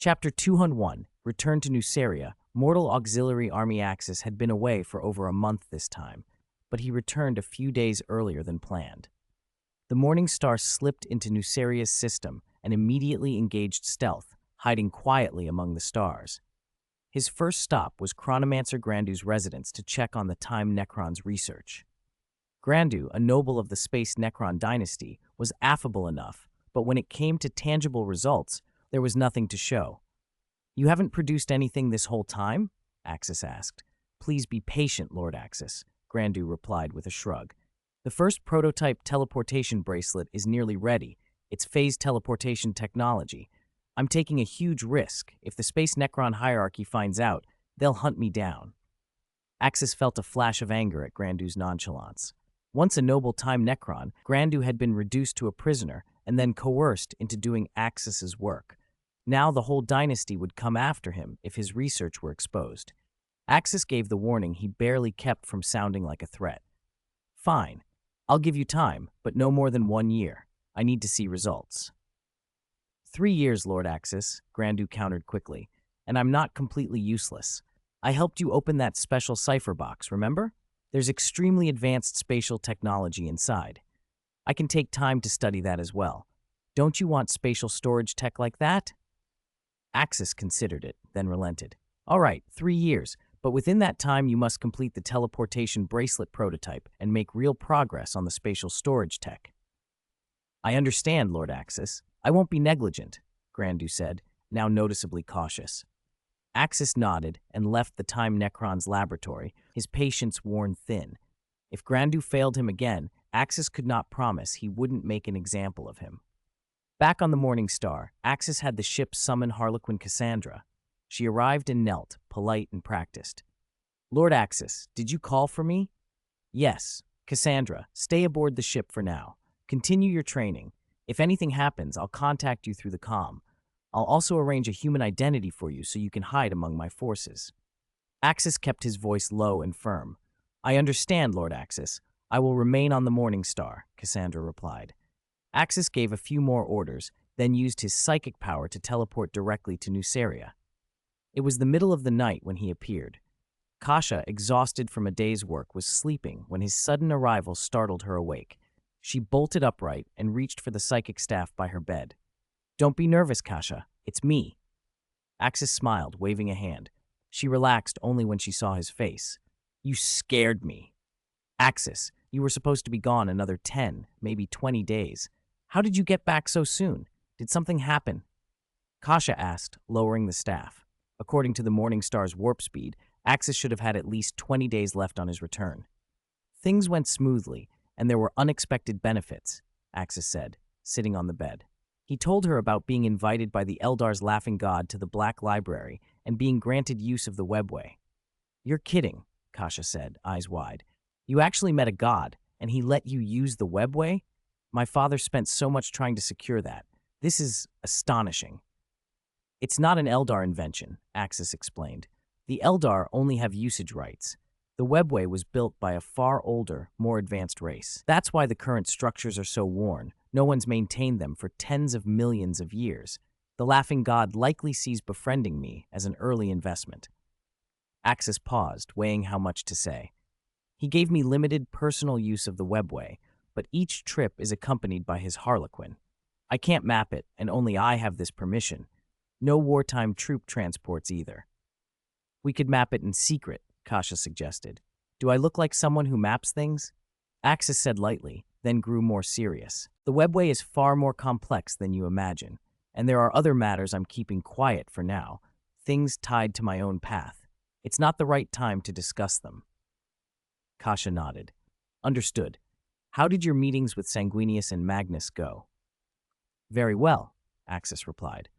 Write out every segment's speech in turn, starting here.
Chapter 201, Return to Nuceria. Mortal Auxiliary Army Axis had been away for over a month this time, but he returned a few days earlier than planned. The Morning Star slipped into Nuceria's system and immediately engaged stealth, hiding quietly among the stars. His first stop was Chronomancer Grandu's residence to check on the Time Necrons research. Grandu, a noble of the Space Necron dynasty, was affable enough, but when it came to tangible results, there was nothing to show. "You haven't produced anything this whole time?" Axis asked. "Please be patient, Lord Axis," Grandu replied with a shrug. "The first prototype teleportation bracelet is nearly ready. It's phased teleportation technology. I'm taking a huge risk. If the Space Necron hierarchy finds out, they'll hunt me down." Axis felt a flash of anger at Grandu's nonchalance. Once a noble Time Necron, Grandu had been reduced to a prisoner and then coerced into doing Axis's work. Now the whole dynasty would come after him if his research were exposed. Axis gave the warning he barely kept from sounding like a threat. "Fine. I'll give you time, but no more than 1 year. I need to see results." 3 years, Lord Axis," Grandu countered quickly, "and I'm not completely useless. I helped you open that special cipher box, remember? There's extremely advanced spatial technology inside. I can take time to study that as well. Don't you want spatial storage tech like that?" Axis considered it, then relented. "All right, 3 years, but within that time you must complete the teleportation bracelet prototype and make real progress on the spatial storage tech." "I understand, Lord Axis. I won't be negligent," Grandu said, now noticeably cautious. Axis nodded and left the Time Necron's laboratory, his patience worn thin. If Grandu failed him again, Axis could not promise he wouldn't make an example of him. Back on the Morning Star, Axis had the ship summon Harlequin Cassandra. She arrived and knelt, polite and practiced. "Lord Axis, did you call for me?" "Yes. Cassandra, stay aboard the ship for now. Continue your training. If anything happens, I'll contact you through the comm. I'll also arrange a human identity for you so you can hide among my forces." Axis kept his voice low and firm. "I understand, Lord Axis. I will remain on the Morning Star," Cassandra replied. Axis gave a few more orders, then used his psychic power to teleport directly to Nuceria. It was the middle of the night when he appeared. Kasha, exhausted from a day's work, was sleeping when his sudden arrival startled her awake. She bolted upright and reached for the psychic staff by her bed. "Don't be nervous, Kasha. It's me." Axis smiled, waving a hand. She relaxed only when she saw his face. "You scared me." "Axis, you were supposed to be gone another 10, maybe 20 days. How did you get back so soon? Did something happen?" Kasha asked, lowering the staff. According to the Morning Star's warp speed, Axis should have had at least 20 days left on his return. "Things went smoothly, and there were unexpected benefits," Axis said, sitting on the bed. He told her about being invited by the Eldar's laughing god to the Black Library and being granted use of the webway. "You're kidding," Kasha said, eyes wide. "You actually met a god, and he let you use the webway? My father spent so much trying to secure that. This is astonishing." "It's not an Eldar invention," Axis explained. "The Eldar only have usage rights. The webway was built by a far older, more advanced race. That's why the current structures are so worn. No one's maintained them for tens of millions of years. The laughing god likely sees befriending me as an early investment." Axis paused, weighing how much to say. "He gave me limited personal use of the webway, but each trip is accompanied by his Harlequin. I can't map it, and only I have this permission. No wartime troop transports either." "We could map it in secret," Kasha suggested. "Do I look like someone who maps things?" Axis said lightly, then grew more serious. "The webway is far more complex than you imagine, and there are other matters I'm keeping quiet for now, things tied to my own path. It's not the right time to discuss them." Kasha nodded. "Understood. How did your meetings with Sanguinius and Magnus go?" "Very well," Axis replied.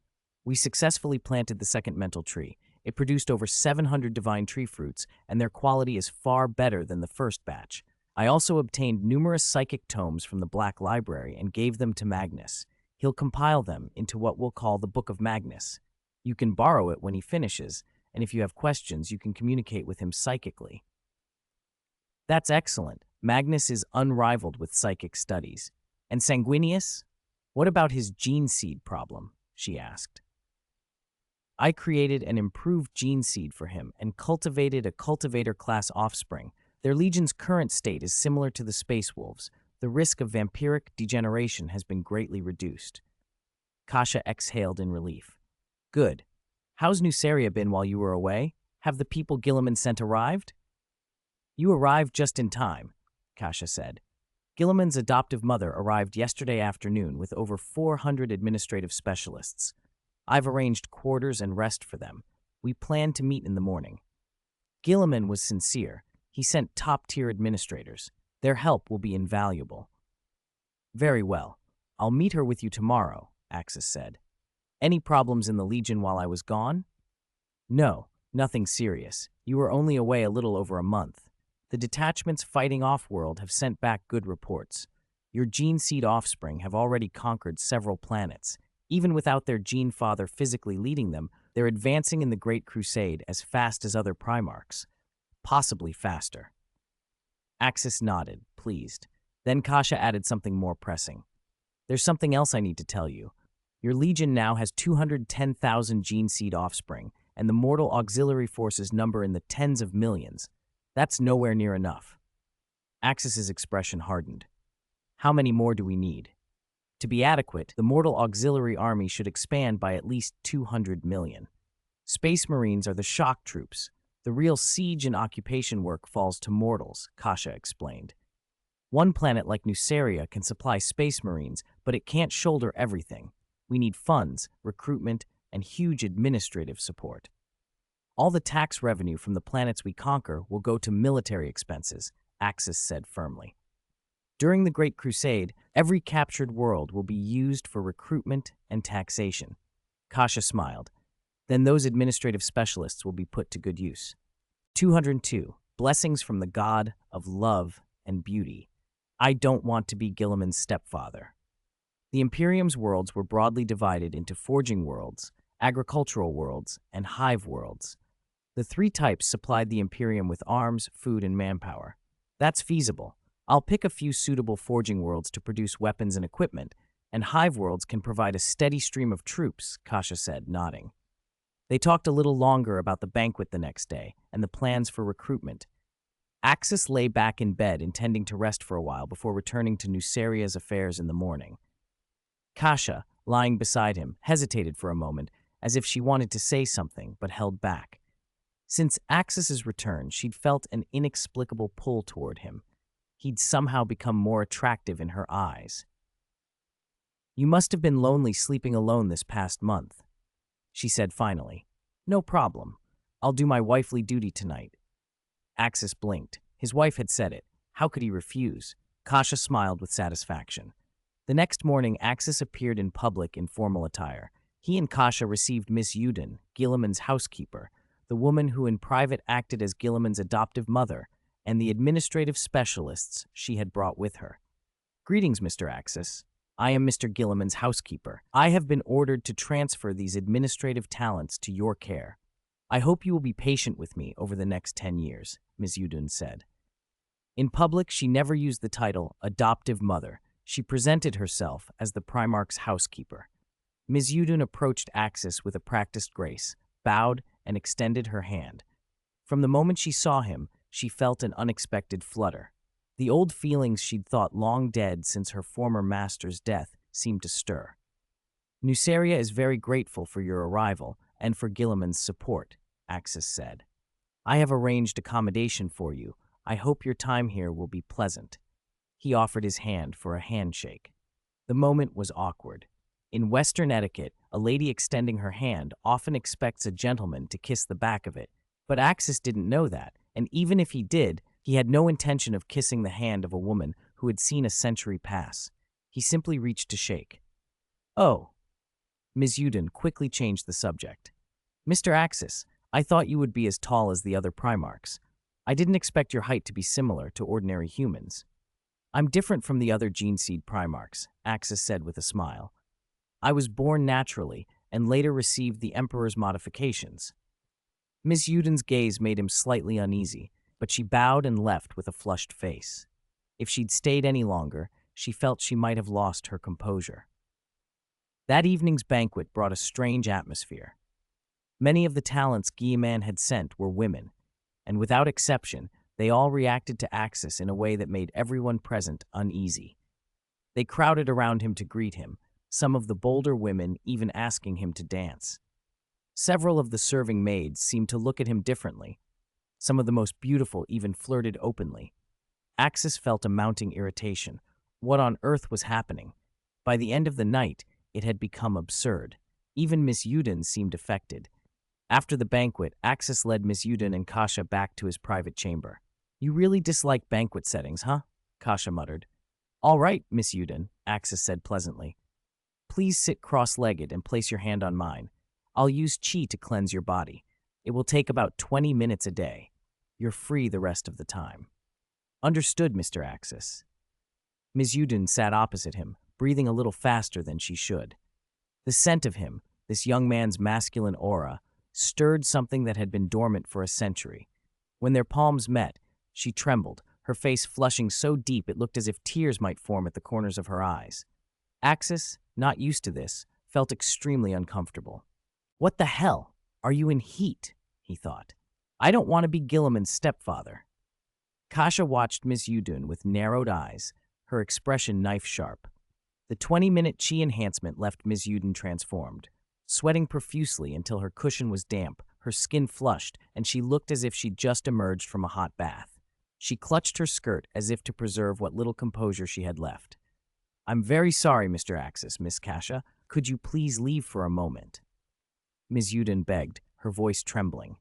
"We successfully planted the second mental tree. It produced over 700 divine tree fruits, and their quality is far better than the first batch. I also obtained numerous psychic tomes from the Black Library and gave them to Magnus. He'll compile them into what we'll call the Book of Magnus. You can borrow it when he finishes, and if you have questions, you can communicate with him psychically." "That's excellent. Magnus is unrivaled with psychic studies. And Sanguinius? What about his gene seed problem?" she asked. I created an improved gene seed for him and cultivated a cultivator-class offspring. Their legion's current state is similar to the Space Wolves. The risk of vampiric degeneration has been greatly reduced. Kasha exhaled in relief. Good. How's Nuceria been while you were away? Have the people Gilliman sent arrived? You arrived just in time, Kasha said. Gilliman's adoptive mother arrived yesterday afternoon with over 400 administrative specialists. I've arranged quarters and rest for them. We plan to meet in the morning. Gilliman was sincere. He sent top-tier administrators. Their help will be invaluable. Very well. I'll meet her with you tomorrow, Axis said. Any problems in the Legion while I was gone? No, nothing serious. You were only away a little over a month. The detachments fighting off-world have sent back good reports. Your gene seed offspring have already conquered several planets. Even without their gene father physically leading them, they're advancing in the Great Crusade as fast as other Primarchs. Possibly faster. Axis nodded, pleased. Then Kasha added something more pressing. There's something else I need to tell you. Your Legion now has 210,000 gene seed offspring, and the mortal auxiliary forces number in the tens of millions. That's nowhere near enough. Axis's expression hardened. How many more do we need? To be adequate, the mortal auxiliary army should expand by at least 200 million. Space Marines are the shock troops. The real siege and occupation work falls to mortals, Kasha explained. One planet like Nuceria can supply Space Marines, but it can't shoulder everything. We need funds, recruitment, and huge administrative support. All the tax revenue from the planets we conquer will go to military expenses, Axis said firmly. During the Great Crusade, every captured world will be used for recruitment and taxation. Kasha smiled. Then those administrative specialists will be put to good use. 202. Blessings from the god of love and beauty. I don't want to be Gilliman's stepfather. The Imperium's worlds were broadly divided into forging worlds, agricultural worlds, and hive worlds. The three types supplied the Imperium with arms, food, and manpower. That's feasible. I'll pick a few suitable forging worlds to produce weapons and equipment, and hive worlds can provide a steady stream of troops, Kasha said, nodding. They talked a little longer about the banquet the next day and the plans for recruitment. Axis lay back in bed, intending to rest for a while before returning to Nuceria's affairs in the morning. Kasha, lying beside him, hesitated for a moment, as if she wanted to say something, but held back. Since Axis's return, she'd felt an inexplicable pull toward him. He'd somehow become more attractive in her eyes. You must have been lonely sleeping alone this past month, she said finally. No problem. I'll do my wifely duty tonight. Axis blinked. His wife had said it. How could he refuse? Kasha smiled with satisfaction. The next morning, Axis appeared in public in formal attire. He and Kasha received Miss Uden, Gilliman's housekeeper, the woman who in private acted as Gilliman's adoptive mother, and the administrative specialists she had brought with her. Greetings, Mr. Axis. I am Mr. Gilliman's housekeeper. I have been ordered to transfer these administrative talents to your care. I hope you will be patient with me over the next 10 years, Ms. Uden said. In public, she never used the title adoptive mother. She presented herself as the Primarch's housekeeper. Ms. Uden approached Axis with a practiced grace, bowed, and extended her hand. From the moment she saw him, she felt an unexpected flutter. The old feelings she'd thought long dead since her former master's death seemed to stir. Nuceria is very grateful for your arrival and for Gilliman's support, Axis said. I have arranged accommodation for you. I hope your time here will be pleasant. He offered his hand for a handshake. The moment was awkward. In Western etiquette, a lady extending her hand often expects a gentleman to kiss the back of it, but Axis didn't know that, and even if he did, he had no intention of kissing the hand of a woman who had seen a century pass. He simply reached to shake. Oh. Ms. Uden quickly changed the subject. Mr. Axis, I thought you would be as tall as the other Primarchs. I didn't expect your height to be similar to ordinary humans. I'm different from the other gene seed Primarchs, Axis said with a smile. I was born naturally and later received the Emperor's modifications. Ms. Uden's gaze made him slightly uneasy, but she bowed and left with a flushed face. If she'd stayed any longer, she felt she might have lost her composure. That evening's banquet brought a strange atmosphere. Many of the talents Guilliman had sent were women, and without exception, they all reacted to Axis in a way that made everyone present uneasy. They crowded around him to greet him, some of the bolder women even asking him to dance. Several of the serving maids seemed to look at him differently. Some of the most beautiful even flirted openly. Axis felt a mounting irritation. What on earth was happening? By the end of the night, it had become absurd. Even Miss Uden seemed affected. After the banquet, Axis led Miss Uden and Kasha back to his private chamber. "You really dislike banquet settings, huh?" Kasha muttered. "All right, Miss Uden," Axis said pleasantly. "Please sit cross-legged and place your hand on mine. I'll use chi to cleanse your body. It will take about 20 minutes a day. You're free the rest of the time." "Understood, Mr. Axis." Ms. Uden sat opposite him, breathing a little faster than she should. The scent of him, this young man's masculine aura, stirred something that had been dormant for a century. When their palms met, she trembled, her face flushing so deep it looked as if tears might form at the corners of her eyes. Axis, not used to this, felt extremely uncomfortable. "What the hell? Are you in heat?" he thought. "I don't want to be Guilliman's stepfather." Kasha watched Miss Uden with narrowed eyes, her expression knife-sharp. The 20-minute chi enhancement left Miss Uden transformed, sweating profusely until her cushion was damp, her skin flushed, and she looked as if she'd just emerged from a hot bath. She clutched her skirt as if to preserve what little composure she had left. "I'm very sorry, Mr. Axis, Miss Kasha. Could you please leave for a moment?" Miss Uden begged, her voice trembling.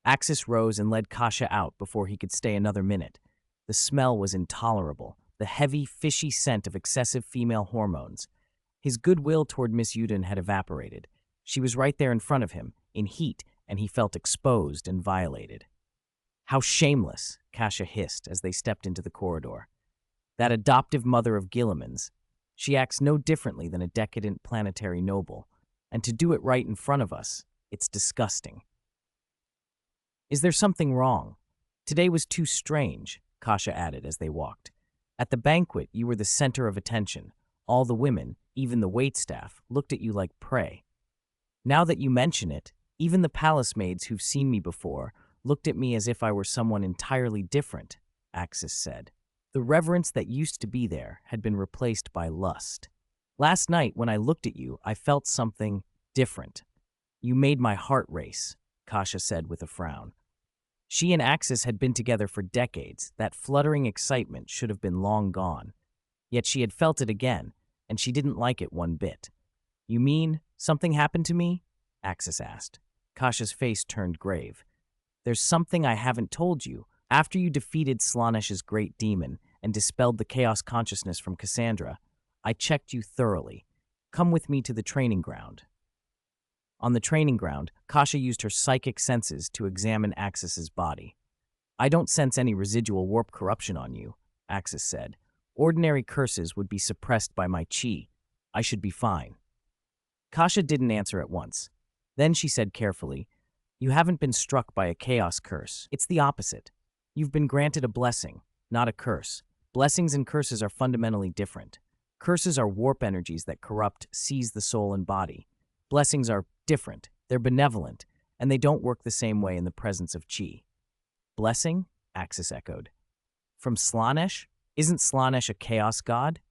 Axis rose and led Kasha out before he could stay another minute. The smell was intolerable, the heavy, fishy scent of excessive female hormones. His goodwill toward Miss Uden had evaporated. She was right there in front of him, in heat, and he felt exposed and violated. "How shameless," Kasha hissed as they stepped into the corridor. "That adoptive mother of Guilliman's. She acts no differently than a decadent planetary noble. And to do it right in front of us, it's disgusting." "Is there something wrong? Today was too strange," Kasha added as they walked. "At the banquet, you were the center of attention. All the women, even the waitstaff, looked at you like prey. Now that you mention it, even the palace maids who've seen me before looked at me as if I were someone entirely different," Axis said. The reverence that used to be there had been replaced by lust. "Last night, when I looked at you, I felt something different. You made my heart race," Kasha said with a frown. She and Axis had been together for decades. That fluttering excitement should have been long gone. Yet she had felt it again, and she didn't like it one bit. "You mean something happened to me?" Axis asked. Kasha's face turned grave. "There's something I haven't told you. After you defeated Slaanesh's great demon and dispelled the chaos consciousness from Cassandra, I checked you thoroughly. Come with me to the training ground." On the training ground, Kasha used her psychic senses to examine Axis's body. "I don't sense any residual warp corruption on you," Axis said. "Ordinary curses would be suppressed by my chi. I should be fine." Kasha didn't answer at once. Then she said carefully, "You haven't been struck by a chaos curse. It's the opposite. You've been granted a blessing, not a curse. Blessings and curses are fundamentally different. Curses are warp energies that corrupt, seize the soul and body. Blessings are different. They're benevolent, and they don't work the same way in the presence of chi." "Blessing?" Axis echoed. "From Slaanesh? Isn't Slaanesh a chaos god?"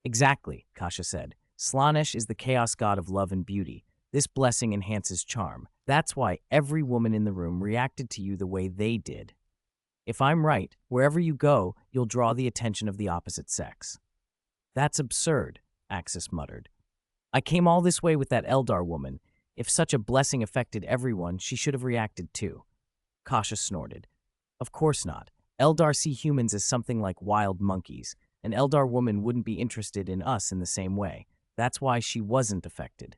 "Exactly," Kasha said. "Slaanesh is the chaos god of love and beauty. This blessing enhances charm. That's why every woman in the room reacted to you the way they did. If I'm right, wherever you go, you'll draw the attention of the opposite sex." "That's absurd," Axis muttered. "I came all this way with that Eldar woman. If such a blessing affected everyone, she should have reacted too." Kasha snorted. "Of course not. Eldar see humans as something like wild monkeys. An Eldar woman wouldn't be interested in us in the same way. That's why she wasn't affected."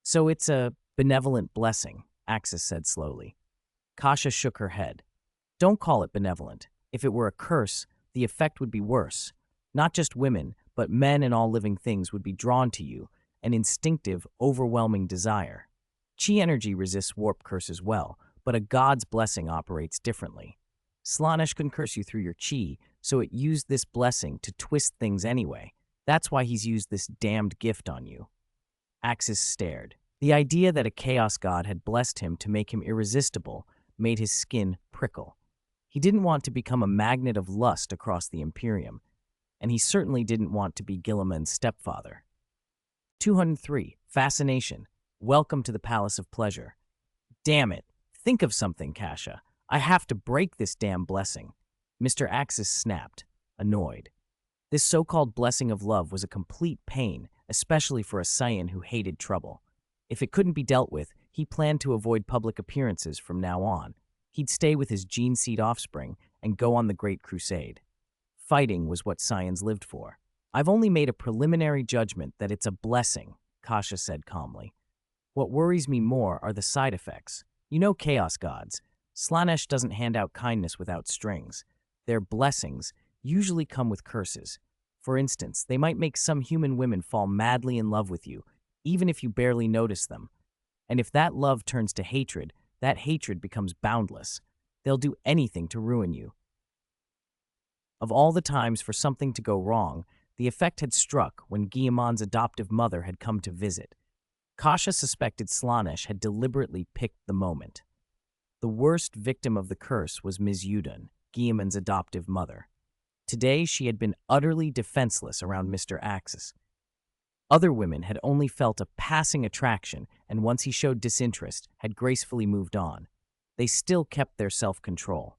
"So it's a benevolent blessing," Axis said slowly. Kasha shook her head. "Don't call it benevolent. If it were a curse, the effect would be worse. Not just women, but men and all living things would be drawn to you, an instinctive, overwhelming desire. Chi energy resists warp curses well, but a god's blessing operates differently. Slaanesh can curse you through your chi, so it used this blessing to twist things anyway. That's why he's used this damned gift on you." Axis stared. The idea that a chaos god had blessed him to make him irresistible made his skin prickle. He didn't want to become a magnet of lust across the Imperium, and he certainly didn't want to be Guilliman's stepfather. 203. Fascination. Welcome to the Palace of Pleasure. Damn it. Think of something, Kasha. I have to break this damn blessing. Mr. Axis snapped, annoyed. This so-called blessing of love was a complete pain, especially for a Saiyan who hated trouble. If it couldn't be dealt with, he planned to avoid public appearances from now on. He'd stay with his gene seed offspring and go on the Great Crusade. Fighting was what Saiyans lived for. I've only made a preliminary judgment that it's a blessing, Kasha said calmly. What worries me more are the side effects. You know Chaos Gods. Slaanesh doesn't hand out kindness without strings. Their blessings usually come with curses. For instance, they might make some human women fall madly in love with you, even if you barely notice them. And if that love turns to hatred, that hatred becomes boundless. They'll do anything to ruin you. Of all the times for something to go wrong, the effect had struck when Guilliman's adoptive mother had come to visit. Kasha suspected Slaanesh had deliberately picked the moment. The worst victim of the curse was Ms. Yudun, Guilliman's adoptive mother. Today she had been utterly defenseless around Mr. Axis. Other women had only felt a passing attraction and once he showed disinterest, had gracefully moved on. They still kept their self-control.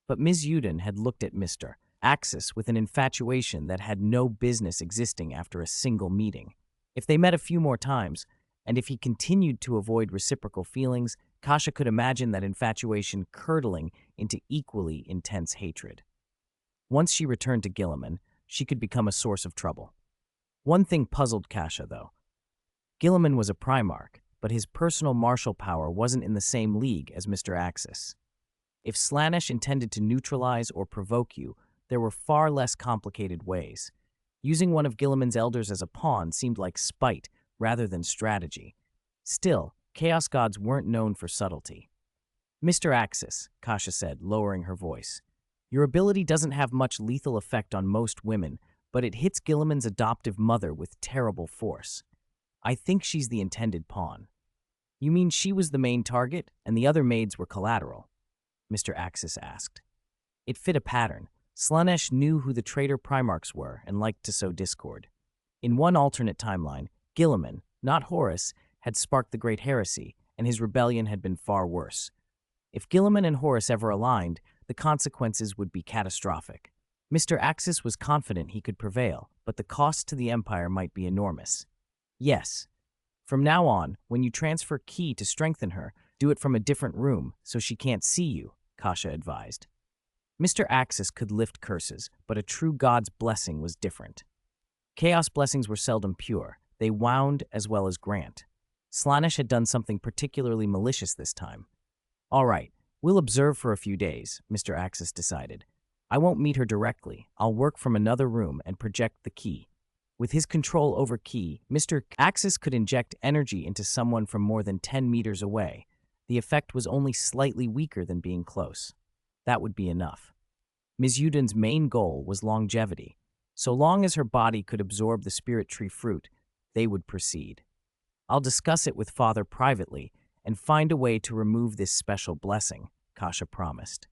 But Ms. Yudun had looked at Mr. Axis with an infatuation that had no business existing after a single meeting. If they met a few more times, and if he continued to avoid reciprocal feelings, Kasha could imagine that infatuation curdling into equally intense hatred. Once she returned to Guilliman, she could become a source of trouble. One thing puzzled Kasha, though. Guilliman was a Primarch, but his personal martial power wasn't in the same league as Mr. Axis. If Slaanesh intended to neutralize or provoke you, there were far less complicated ways. Using one of Guilliman's elders as a pawn seemed like spite rather than strategy. Still, Chaos Gods weren't known for subtlety. Mr. Axis, Kasha said, lowering her voice, your ability doesn't have much lethal effect on most women, but it hits Guilliman's adoptive mother with terrible force. I think she's the intended pawn. You mean she was the main target, and the other maids were collateral? Mr. Axis asked. It fit a pattern. Slaanesh knew who the traitor Primarchs were and liked to sow discord. In one alternate timeline, Guilliman, not Horus, had sparked the Great Heresy, and his rebellion had been far worse. If Guilliman and Horus ever aligned, the consequences would be catastrophic. Mr. Axis was confident he could prevail, but the cost to the Empire might be enormous. Yes. From now on, when you transfer Ki to strengthen her, do it from a different room so she can't see you, Kasha advised. Mr. Axis could lift curses, but a true god's blessing was different. Chaos blessings were seldom pure. They wound as well as grant. Slaanesh had done something particularly malicious this time. All right, we'll observe for a few days, Mr. Axis decided. I won't meet her directly. I'll work from another room and project the Ki. With his control over Ki, Mr. Axis could inject energy into someone from more than 10 meters away. The effect was only slightly weaker than being close. That would be enough. Ms. Yudun's main goal was longevity. So long as her body could absorb the spirit tree fruit, they would proceed. I'll discuss it with Father privately and find a way to remove this special blessing, Kasha promised.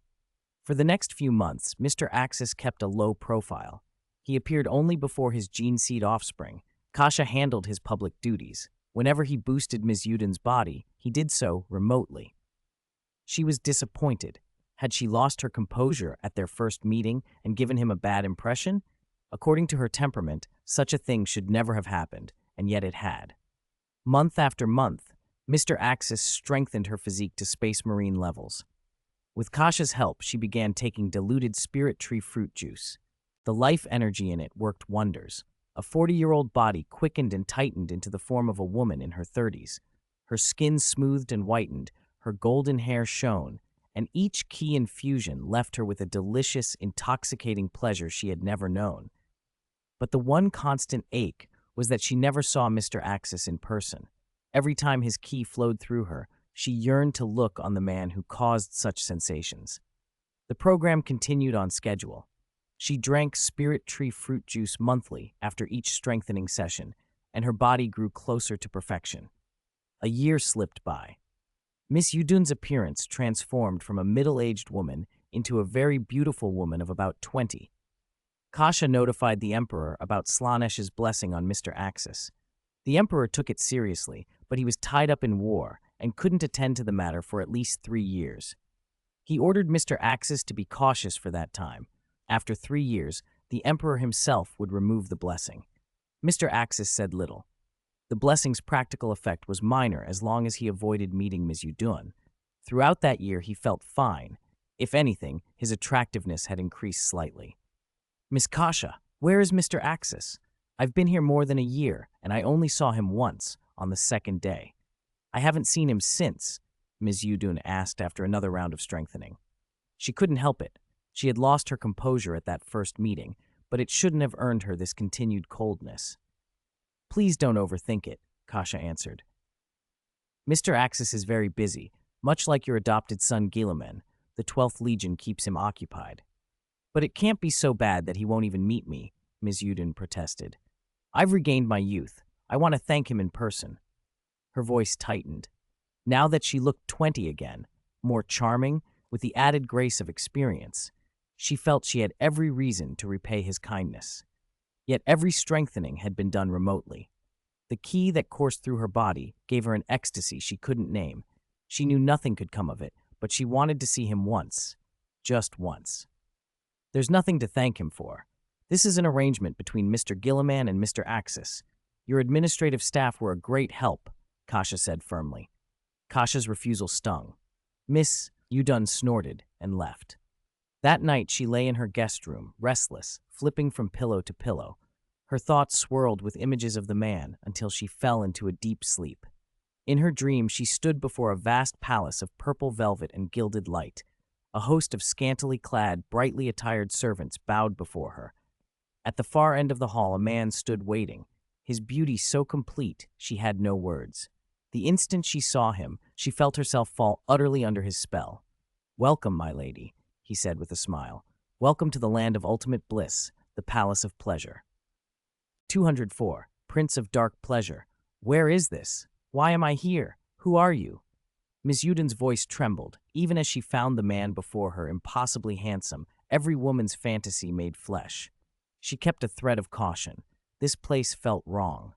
For the next few months, Mr. Axis kept a low profile. He appeared only before his gene seed offspring. Kasha handled his public duties. Whenever he boosted Ms. Yudun's body, he did so remotely. She was disappointed. Had she lost her composure at their first meeting and given him a bad impression? According to her temperament, such a thing should never have happened, and yet it had. Month after month, Mr. Axis strengthened her physique to Space Marine levels. With Kasha's help, she began taking diluted spirit tree fruit juice. The life energy in it worked wonders. A 40-year-old body quickened and tightened into the form of a woman in her 30s. Her skin smoothed and whitened, her golden hair shone, and each Ki infusion left her with a delicious, intoxicating pleasure she had never known. But the one constant ache was that she never saw Mr. Axis in person. Every time his Ki flowed through her, she yearned to look on the man who caused such sensations. The program continued on schedule. She drank spirit tree fruit juice monthly after each strengthening session, and her body grew closer to perfection. A year slipped by. Miss Yudun's appearance transformed from a middle-aged woman into a very beautiful woman of about 20. Kasha notified the Emperor about Slanesh's blessing on Mr. Axis. The Emperor took it seriously, but he was tied up in war and couldn't attend to the matter for at least 3 years. He ordered Mr. Axis to be cautious for that time. After 3 years, the Emperor himself would remove the blessing. Mr. Axis said little. The blessing's practical effect was minor as long as he avoided meeting Ms. Yudun. Throughout that year, he felt fine. If anything, his attractiveness had increased slightly. Miss Kasha, where is Mr. Axis? I've been here more than a year, and I only saw him once, on the second day. I haven't seen him since, Ms. Yudun asked after another round of strengthening. She couldn't help it. She had lost her composure at that first meeting, but it shouldn't have earned her this continued coldness. Please don't overthink it, Kasha answered. Mr. Axis is very busy. Much like your adopted son Guilliman, the 12th Legion keeps him occupied. But it can't be so bad that he won't even meet me, Ms. Yudun protested. I've regained my youth. I want to thank him in person. Her voice tightened. Now that she looked 20 again, more charming, with the added grace of experience, she felt she had every reason to repay his kindness. Yet every strengthening had been done remotely. The ki that coursed through her body gave her an ecstasy she couldn't name. She knew nothing could come of it, but she wanted to see him once. Just once. There's nothing to thank him for. This is an arrangement between Mr. Guilliman and Mr. Axis. Your administrative staff were a great help, Kasha said firmly. Kasha's refusal stung. Miss Yudun snorted and left. That night she lay in her guest room, restless, flipping from pillow to pillow. Her thoughts swirled with images of the man until she fell into a deep sleep. In her dream, she stood before a vast palace of purple velvet and gilded light. A host of scantily clad, brightly attired servants bowed before her. At the far end of the hall, a man stood waiting, his beauty so complete she had no words. The instant she saw him, she felt herself fall utterly under his spell. "Welcome, my lady," he said with a smile. "Welcome to the land of ultimate bliss, the palace of pleasure." 204. Prince of Dark Pleasure. Where is this? Why am I here? Who are you? Miss Yudun's voice trembled, even as she found the man before her impossibly handsome, every woman's fantasy made flesh. She kept a thread of caution. This place felt wrong.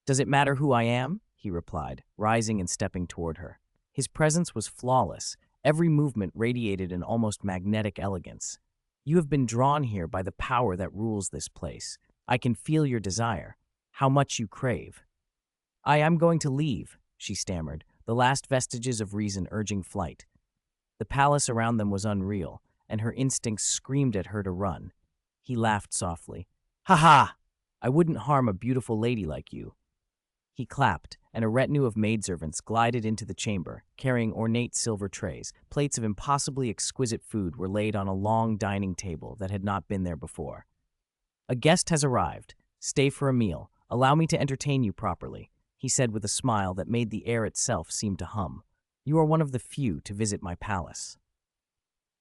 "Does it matter who I am?" he replied, rising and stepping toward her. His presence was flawless. Every movement radiated an almost magnetic elegance. "You have been drawn here by the power that rules this place. I can feel your desire, how much you crave." "I am going to leave," she stammered, the last vestiges of reason urging flight. The palace around them was unreal, and her instincts screamed at her to run. He laughed softly. "Ha ha! I wouldn't harm a beautiful lady like you." He clapped, and a retinue of maidservants glided into the chamber, carrying ornate silver trays. Plates of impossibly exquisite food were laid on a long dining table that had not been there before. "A guest has arrived. Stay for a meal. Allow me to entertain you properly," he said with a smile that made the air itself seem to hum. "You are one of the few to visit my palace."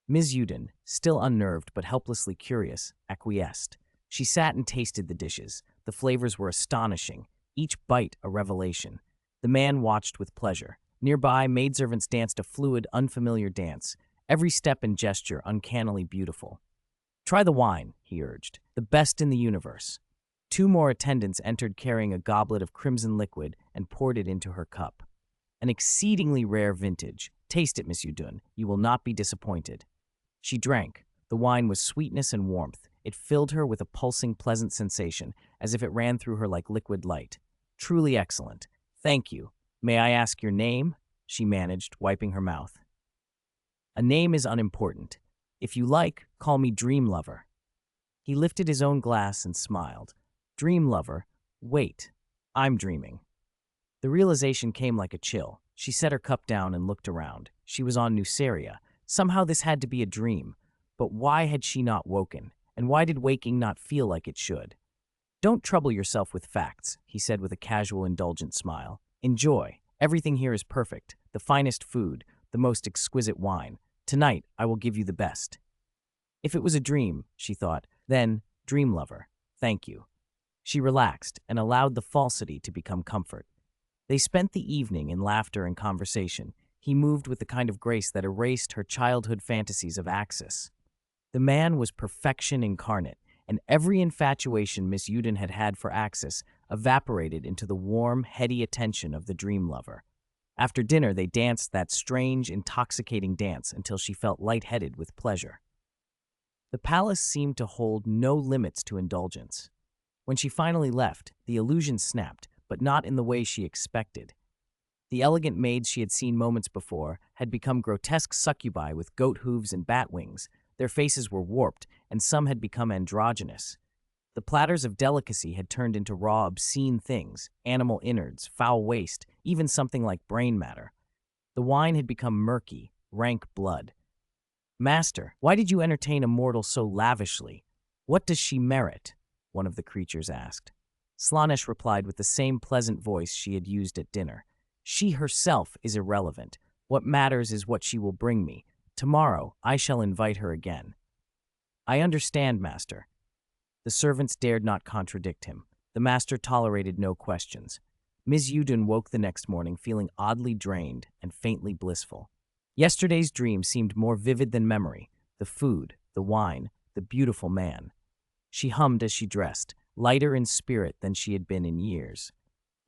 Ms. Yudun, still unnerved but helplessly curious, acquiesced. She sat and tasted the dishes. The flavors were astonishing, each bite a revelation. The man watched with pleasure. Nearby, maidservants danced a fluid, unfamiliar dance, every step and gesture uncannily beautiful. "Try the wine," he urged, "the best in the universe." 2 more attendants entered carrying a goblet of crimson liquid and poured it into her cup. "An exceedingly rare vintage. Taste it, Miss Yudun. You will not be disappointed." She drank. The wine was sweetness and warmth. It filled her with a pulsing, pleasant sensation, as if it ran through her like liquid light. "Truly excellent. Thank you. May I ask your name?" she managed, wiping her mouth. "A name is unimportant. If you like, call me Dream Lover." He lifted his own glass and smiled. "Dream Lover, wait. I'm dreaming." The realization came like a chill. She set her cup down and looked around. She was on Nuceria. Somehow this had to be a dream. But why had she not woken? And why did waking not feel like it should? "Don't trouble yourself with facts," he said with a casual, indulgent smile. "Enjoy. Everything here is perfect. The finest food, the most exquisite wine. Tonight, I will give you the best." If it was a dream, she thought, then, Dream Lover, thank you. She relaxed and allowed the falsity to become comfort. They spent the evening in laughter and conversation. He moved with the kind of grace that erased her childhood fantasies of Axis. The man was perfection incarnate, and every infatuation Miss Uden had had for Axis evaporated into the warm, heady attention of the dream lover. After dinner, they danced that strange, intoxicating dance until she felt lightheaded with pleasure. The palace seemed to hold no limits to indulgence. When she finally left, the illusion snapped, but not in the way she expected. The elegant maids she had seen moments before had become grotesque succubi with goat hooves and bat wings. Their faces were warped, and some had become androgynous. The platters of delicacy had turned into raw, obscene things, animal innards, foul waste, even something like brain matter. The wine had become murky, rank blood. "Master, why did you entertain a mortal so lavishly? What does she merit?" one of the creatures asked. Slaanesh replied with the same pleasant voice she had used at dinner. "She herself is irrelevant. What matters is what she will bring me. Tomorrow, I shall invite her again." "I understand, master." The servants dared not contradict him. The master tolerated no questions. Ms. Uden woke the next morning feeling oddly drained and faintly blissful. Yesterday's dream seemed more vivid than memory. The food, the wine, the beautiful man. She hummed as she dressed, lighter in spirit than she had been in years.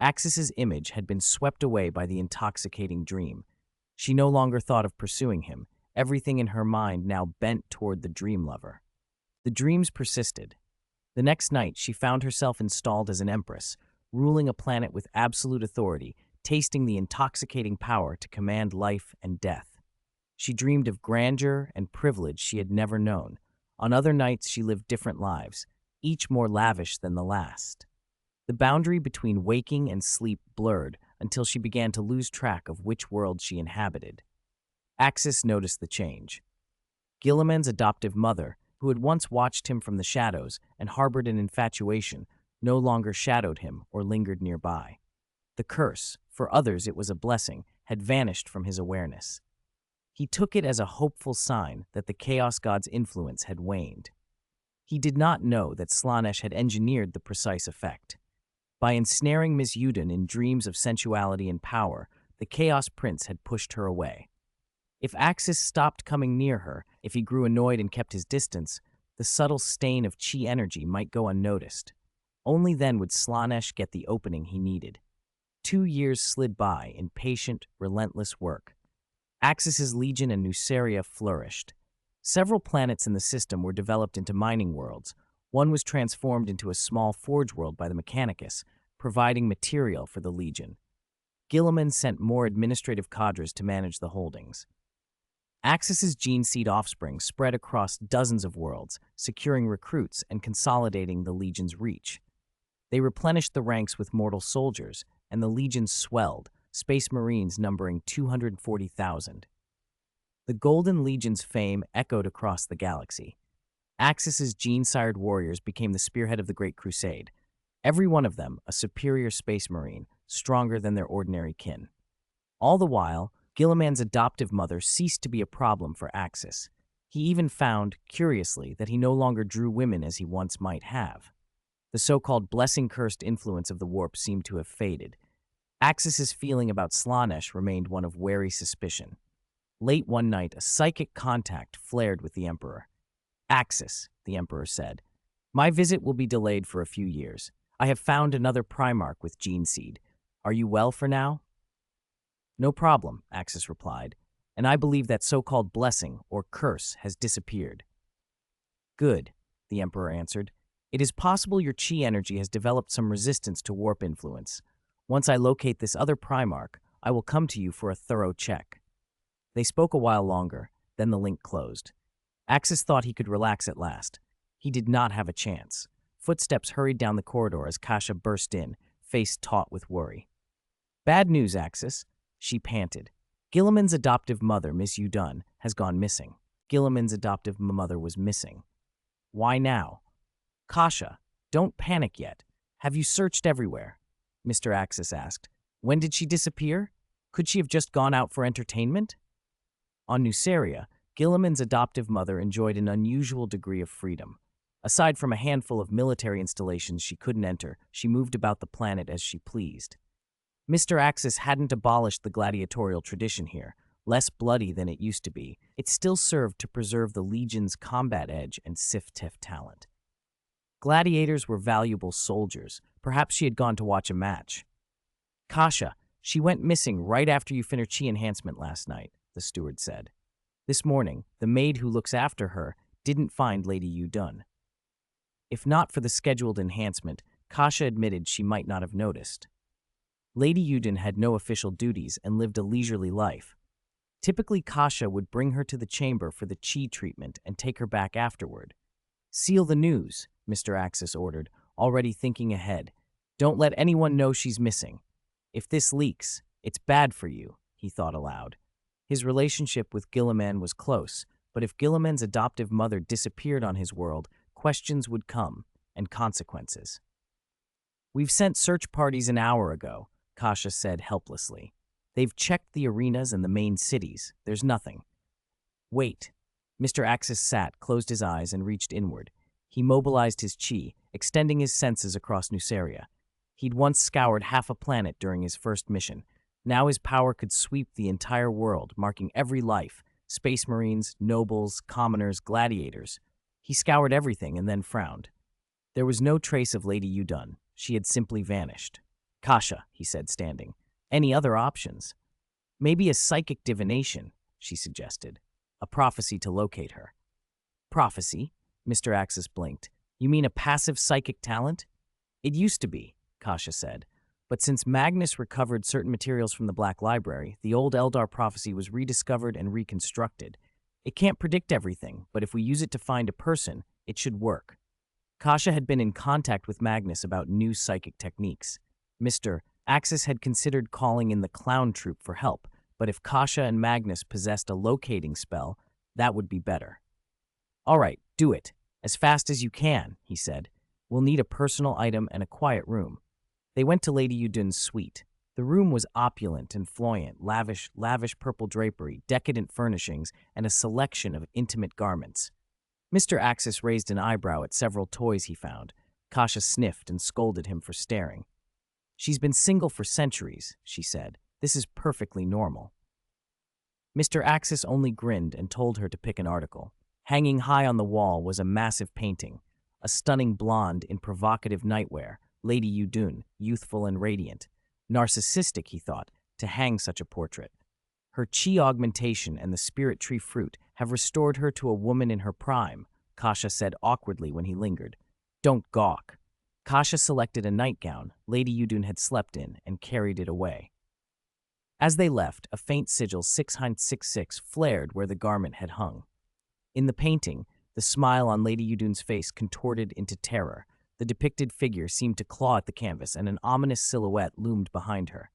Axis's image had been swept away by the intoxicating dream. She no longer thought of pursuing him. Everything in her mind now bent toward the dream lover. The dreams persisted. The next night, she found herself installed as an empress, ruling a planet with absolute authority, tasting the intoxicating power to command life and death. She dreamed of grandeur and privilege she had never known. On other nights, she lived different lives, each more lavish than the last. The boundary between waking and sleep blurred until she began to lose track of which world she inhabited. Axis noticed the change. Guilliman's adoptive mother, who had once watched him from the shadows and harbored an infatuation, no longer shadowed him or lingered nearby. The curse, for others it was a blessing, had vanished from his awareness. He took it as a hopeful sign that the Chaos God's influence had waned. He did not know that Slaanesh had engineered the precise effect. By ensnaring Miss Uden in dreams of sensuality and power, the Chaos Prince had pushed her away. If Axis stopped coming near her, if he grew annoyed and kept his distance, the subtle stain of chi energy might go unnoticed. Only then would Slaanesh get the opening he needed. 2 years slid by in patient, relentless work. Axis's legion and Nuceria flourished. Several planets in the system were developed into mining worlds. One was transformed into a small forge world by the Mechanicus, providing material for the legion. Guilliman sent more administrative cadres to manage the holdings. Axis's gene seed offspring spread across dozens of worlds, securing recruits and consolidating the Legion's reach. They replenished the ranks with mortal soldiers, and the Legion swelled, Space Marines numbering 240,000. The Golden Legion's fame echoed across the galaxy. Axis's gene-sired warriors became the spearhead of the Great Crusade, every one of them a superior Space Marine, stronger than their ordinary kin. All the while, Guilliman's adoptive mother ceased to be a problem for Axis. He even found, curiously, that he no longer drew women as he once might have. The so-called blessing-cursed influence of the warp seemed to have faded. Axis's feeling about Slaanesh remained one of wary suspicion. Late one night, a psychic contact flared with the Emperor. "Axis," the Emperor said, "my visit will be delayed for a few years. I have found another Primarch with gene seed. Are you well for now?" "No problem," Axis replied, "and I believe that so-called blessing, or curse, has disappeared." "Good," the Emperor answered. "It is possible your chi energy has developed some resistance to warp influence. Once I locate this other Primarch, I will come to you for a thorough check." They spoke a while longer, then the link closed. Axis thought he could relax at last. He did not have a chance. Footsteps hurried down the corridor as Kasha burst in, face taut with worry. "Bad news, Axis," she panted. "Guilliman's adoptive mother, Miss Uden, has gone missing." Guilliman's adoptive mother was missing. "Why now?" "Kasha, don't panic yet. Have you searched everywhere?" Mr. Axis asked. "When did she disappear? Could she have just gone out for entertainment?" On Nuceria, Guilliman's adoptive mother enjoyed an unusual degree of freedom. Aside from a handful of military installations she couldn't enter, she moved about the planet as she pleased. Mr. Axis hadn't abolished the gladiatorial tradition here, less bloody than it used to be. It still served to preserve the Legion's combat edge and sif-tiff talent. Gladiators were valuable soldiers. Perhaps she had gone to watch a match. Kasha, she went missing right after you finished chi enhancement last night, the steward said. This morning, the maid who looks after her didn't find Lady Yudun. If not for the scheduled enhancement, Kasha admitted she might not have noticed. Lady Yudun had no official duties and lived a leisurely life. Typically, Kasha would bring her to the chamber for the chi treatment and take her back afterward. Seal the news, Mr. Axis ordered, already thinking ahead. Don't let anyone know she's missing. If this leaks, it's bad for you, he thought aloud. His relationship with Guilliman was close, but if Guilliman's adoptive mother disappeared on his world, questions would come, and consequences. We've sent search parties an hour ago, Kasha said helplessly. They've checked the arenas and the main cities. There's nothing. Wait. Mr. Axis sat, closed his eyes, and reached inward. He mobilized his chi, extending his senses across Nuceria. He'd once scoured half a planet during his first mission. Now his power could sweep the entire world, marking every life, space marines, nobles, commoners, gladiators. He scoured everything and then frowned. There was no trace of Lady Yudun. She had simply vanished. Kasha, he said, standing. Any other options? Maybe a psychic divination, she suggested. A prophecy to locate her. Prophecy? Mr. Axis blinked. You mean a passive psychic talent? It used to be, Kasha said. But since Magnus recovered certain materials from the Black Library, the old Eldar prophecy was rediscovered and reconstructed. It can't predict everything, but if we use it to find a person, it should work. Kasha had been in contact with Magnus about new psychic techniques. Mr. Axis had considered calling in the clown troupe for help, but if Kasha and Magnus possessed a locating spell, that would be better. All right, do it. As fast as you can, he said. We'll need a personal item and a quiet room. They went to Lady Yudun's suite. The room was opulent and flamboyant, lavish purple drapery, decadent furnishings, and a selection of intimate garments. Mr. Axis raised an eyebrow at several toys he found. Kasha sniffed and scolded him for staring. She's been single for centuries, she said. This is perfectly normal. Mr. Axis only grinned and told her to pick an article. Hanging high on the wall was a massive painting. A stunning blonde in provocative nightwear, Lady Yudun, youthful and radiant. Narcissistic, he thought, to hang such a portrait. Her chi augmentation and the spirit tree fruit have restored her to a woman in her prime, Kasha said awkwardly when he lingered. Don't gawk. Kasha selected a nightgown Lady Yudun had slept in and carried it away. As they left, a faint sigil 666 flared where the garment had hung. In the painting, the smile on Lady Yudun's face contorted into terror. The depicted figure seemed to claw at the canvas, and an ominous silhouette loomed behind her.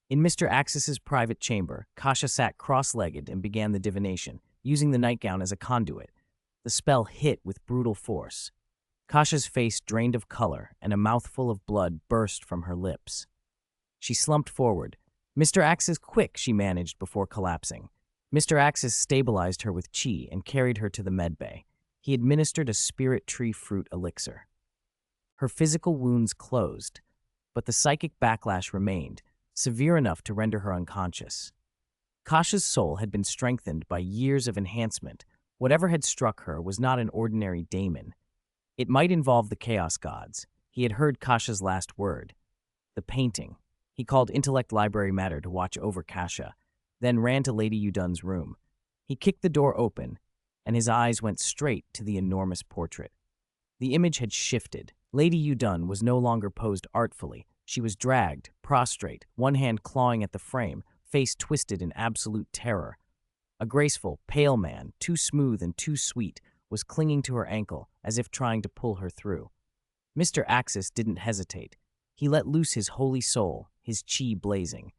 In Mr. Axis's private chamber, Kasha sat cross-legged and began the divination, using the nightgown as a conduit. The spell hit with brutal force. Kasha's face drained of color, and a mouthful of blood burst from her lips. She slumped forward. Mr. Axis, quick, she managed before collapsing. Mr. Axis stabilized her with chi and carried her to the medbay. He administered a spirit tree fruit elixir. Her physical wounds closed, but the psychic backlash remained, severe enough to render her unconscious. Kasha's soul had been strengthened by years of enhancement. Whatever had struck her was not an ordinary daemon. It might involve the Chaos Gods. He had heard Kasha's last word. The painting. He called Intellect Library Matter to watch over Kasha, then ran to Lady Yudun's room. He kicked the door open, and his eyes went straight to the enormous portrait. The image had shifted. Lady Yudun was no longer posed artfully. She was dragged, prostrate, one hand clawing at the frame, face twisted in absolute terror. A graceful, pale man, too smooth and too sweet, was clinging to her ankle as if trying to pull her through. Mr. Axis didn't hesitate. He let loose his holy soul, his chi blazing.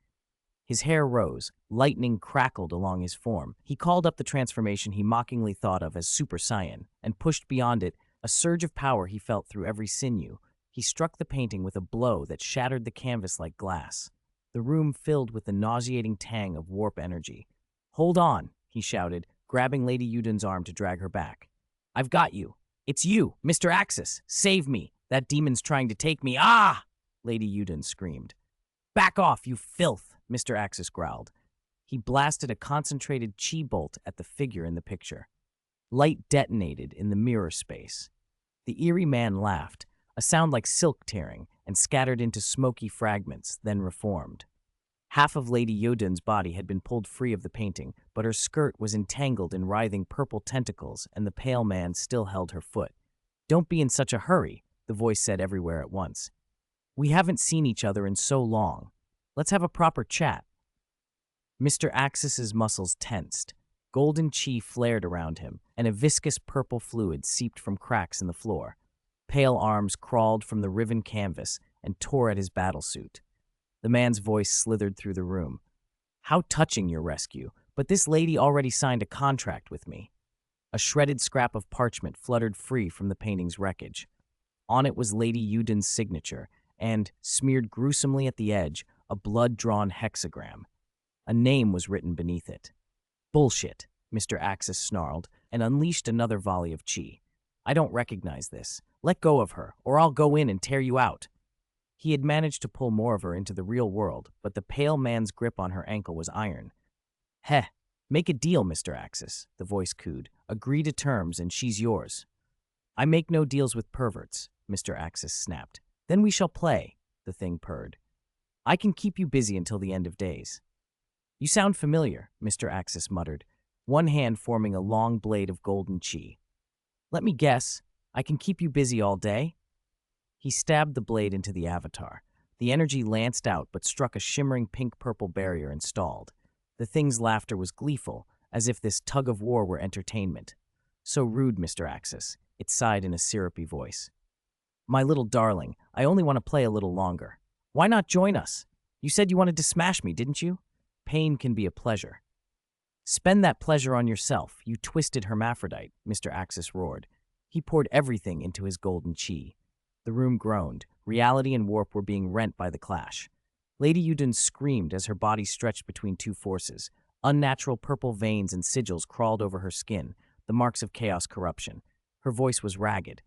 His hair rose, lightning crackled along his form. He called up the transformation he mockingly thought of as Super Saiyan, and pushed beyond it, a surge of power he felt through every sinew. He struck the painting with a blow that shattered the canvas like glass. The room filled with the nauseating tang of warp energy. Hold on, he shouted, grabbing Lady Yudun's arm to drag her back. I've got you. It's you, Mr. Axis. Save me. That demon's trying to take me. Ah! Lady Yudun screamed. Back off, you filth, Mr. Axis growled. He blasted a concentrated chi bolt at the figure in the picture. Light detonated in the mirror space. The eerie man laughed, a sound like silk tearing, and scattered into smoky fragments, then reformed. Half of Lady Yodun's body had been pulled free of the painting, but her skirt was entangled in writhing purple tentacles, and the pale man still held her foot. Don't be in such a hurry, the voice said everywhere at once. We haven't seen each other in so long. Let's have a proper chat. Mr. Axis's muscles tensed. Golden chi flared around him, and a viscous purple fluid seeped from cracks in the floor. Pale arms crawled from the riven canvas and tore at his battlesuit. The man's voice slithered through the room. How touching your rescue, but this lady already signed a contract with me. A shredded scrap of parchment fluttered free from the painting's wreckage. On it was Lady Yudin's signature, and, smeared gruesomely at the edge, a blood-drawn hexagram. A name was written beneath it. Bullshit, Mr. Axis snarled, and unleashed another volley of chi. I don't recognize this. Let go of her, or I'll go in and tear you out. He had managed to pull more of her into the real world, but the pale man's grip on her ankle was iron. Heh, make a deal, Mr. Axis, the voice cooed. Agree to terms and she's yours. I make no deals with perverts, Mr. Axis snapped. Then we shall play, the thing purred. I can keep you busy until the end of days. You sound familiar, Mr. Axis muttered, one hand forming a long blade of golden chi. Let me guess, I can keep you busy all day? He stabbed the blade into the avatar. The energy lanced out but struck a shimmering pink-purple barrier and stalled. The thing's laughter was gleeful, as if this tug-of-war were entertainment. So rude, Mr. Axis, it sighed in a syrupy voice. My little darling, I only want to play a little longer. Why not join us? You said you wanted to smash me, didn't you? Pain can be a pleasure. Spend that pleasure on yourself, you twisted hermaphrodite, Mr. Axis roared. He poured everything into his golden chi. The room groaned. Reality and warp were being rent by the clash. Lady Yudin screamed as her body stretched between two forces. Unnatural purple veins and sigils crawled over her skin, the marks of chaos corruption. Her voice was ragged.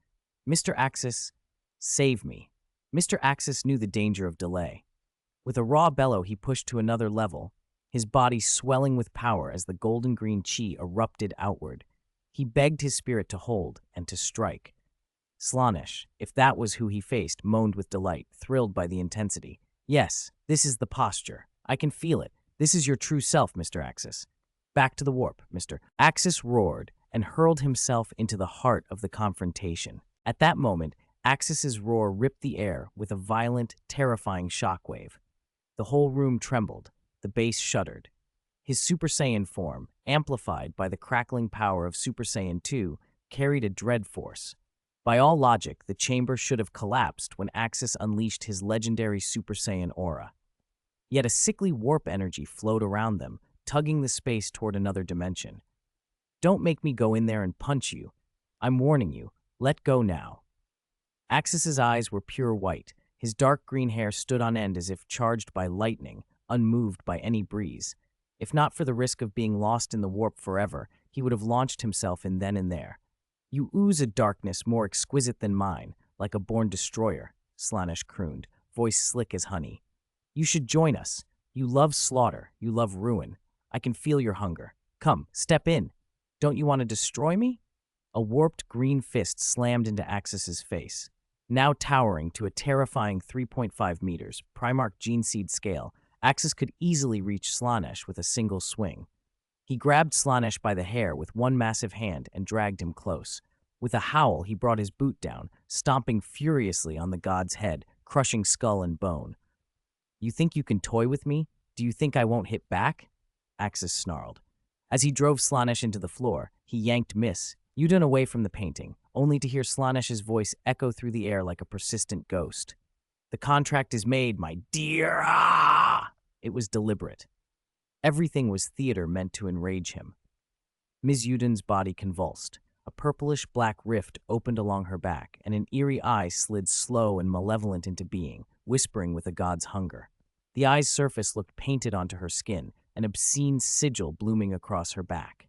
Mr. Axis, save me. Mr. Axis knew the danger of delay. With a raw bellow, he pushed to another level, his body swelling with power as the golden-green chi erupted outward. He begged his spirit to hold and to strike. Slaanesh, if that was who he faced, moaned with delight, thrilled by the intensity. Yes, this is the posture. I can feel it. This is your true self, Mr. Axis. Back to the warp, Mr. Axis roared and hurled himself into the heart of the confrontation. At that moment, Axis's roar ripped the air with a violent, terrifying shockwave. The whole room trembled. The base shuddered. His Super Saiyan form, amplified by the crackling power of Super Saiyan 2, carried a dread force. By all logic, the chamber should have collapsed when Axis unleashed his legendary Super Saiyan aura. Yet a sickly warp energy flowed around them, tugging the space toward another dimension. Don't make me go in there and punch you. I'm warning you. Let go now. Axis's eyes were pure white. His dark green hair stood on end as if charged by lightning, unmoved by any breeze. If not for the risk of being lost in the warp forever, he would have launched himself in then and there. You ooze a darkness more exquisite than mine, like a born destroyer, Slaanesh crooned, voice slick as honey. You should join us. You love slaughter. You love ruin. I can feel your hunger. Come, step in. Don't you want to destroy me? A warped green fist slammed into Axis's face. Now towering to a terrifying 3.5 meters, Primarch gene seed scale, Axis could easily reach Slaanesh with a single swing. He grabbed Slaanesh by the hair with one massive hand and dragged him close. With a howl, he brought his boot down, stomping furiously on the god's head, crushing skull and bone. You think you can toy with me? Do you think I won't hit back? Axis snarled. As he drove Slaanesh into the floor, he yanked Miss Yudin away from the painting, only to hear Slaanesh's voice echo through the air like a persistent ghost. The contract is made, my dear. Ah! It was deliberate. Everything was theater meant to enrage him. Ms. Yudin's body convulsed. A purplish-black rift opened along her back, and an eerie eye slid slow and malevolent into being, whispering with a god's hunger. The eye's surface looked painted onto her skin, an obscene sigil blooming across her back.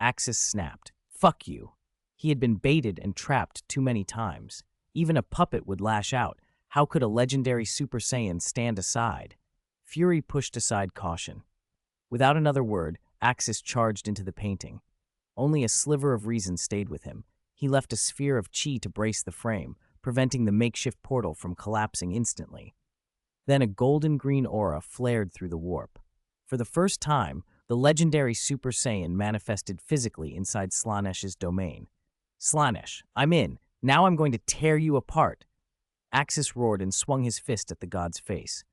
Axis snapped. Fuck you. He had been baited and trapped too many times. Even a puppet would lash out. How could a legendary Super Saiyan stand aside? Fury pushed aside caution. Without another word, Axis charged into the painting. Only a sliver of reason stayed with him. He left a sphere of chi to brace the frame, preventing the makeshift portal from collapsing instantly. Then a golden-green aura flared through the warp. For the first time, the legendary Super Saiyan manifested physically inside Slaanesh's domain. "Slaanesh, I'm in. Now I'm going to tear you apart." Axis roared and swung his fist at the god's face.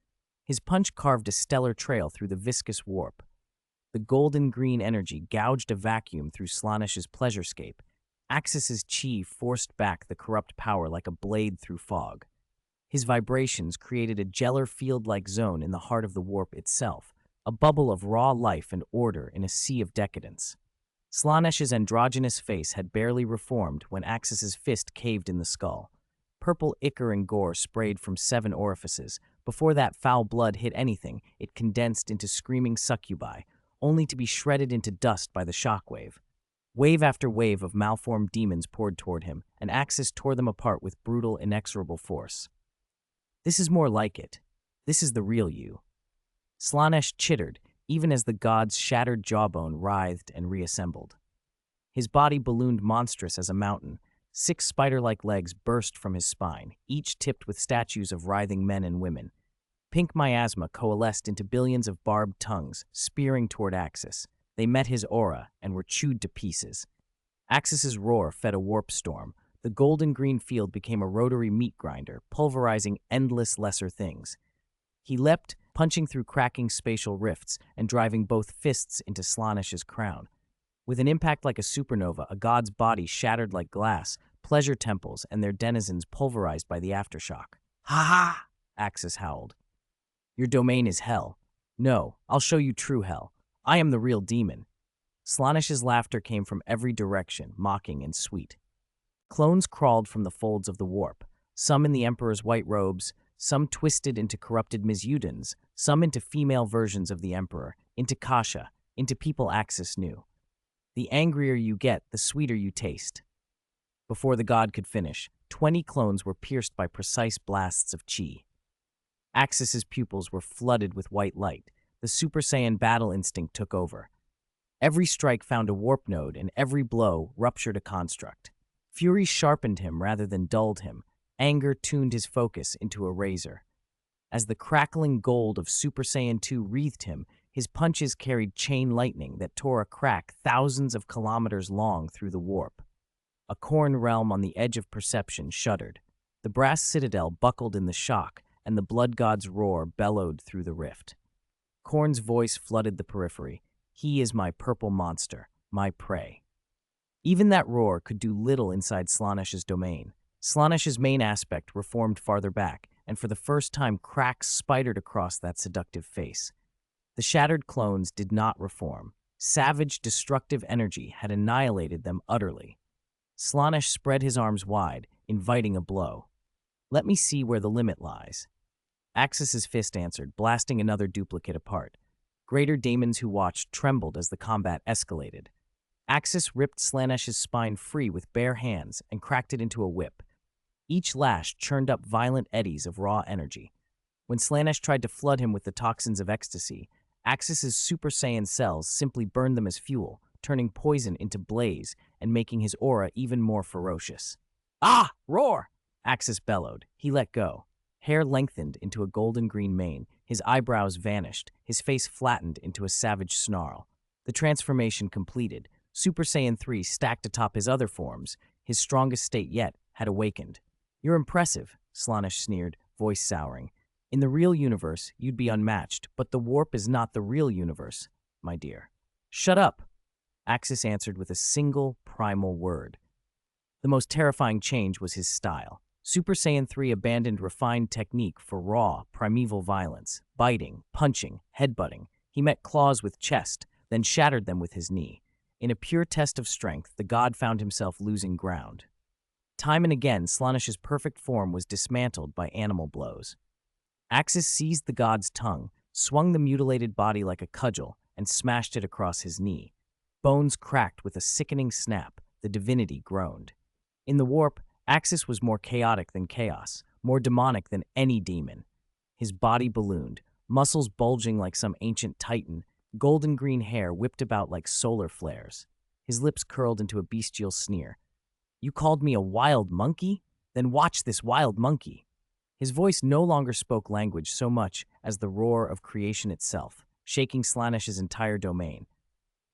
His punch carved a stellar trail through the viscous warp. The golden-green energy gouged a vacuum through Slaanesh's pleasurescape. Axis's chi forced back the corrupt power like a blade through fog. His vibrations created a Geller field-like zone in the heart of the warp itself, a bubble of raw life and order in a sea of decadence. Slaanesh's androgynous face had barely reformed when Axis's fist caved in the skull. Purple ichor and gore sprayed from 7 orifices. Before that foul blood hit anything, it condensed into screaming succubi, only to be shredded into dust by the shockwave. Wave after wave of malformed demons poured toward him, and Axis tore them apart with brutal, inexorable force. "This is more like it. This is the real you." Slaanesh chittered, even as the god's shattered jawbone writhed and reassembled. His body ballooned monstrous as a mountain. 6 spider-like legs burst from his spine, each tipped with statues of writhing men and women. Pink miasma coalesced into billions of barbed tongues, spearing toward Axis. They met his aura and were chewed to pieces. Axis's roar fed a warp storm. The golden-green field became a rotary meat grinder, pulverizing endless lesser things. He leapt, punching through cracking spatial rifts and driving both fists into Slaanesh's crown. With an impact like a supernova, a god's body shattered like glass, pleasure temples and their denizens pulverized by the aftershock. "Ha ha!" Axis howled. "Your domain is hell. No, I'll show you true hell. I am the real demon." Slaanesh's laughter came from every direction, mocking and sweet. Clones crawled from the folds of the warp, some in the Emperor's white robes, some twisted into corrupted Mizyudans, some into female versions of the Emperor, into Kasha, into people Axis knew. The angrier you get, the sweeter you taste. Before the god could finish, 20 clones were pierced by precise blasts of chi. Axis's pupils were flooded with white light. The Super Saiyan battle instinct took over. Every strike found a warp node, and every blow ruptured a construct. Fury sharpened him rather than dulled him. Anger tuned his focus into a razor. As the crackling gold of Super Saiyan 2 wreathed him, his punches carried chain lightning that tore a crack thousands of kilometers long through the warp. A Khorne realm on the edge of perception shuddered. The brass citadel buckled in the shock, and the blood god's roar bellowed through the rift. Khorne's voice flooded the periphery. "He is my purple monster, my prey." Even that roar could do little inside Slaanesh's domain. Slaanesh's main aspect reformed farther back, and for the first time cracks spidered across that seductive face. The shattered clones did not reform. Savage, destructive energy had annihilated them utterly. Slaanesh spread his arms wide, inviting a blow. "Let me see where the limit lies." Axis's fist answered, blasting another duplicate apart. Greater daemons who watched trembled as the combat escalated. Axis ripped Slaanesh's spine free with bare hands and cracked it into a whip. Each lash churned up violent eddies of raw energy. When Slaanesh tried to flood him with the toxins of ecstasy, Axis's Super Saiyan cells simply burned them as fuel, turning poison into blaze and making his aura even more ferocious. "Ah! Roar!" Axis bellowed. He let go. Hair lengthened into a golden-green mane, his eyebrows vanished, his face flattened into a savage snarl. The transformation completed. Super Saiyan 3 stacked atop his other forms, his strongest state yet, had awakened. "You're impressive," Slaanesh sneered, voice souring. "In the real universe, you'd be unmatched, but the warp is not the real universe, my dear." "Shut up," Axis answered with a single, primal word. The most terrifying change was his style. Super Saiyan 3 abandoned refined technique for raw, primeval violence, biting, punching, headbutting. He met claws with chest, then shattered them with his knee. In a pure test of strength, the god found himself losing ground. Time and again, Slaanesh's perfect form was dismantled by animal blows. Axis seized the god's tongue, swung the mutilated body like a cudgel, and smashed it across his knee. Bones cracked with a sickening snap. The divinity groaned. In the warp, Axis was more chaotic than chaos, more demonic than any demon. His body ballooned. muscles bulging like some ancient titan, golden green hair whipped about like solar flares. His lips curled into a bestial sneer. "You called me a wild monkey? Then watch this wild monkey." His voice no longer spoke language so much as the roar of creation itself, shaking Slanish's entire domain.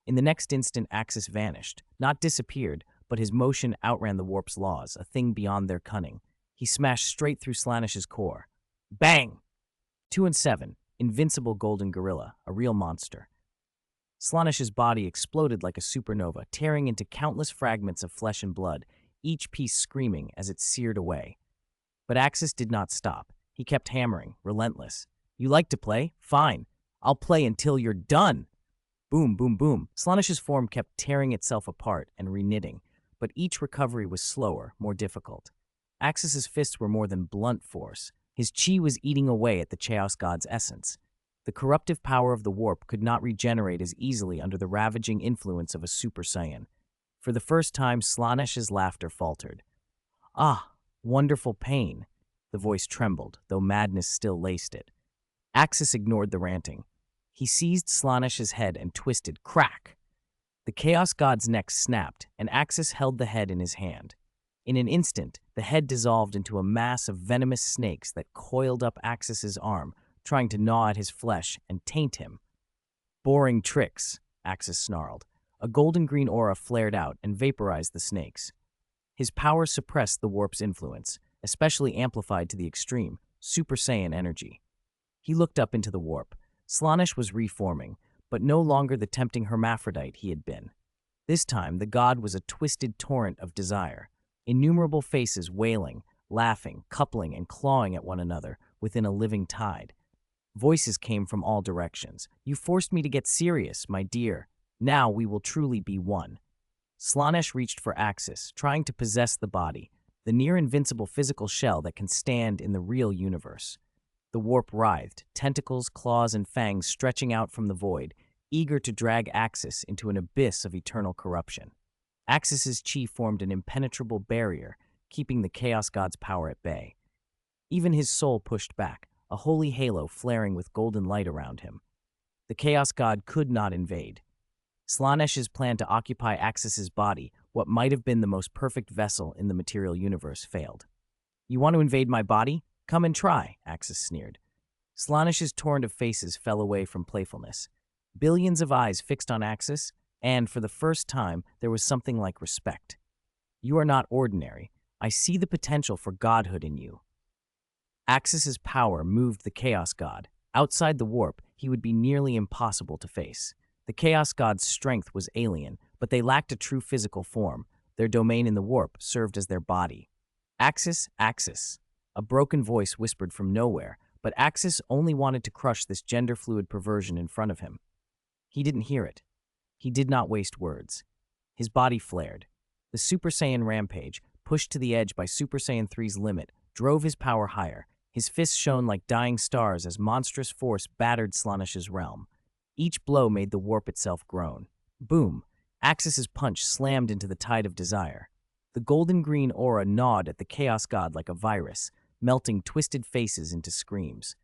In the next instant, Axis vanished, not disappeared, but his motion outran the warp's laws, a thing beyond their cunning. He smashed straight through Slanish's core. Bang! 2 and 7, invincible golden gorilla, a real monster. Slanish's body exploded like a supernova, tearing into countless fragments of flesh and blood, each piece screaming as it seared away. But Axis did not stop. He kept hammering, relentless. "You like to play? Fine. I'll play until you're done." Boom, boom, boom. Slanish's form kept tearing itself apart and reknitting, but each recovery was slower, more difficult. Axis's fists were more than blunt force. His chi was eating away at the Chaos God's essence. The corruptive power of the warp could not regenerate as easily under the ravaging influence of a Super Saiyan. For the first time, Slanish's laughter faltered. "Ah, wonderful pain." The voice trembled, though madness still laced it. Axis ignored the ranting. He seized Slanish's head and twisted. Crack! The Chaos God's neck snapped, and Axis held the head in his hand. In an instant, the head dissolved into a mass of venomous snakes that coiled up Axis's arm, trying to gnaw at his flesh and taint him. "Boring tricks," Axis snarled. A golden green aura flared out and vaporized the snakes. His power suppressed the warp's influence, especially amplified to the extreme, Super Saiyan energy. He looked up into the warp. Slanish was reforming, but no longer the tempting hermaphrodite he had been. This time, the god was a twisted torrent of desire, innumerable faces wailing, laughing, coupling, and clawing at one another within a living tide. Voices came from all directions. "You forced me to get serious, my dear. Now we will truly be one." Slaanesh reached for Axis, trying to possess the body, the near-invincible physical shell that can stand in the real universe. The warp writhed, tentacles, claws, and fangs stretching out from the void, eager to drag Axis into an abyss of eternal corruption. Axis's chi formed an impenetrable barrier, keeping the Chaos God's power at bay. Even his soul pushed back, a holy halo flaring with golden light around him. The Chaos God could not invade. Slaanesh's plan to occupy Axis's body, what might have been the most perfect vessel in the material universe, failed. "You want to invade my body? Come and try," Axis sneered. Slaanesh's torrent of faces fell away from playfulness. Billions of eyes fixed on Axis, and for the first time, there was something like respect. "You are not ordinary. I see the potential for godhood in you." Axis's power moved the Chaos God. Outside the warp, he would be nearly impossible to face. The Chaos God's strength was alien, but they lacked a true physical form. Their domain in the warp served as their body. "Axis, Axis," a broken voice whispered from nowhere, but Axis only wanted to crush this gender-fluid perversion in front of him. He didn't hear it. He did not waste words. His body flared. The Super Saiyan rampage, pushed to the edge by Super Saiyan 3's limit, drove his power higher. His fists shone like dying stars as monstrous force battered Slaanesh's realm. Each blow made the warp itself groan. Boom! Axis's punch slammed into the tide of desire. The golden-green aura gnawed at the Chaos God like a virus, melting twisted faces into screams.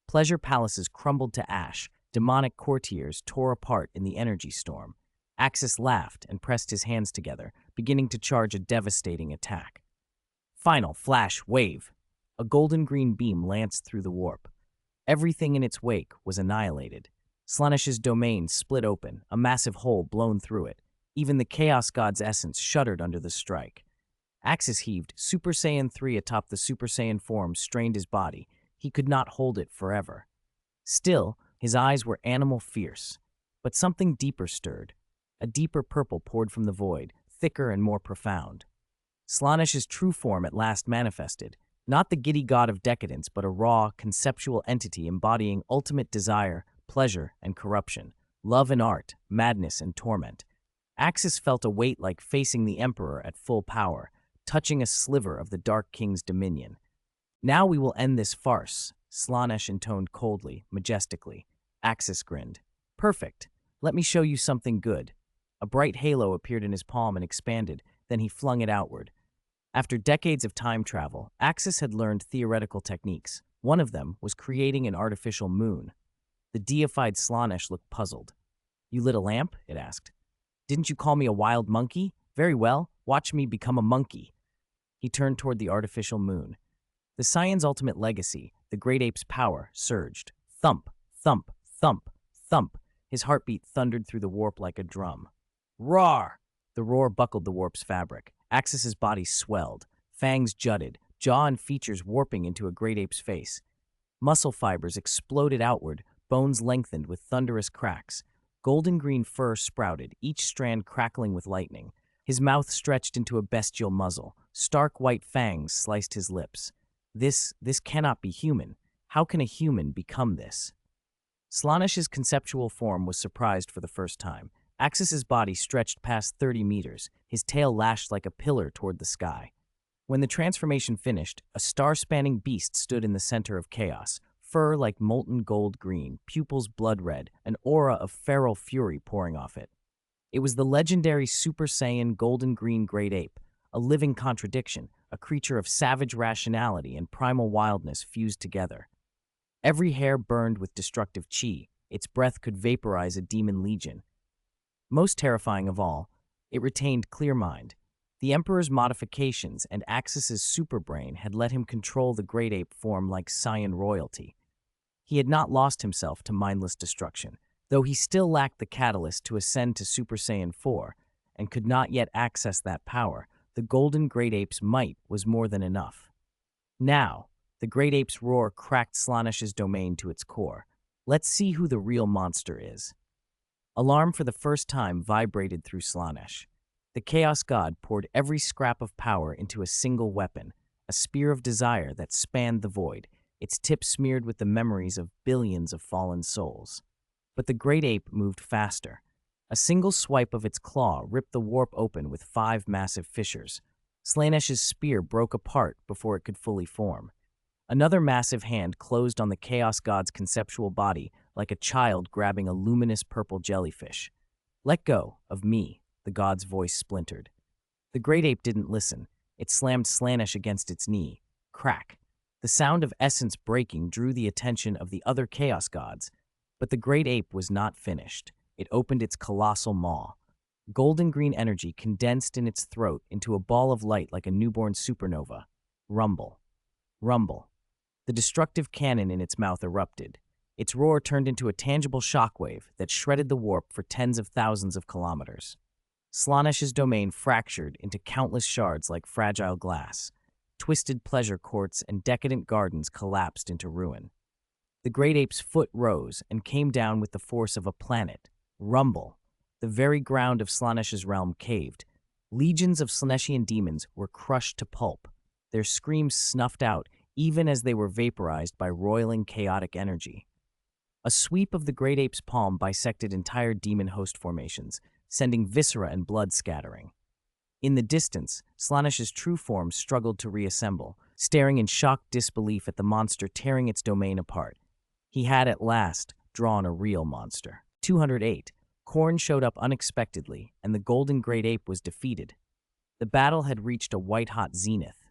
Pleasure palaces crumbled to ash, demonic courtiers tore apart in the energy storm. Axis laughed and pressed his hands together, beginning to charge a devastating attack. Final flash wave! A golden-green beam lanced through the warp. Everything in its wake was annihilated. Slaanesh's domain split open, a massive hole blown through it. Even the Chaos God's essence shuddered under the strike. Axis heaved. Super Saiyan 3 atop the Super Saiyan form strained his body. He could not hold it forever. Still, his eyes were animal fierce. But something deeper stirred. A deeper purple poured from the void, thicker and more profound. Slaanesh's true form at last manifested. Not the giddy god of decadence, but a raw, conceptual entity embodying ultimate desire, pleasure, and corruption, love and art, madness and torment. Axis felt a weight like facing the Emperor at full power, touching a sliver of the Dark King's dominion. "Now we will end this farce," Slaanesh intoned coldly, majestically. Axis grinned. "Perfect. Let me show you something good." A bright halo appeared in his palm and expanded, then he flung it outward. After decades of time travel, Axis had learned theoretical techniques. One of them was creating an artificial moon. The deified Slaanesh looked puzzled. "You lit a lamp?" it asked. "Didn't you call me a wild monkey? Very well, watch me become a monkey." He turned toward the artificial moon. The Scion's ultimate legacy, the great ape's power, surged. Thump, thump, thump, thump. His heartbeat thundered through the warp like a drum. Roar! The roar buckled the warp's fabric. Axis's body swelled. Fangs jutted, jaw and features warping into a great ape's face. Muscle fibers exploded outward, bones lengthened with thunderous cracks. Golden-green fur sprouted, each strand crackling with lightning. His mouth stretched into a bestial muzzle. Stark white fangs sliced his lips. This cannot be human. How can a human become this? Slaanesh's conceptual form was surprised for the first time. Axis's body stretched past 30 meters, his tail lashed like a pillar toward the sky. When the transformation finished, a star-spanning beast stood in the center of chaos, fur like molten gold green, pupils blood red, an aura of feral fury pouring off it. It was the legendary Super Saiyan golden green great ape, a living contradiction, a creature of savage rationality and primal wildness fused together. Every hair burned with destructive chi, its breath could vaporize a demon legion. Most terrifying of all, it retained clear mind. The Emperor's modifications and Axis's superbrain had let him control the great ape form like Saiyan royalty. He had not lost himself to mindless destruction, though he still lacked the catalyst to ascend to Super Saiyan 4 and could not yet access that power. The golden great ape's might was more than enough. Now, the great ape's roar cracked Slaanesh's domain to its core. Let's see who the real monster is. Alarm for the first time vibrated through Slaanesh. The Chaos God poured every scrap of power into a single weapon, a spear of desire that spanned the void, its tip smeared with the memories of billions of fallen souls. But the great ape moved faster. A single swipe of its claw ripped the warp open with 5 massive fissures. Slaanesh's spear broke apart before it could fully form. Another massive hand closed on the Chaos God's conceptual body like a child grabbing a luminous purple jellyfish. "Let go of me," the god's voice splintered. The great ape didn't listen. It slammed Slaanesh against its knee. Crack. The sound of essence breaking drew the attention of the other Chaos Gods. But the great ape was not finished. It opened its colossal maw. Golden green energy condensed in its throat into a ball of light like a newborn supernova. Rumble. Rumble. The destructive cannon in its mouth erupted. Its roar turned into a tangible shockwave that shredded the warp for tens of thousands of kilometers. Slaanesh's domain fractured into countless shards like fragile glass. Twisted pleasure courts and decadent gardens collapsed into ruin. The great ape's foot rose and came down with the force of a planet. Rumble. The very ground of Slaanesh's realm caved. Legions of Slaaneshian demons were crushed to pulp. Their screams snuffed out even as they were vaporized by roiling chaotic energy. A sweep of the great ape's palm bisected entire demon host formations, sending viscera and blood scattering. In the distance, Slaanesh's true form struggled to reassemble, staring in shocked disbelief at the monster tearing its domain apart. He had at last drawn a real monster. 208. Khorne showed up unexpectedly, and the golden great ape was defeated. The battle had reached a white-hot zenith.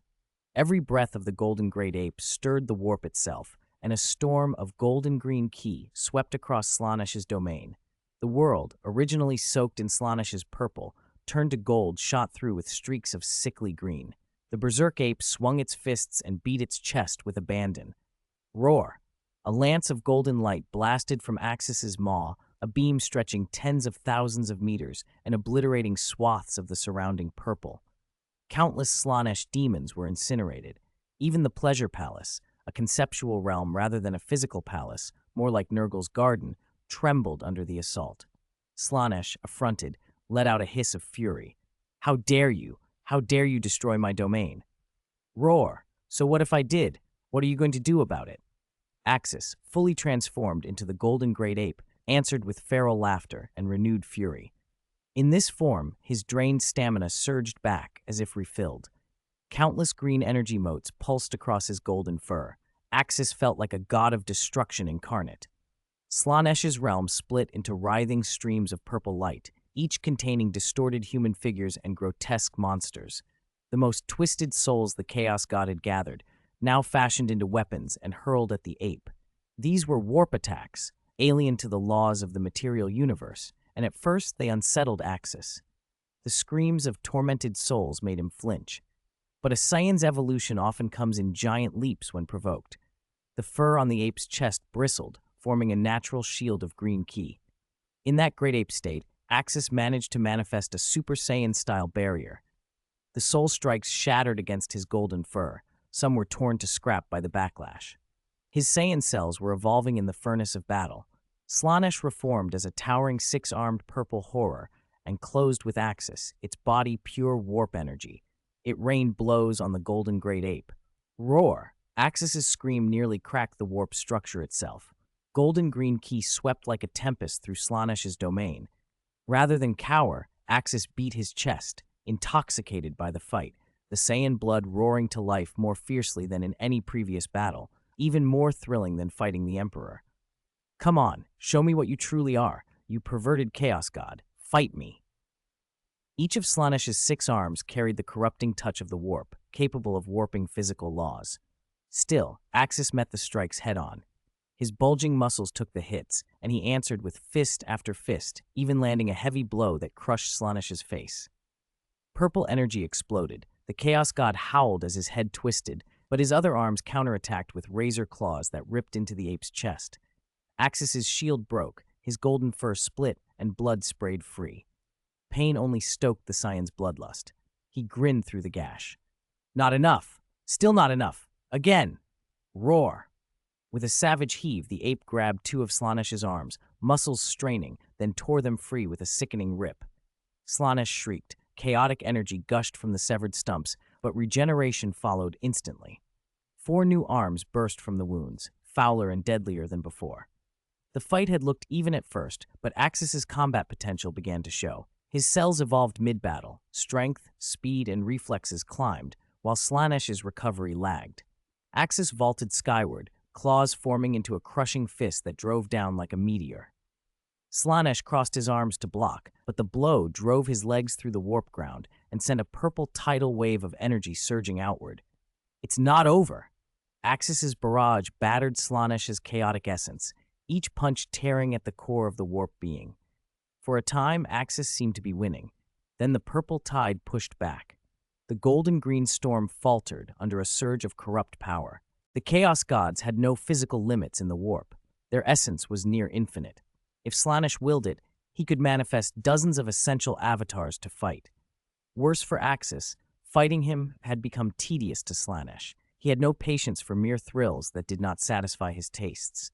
Every breath of the golden great ape stirred the warp itself, and a storm of golden-green ki swept across Slaanesh's domain. The world, originally soaked in Slaanesh's purple, turned to gold shot through with streaks of sickly green. The berserk ape swung its fists and beat its chest with abandon. Roar! A lance of golden light blasted from Axis's maw, a beam stretching tens of thousands of meters and obliterating swaths of the surrounding purple. Countless Slaanesh demons were incinerated. Even the Pleasure Palace, a conceptual realm rather than a physical palace, more like Nurgle's garden, trembled under the assault. Slaanesh, affronted, let out a hiss of fury. "How dare you? How dare you destroy my domain?" Roar! "So what if I did? What are you going to do about it?" Axis, fully transformed into the golden great ape, answered with feral laughter and renewed fury. In this form, his drained stamina surged back as if refilled. Countless green energy motes pulsed across his golden fur. Axis felt like a god of destruction incarnate. Slaanesh's realm split into writhing streams of purple light, each containing distorted human figures and grotesque monsters. The most twisted souls the Chaos God had gathered, now fashioned into weapons and hurled at the ape. These were warp attacks, alien to the laws of the material universe, and at first they unsettled Axis. The screams of tormented souls made him flinch. But a Saiyan's evolution often comes in giant leaps when provoked. The fur on the ape's chest bristled, forming a natural shield of green ki. In that great ape state, Axis managed to manifest a Super Saiyan-style barrier. The soul strikes shattered against his golden fur. Some were torn to scrap by the backlash. His Saiyan cells were evolving in the furnace of battle. Slaanesh reformed as a towering six-armed purple horror and closed with Axis, its body pure warp energy. It rained blows on the golden great ape. Roar! Axis's scream nearly cracked the warp structure itself. Golden green ki swept like a tempest through Slaanesh's domain. Rather than cower, Axis beat his chest, intoxicated by the fight, the Saiyan blood roaring to life more fiercely than in any previous battle, even more thrilling than fighting the Emperor. Come on, show me what you truly are, you perverted chaos god. Fight me. Each of Slaanesh's 6 arms carried the corrupting touch of the warp, capable of warping physical laws. Still, Axis met the strikes head-on. His bulging muscles took the hits, and he answered with fist after fist, even landing a heavy blow that crushed Slaanesh's face. Purple energy exploded. The Chaos God howled as his head twisted, but his other arms counterattacked with razor claws that ripped into the ape's chest. Axis's shield broke, his golden fur split, and blood sprayed free. Pain only stoked the Saiyan's bloodlust. He grinned through the gash. Not enough. Still not enough. Again. Roar. With a savage heave, the ape grabbed 2 of Slaanesh's arms, muscles straining, then tore them free with a sickening rip. Slaanesh shrieked. Chaotic energy gushed from the severed stumps, but regeneration followed instantly. 4 new arms burst from the wounds, fouler and deadlier than before. The fight had looked even at first, but Axis's combat potential began to show. His cells evolved mid-battle. Strength, speed, and reflexes climbed, while Slaanesh's recovery lagged. Axis vaulted skyward, claws forming into a crushing fist that drove down like a meteor. Slaanesh crossed his arms to block, but the blow drove his legs through the warp ground and sent a purple tidal wave of energy surging outward. It's not over. Axis's barrage battered Slaanesh's chaotic essence, each punch tearing at the core of the warp being. For a time, Axis seemed to be winning. Then the purple tide pushed back. The golden-green storm faltered under a surge of corrupt power. The Chaos Gods had no physical limits in the warp. Their essence was near infinite. If Slaanesh willed it, he could manifest dozens of essential avatars to fight. Worse for Axis, fighting him had become tedious to Slaanesh. He had no patience for mere thrills that did not satisfy his tastes.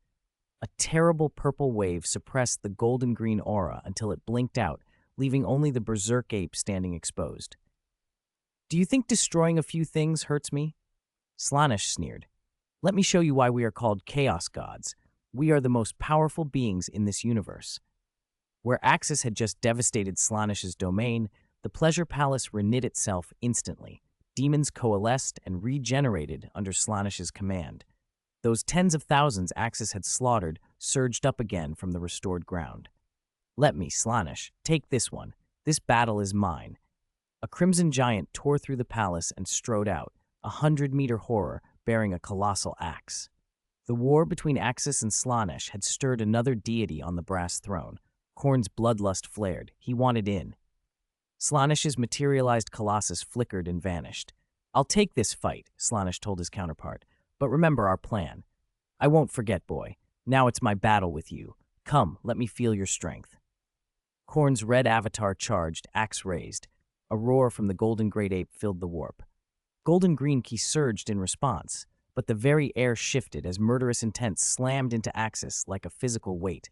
A terrible purple wave suppressed the golden-green aura until it blinked out, leaving only the berserk ape standing exposed. Do you think destroying a few things hurts me? Slaanesh sneered. Let me show you why we are called Chaos Gods. We are the most powerful beings in this universe. Where Axis had just devastated Slaanesh's domain, the Pleasure Palace reknit itself instantly. Demons coalesced and regenerated under Slaanesh's command. Those tens of thousands Axis had slaughtered surged up again from the restored ground. Let me, Slaanesh, take this one. This battle is mine. A crimson giant tore through the palace and strode out, 100-meter horror bearing a colossal axe. The war between Axis and Slaanesh had stirred another deity on the brass throne. Khorne's bloodlust flared. He wanted in. Slaanesh's materialized colossus flickered and vanished. I'll take this fight, Slaanesh told his counterpart. But remember our plan. I won't forget, boy. Now it's my battle with you. Come, let me feel your strength. Khorne's red avatar charged, axe raised. A roar from the golden great ape filled the warp. Golden green ki surged in response, but the very air shifted as murderous intent slammed into Axis like a physical weight.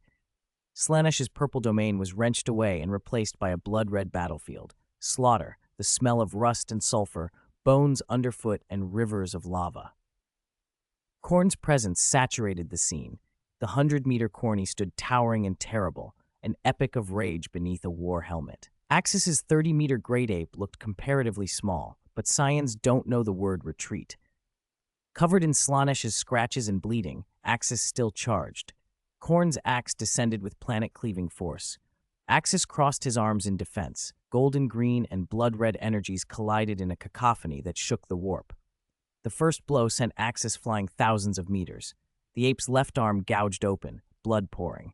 Slaanesh's purple domain was wrenched away and replaced by a blood-red battlefield. Slaughter, the smell of rust and sulfur, bones underfoot, and rivers of lava. Khorne's presence saturated the scene. The 100-meter Khorne stood towering and terrible, an epic of rage beneath a war helmet. Axis's 30-meter great ape looked comparatively small, but Saiyans don't know the word retreat. Covered in Slaanesh's scratches and bleeding, Axis still charged. Khorne's axe descended with planet-cleaving force. Axis crossed his arms in defense. Golden green and blood-red energies collided in a cacophony that shook the warp. The first blow sent Axis flying thousands of meters. The ape's left arm gouged open, blood pouring.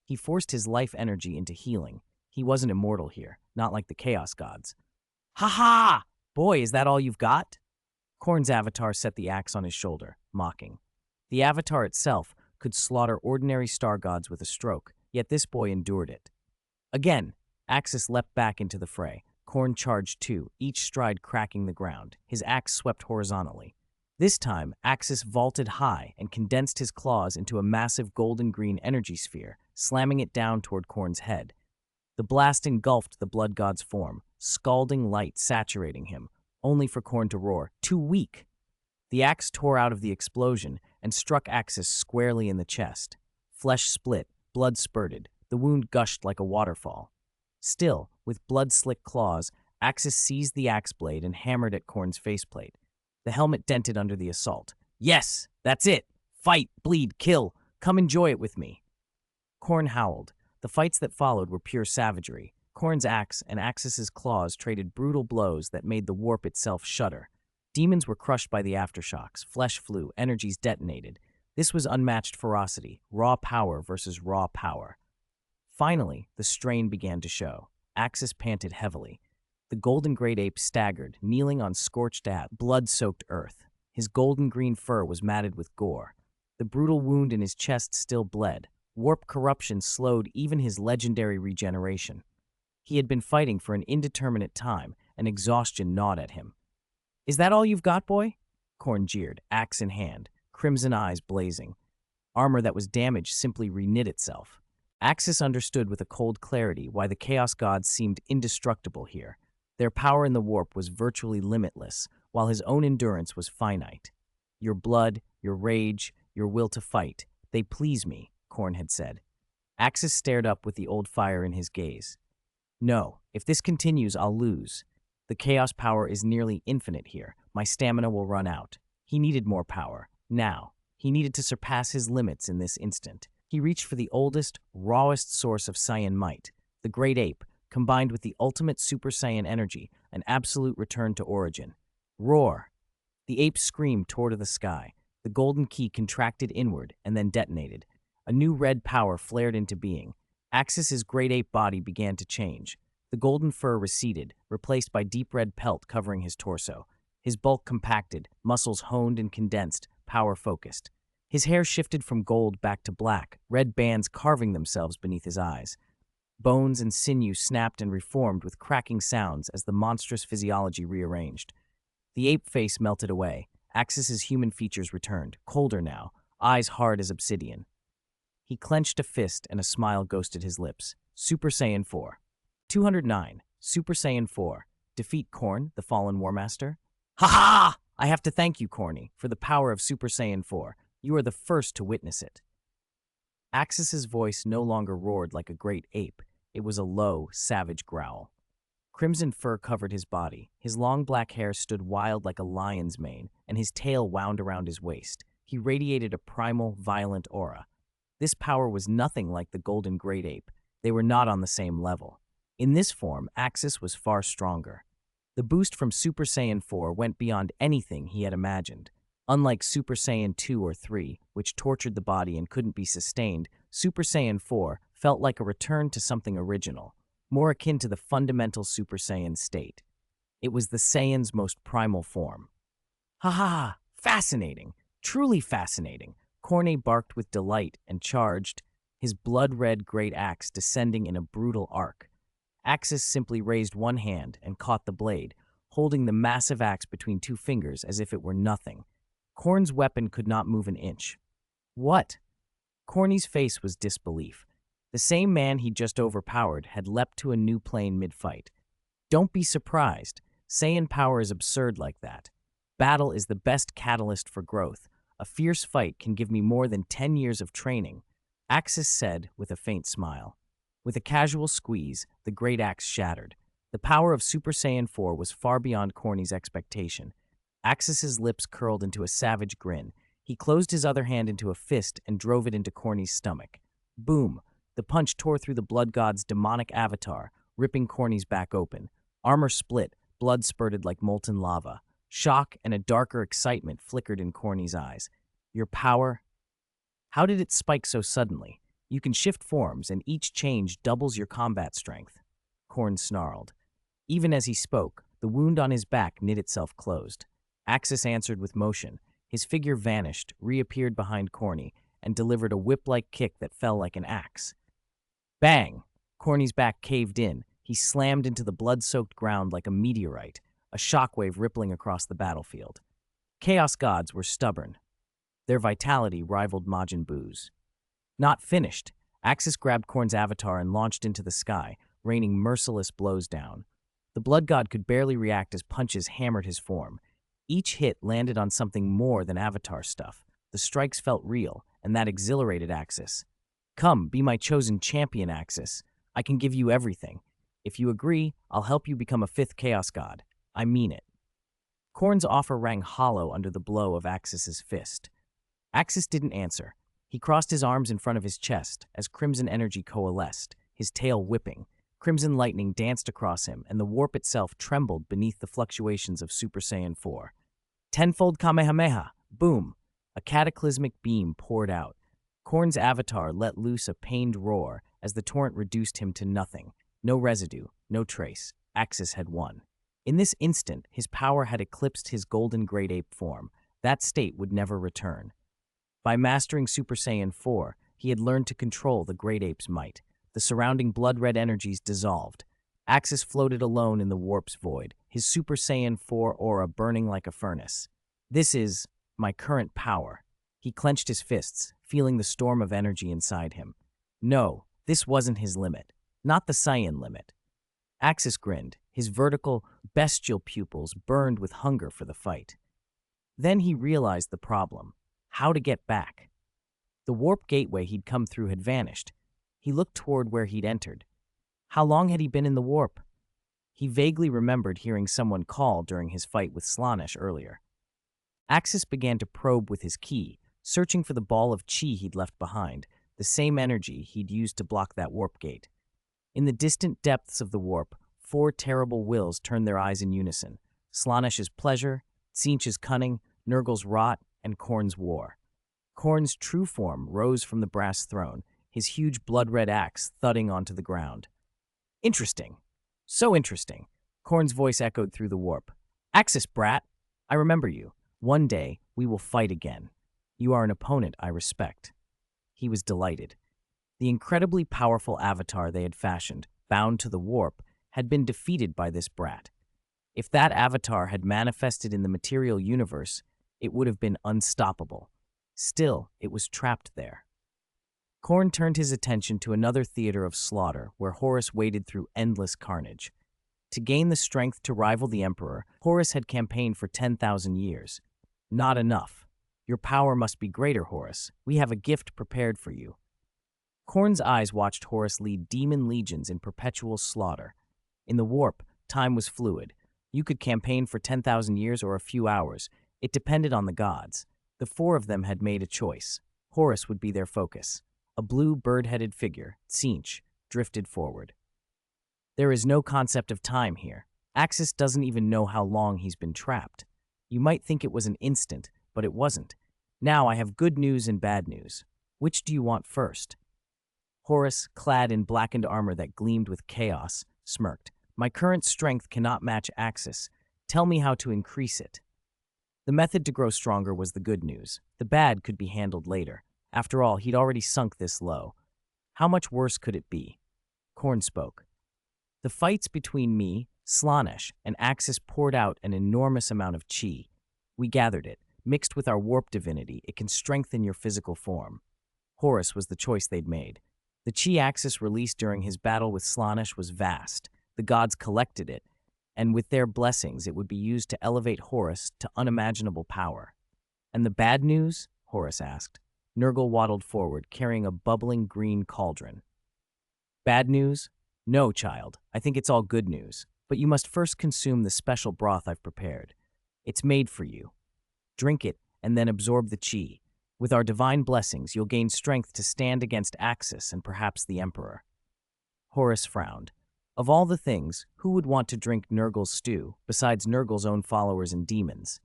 He forced his life energy into healing. He wasn't immortal here, not like the Chaos Gods. "Ha ha! Boy, is that all you've got?" Khorne's avatar set the axe on his shoulder, mocking. The avatar itself could slaughter ordinary star gods with a stroke, yet this boy endured it. Again, Axis leapt back into the fray. Khorne charged too, each stride cracking the ground. His axe swept horizontally. This time, Axis vaulted high and condensed his claws into a massive golden-green energy sphere, slamming it down toward Khorne's head. The blast engulfed the blood god's form, scalding light saturating him, only for Khorne to roar, "Too weak!" The axe tore out of the explosion and struck Axis squarely in the chest. Flesh split, blood spurted, the wound gushed like a waterfall. Still, with blood-slick claws, Axis seized the axe blade and hammered at Khorne's faceplate. The helmet dented under the assault. "Yes, that's it! Fight, bleed, kill! Come enjoy it with me!" Khorne howled. The fights that followed were pure savagery. Khorne's axe and Axis's claws traded brutal blows that made the warp itself shudder. Demons were crushed by the aftershocks, flesh flew, energies detonated. This was unmatched ferocity, raw power versus raw power. Finally, the strain began to show. Axis panted heavily. The golden great ape staggered, kneeling on scorched blood-soaked earth. His golden-green fur was matted with gore. The brutal wound in his chest still bled. Warp corruption slowed even his legendary regeneration. He had been fighting for an indeterminate time, and exhaustion gnawed at him. "Is that all you've got, boy?" Khorne jeered, axe in hand, crimson eyes blazing. Armor that was damaged simply reknit itself. Axis understood with a cold clarity why the Chaos Gods seemed indestructible here. Their power in the warp was virtually limitless, while his own endurance was finite. "Your blood, your rage, your will to fight, they please me," Khorne had said. Axis stared up with the old fire in his gaze. "No, if this continues, I'll lose. The chaos power is nearly infinite here. My stamina will run out." He needed more power. Now. He needed to surpass his limits in this instant. He reached for the oldest, rawest source of Saiyan might, the Great Ape, combined with the ultimate Super Saiyan energy, an absolute return to origin. Roar! The ape screamed toward the sky. The golden key contracted inward and then detonated. A new red power flared into being. Axis's great ape body began to change. The golden fur receded, replaced by deep red pelt covering his torso. His bulk compacted, muscles honed and condensed, power focused. His hair shifted from gold back to black, red bands carving themselves beneath his eyes. Bones and sinew snapped and reformed with cracking sounds as the monstrous physiology rearranged. The ape face melted away. Axis's human features returned, colder now, eyes hard as obsidian. He clenched a fist and a smile ghosted his lips. Super Saiyan 4. 209. Super Saiyan 4. Defeat Khorne, the fallen Warmaster? Ha ha! I have to thank you, Khorne, for the power of Super Saiyan 4. You are the first to witness it. Axis's voice no longer roared like a great ape. It was a low, savage growl. Crimson fur covered his body. His long black hair stood wild like a lion's mane, and his tail wound around his waist. He radiated a primal, violent aura. This power was nothing like the golden great ape. They were not on the same level. In this form, Axis was far stronger. The boost from Super Saiyan 4 went beyond anything he had imagined. Unlike Super Saiyan 2 or 3, which tortured the body and couldn't be sustained, Super Saiyan 4 felt like a return to something original, more akin to the fundamental Super Saiyan state. It was the Saiyan's most primal form. Ha ha ha! Fascinating! Truly fascinating! Khorne barked with delight and charged, his blood-red great axe descending in a brutal arc. Axis simply raised one hand and caught the blade, holding the massive axe between two fingers as if it were nothing. Khorne's weapon could not move an inch. What? Khorne's face was disbelief. The same man he just overpowered had leapt to a new plane mid-fight. Don't be surprised. Saiyan power is absurd like that. Battle is the best catalyst for growth. A fierce fight can give me more than 10 years of training, Axis said with a faint smile. With a casual squeeze, the great axe shattered. The power of Super Saiyan 4 was far beyond Khorne's expectation. Axis's lips curled into a savage grin. He closed his other hand into a fist and drove it into Khorne's stomach. Boom! The punch tore through the blood god's demonic avatar, ripping Khorne's back open. Armor split, blood spurted like molten lava. Shock and a darker excitement flickered in Khorne's eyes. Your power? How did it spike so suddenly? You can shift forms, and each change doubles your combat strength. Khorne snarled. Even as he spoke, the wound on his back knit itself closed. Axis answered with motion. His figure vanished, reappeared behind Khorne, and delivered a whip-like kick that fell like an axe. Bang! Khorne's back caved in. He slammed into the blood-soaked ground like a meteorite, a shockwave rippling across the battlefield. Chaos gods were stubborn. Their vitality rivaled Majin Buu's. Not finished, Axis grabbed Khorne's avatar and launched into the sky, raining merciless blows down. The blood god could barely react as punches hammered his form. Each hit landed on something more than avatar stuff. The strikes felt real, and that exhilarated Axis. Come, be my chosen champion, Axis. I can give you everything. If you agree, I'll help you become a 5th Chaos God. I mean it. Khorne's offer rang hollow under the blow of Axis's fist. Axis didn't answer. He crossed his arms in front of his chest as crimson energy coalesced, his tail whipping. Crimson lightning danced across him, and the warp itself trembled beneath the fluctuations of Super Saiyan 4. Tenfold Kamehameha! Boom! A cataclysmic beam poured out. Khorne's avatar let loose a pained roar as the torrent reduced him to nothing. No residue, no trace. Axis had won. In this instant, his power had eclipsed his golden great ape form. That state would never return. By mastering Super Saiyan 4, he had learned to control the great ape's might. The surrounding blood-red energies dissolved. Axis floated alone in the warp's void, his Super Saiyan 4 aura burning like a furnace. This is my current power. He clenched his fists, feeling the storm of energy inside him. No, this wasn't his limit. Not the Saiyan limit. Axis grinned. His vertical, bestial pupils burned with hunger for the fight. Then he realized the problem. How to get back. The warp gateway he'd come through had vanished. He looked toward where he'd entered. How long had he been in the warp? He vaguely remembered hearing someone call during his fight with Slaanesh earlier. Axis began to probe with his key, searching for the ball of chi he'd left behind, the same energy he'd used to block that warp gate. In the distant depths of the warp, 4 terrible wills turned their eyes in unison. Slaanesh's pleasure, Tzeentch's cunning, Nurgle's rot, and Khorne's war. Khorne's true form rose from the brass throne, his huge blood-red axe thudding onto the ground. Interesting. So interesting. Khorne's voice echoed through the warp. Axis, brat. I remember you. One day, we will fight again. You are an opponent I respect. He was delighted. The incredibly powerful avatar they had fashioned, bound to the warp, had been defeated by this brat. If that avatar had manifested in the material universe, it would have been unstoppable. Still, it was trapped there. Khorne turned his attention to another theater of slaughter where Horus waded through endless carnage. To gain the strength to rival the Emperor, Horus had campaigned for 10,000 years. Not enough. Your power must be greater, Horus. We have a gift prepared for you. Khorne's eyes watched Horus lead demon legions in perpetual slaughter. In the warp, time was fluid. You could campaign for 10,000 years or a few hours. It depended on the gods. The 4 of them had made a choice. Horus would be their focus. A blue bird-headed figure, Tzeentch, drifted forward. There is no concept of time here. Axis doesn't even know how long he's been trapped. You might think it was an instant, but it wasn't. Now I have good news and bad news. Which do you want first? Horus, clad in blackened armor that gleamed with chaos, smirked. My current strength cannot match Axis. Tell me how to increase it. The method to grow stronger was the good news. The bad could be handled later. After all, he'd already sunk this low. How much worse could it be? Khorne spoke. The fights between me, Slaanesh, and Axis poured out an enormous amount of chi. We gathered it. Mixed with our warp divinity, it can strengthen your physical form. Horus was the choice they'd made. The chi Axis released during his battle with Slaanesh was vast. The gods collected it, and with their blessings it would be used to elevate Horus to unimaginable power. And the bad news? Horus asked. Nurgle waddled forward, carrying a bubbling green cauldron. Bad news? No, child. I think it's all good news. But you must first consume the special broth I've prepared. It's made for you. Drink it, and then absorb the chi. With our divine blessings, you'll gain strength to stand against Axis and perhaps the Emperor. Horus frowned. Of all the things, who would want to drink Nurgle's stew, besides Nurgle's own followers and demons?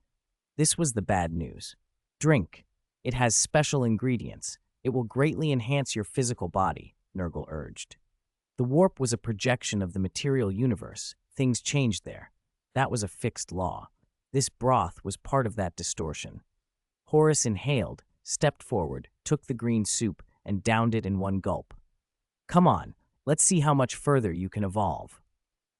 This was the bad news. Drink. It has special ingredients. It will greatly enhance your physical body, Nurgle urged. The warp was a projection of the material universe. Things changed there. That was a fixed law. This broth was part of that distortion. Horus inhaled, stepped forward, took the green soup, and downed it in one gulp. Come on, let's see how much further you can evolve.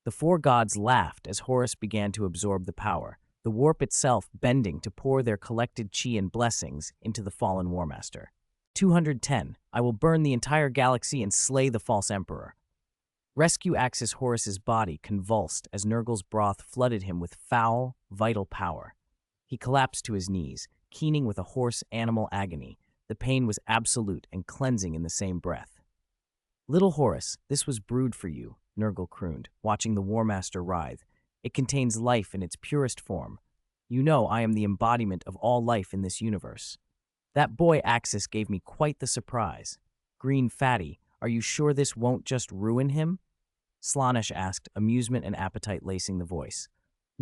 The four gods laughed as Horus began to absorb the power, the warp itself bending to pour their collected chi and blessings into the fallen Warmaster. 210. I will burn the entire galaxy and slay the false emperor. Rescue Axis Horus's body convulsed as Nurgle's broth flooded him with foul, vital power. He collapsed to his knees, keening with a hoarse animal agony. The pain was absolute and cleansing in the same breath. Little Horus, this was brewed for you, Nurgle crooned, watching the Warmaster writhe. It contains life in its purest form. You know I am the embodiment of all life in this universe. That boy Axis gave me quite the surprise. Green Fatty, are you sure this won't just ruin him? Slaanesh asked, amusement and appetite lacing the voice.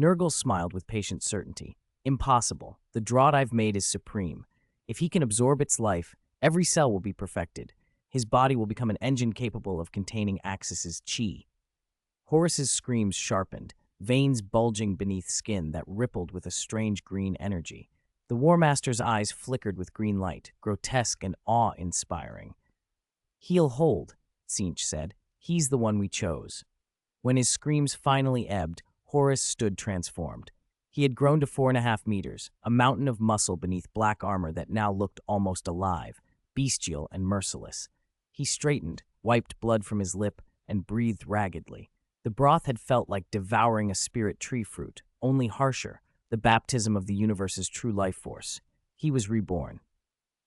Nurgle smiled with patient certainty. Impossible. The draught I've made is supreme. If he can absorb its life, every cell will be perfected. His body will become an engine capable of containing Axis's chi. Horus's screams sharpened, veins bulging beneath skin that rippled with a strange green energy. The Warmaster's eyes flickered with green light, grotesque and awe-inspiring. He'll hold, Tzeentch said. He's the one we chose. When his screams finally ebbed, Horus stood transformed. He had grown to 4.5 meters, a mountain of muscle beneath black armor that now looked almost alive, bestial and merciless. He straightened, wiped blood from his lip, and breathed raggedly. The broth had felt like devouring a spirit tree fruit, only harsher, the baptism of the universe's true life force. He was reborn.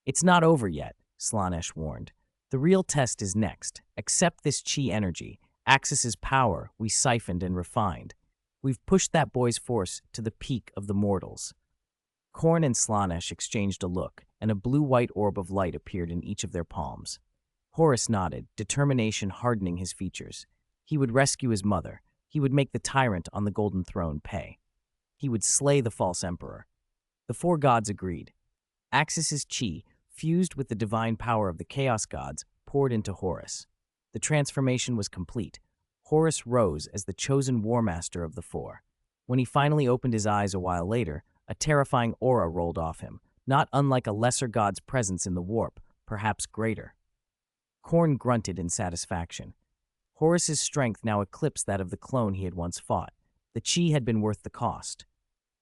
It's not over yet, Slaanesh warned. The real test is next. Accept this chi energy, Axis's power we siphoned and refined. We've pushed that boy's force to the peak of the mortals. Khorne and Slaanesh exchanged a look, and a blue-white orb of light appeared in each of their palms. Horus nodded, determination hardening his features. He would rescue his mother. He would make the tyrant on the Golden Throne pay. He would slay the false emperor. The four gods agreed. Axis's chi, fused with the divine power of the Chaos gods, poured into Horus. The transformation was complete. Horus rose as the chosen Warmaster of the four. When he finally opened his eyes a while later, a terrifying aura rolled off him, not unlike a lesser god's presence in the warp, perhaps greater. Khorne grunted in satisfaction. Horus's strength now eclipsed that of the clone he had once fought. The chi had been worth the cost.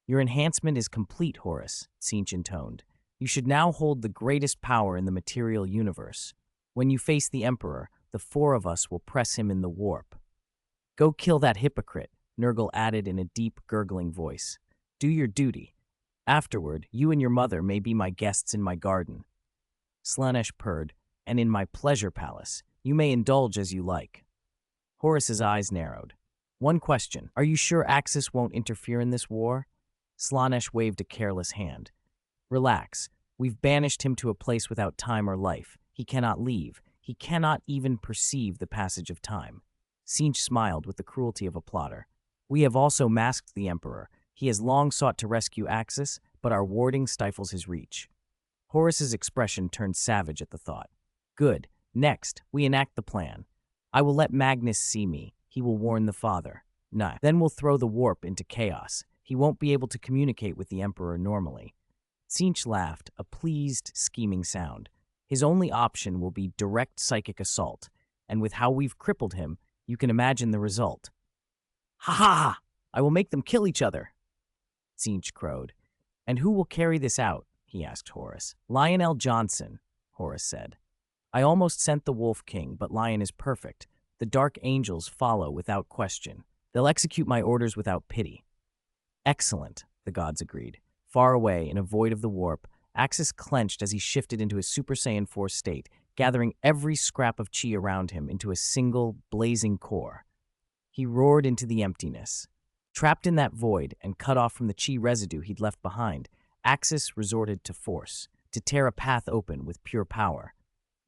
Your enhancement is complete, Horus, Tzeentch intoned. You should now hold the greatest power in the material universe. When you face the Emperor, the four of us will press him in the warp. Go kill that hypocrite, Nurgle added in a deep, gurgling voice. Do your duty. Afterward, you and your mother may be my guests in my garden. Slaanesh purred, and in my pleasure palace. You may indulge as you like. Horus's eyes narrowed. One question. Are you sure Axis won't interfere in this war? Slaanesh waved a careless hand. Relax. We've banished him to a place without time or life. He cannot leave. He cannot even perceive the passage of time. Tzeentch smiled with the cruelty of a plotter. We have also masked the Emperor. He has long sought to rescue Axis, but our warding stifles his reach. Horus's expression turned savage at the thought. Good. Next, we enact the plan. I will let Magnus see me. He will warn the father. Nah. Then we'll throw the warp into chaos. He won't be able to communicate with the Emperor normally. Tzeentch laughed, a pleased, scheming sound. His only option will be direct psychic assault, and with how we've crippled him, you can imagine the result. Ha ha ha! I will make them kill each other, Tzeentch crowed. And who will carry this out? He asked Horus. Lionel Johnson, Horus said. I almost sent the Wolf King, but Lion is perfect. The Dark Angels follow without question. They'll execute my orders without pity. Excellent, the gods agreed. Far away, in a void of the warp, Axis clenched as he shifted into his Super Saiyan 4 state, gathering every scrap of chi around him into a single, blazing core. He roared into the emptiness. Trapped in that void and cut off from the chi residue he'd left behind, Axis resorted to force, to tear a path open with pure power.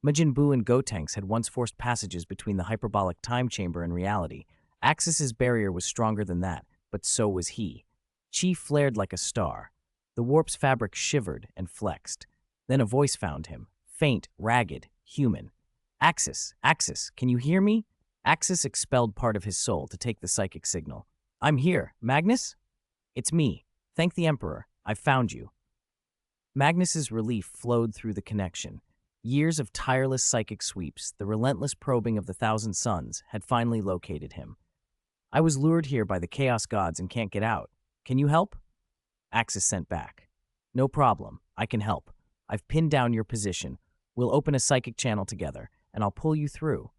Majin Buu and Gotenks had once forced passages between the hyperbolic time chamber and reality. Axis's barrier was stronger than that, but so was he. Chi flared like a star. The warp's fabric shivered and flexed. Then a voice found him. faint, ragged, human. Axis, can you hear me? Axis expelled part of his soul to take the psychic signal. I'm here. Magnus? It's me. Thank the Emperor. I've found you. Magnus's relief flowed through the connection. Years of tireless psychic sweeps, the relentless probing of the Thousand Suns, had finally located him. I was lured here by the Chaos Gods and can't get out. Can you help? Axis sent back. No problem. I can help. I've pinned down your position. We'll open a psychic channel together, and I'll pull you through.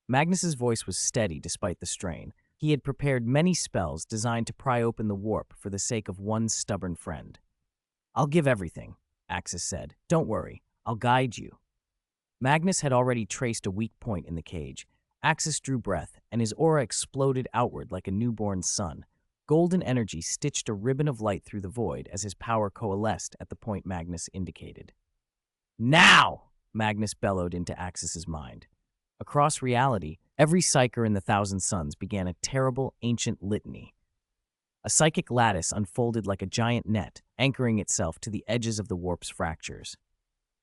Magnus's voice was steady despite the strain. He had prepared many spells designed to pry open the warp for the sake of one stubborn friend. I'll give everything, Axis said. Don't worry. I'll guide you. Magnus had already traced a weak point in the cage. Axis drew breath, and his aura exploded outward like a newborn sun. Golden energy stitched a ribbon of light through the void as his power coalesced at the point Magnus indicated. Now! Magnus bellowed into Axis's mind. Across reality, every psyker in the Thousand Suns began a terrible, ancient litany. A psychic lattice unfolded like a giant net, anchoring itself to the edges of the warp's fractures.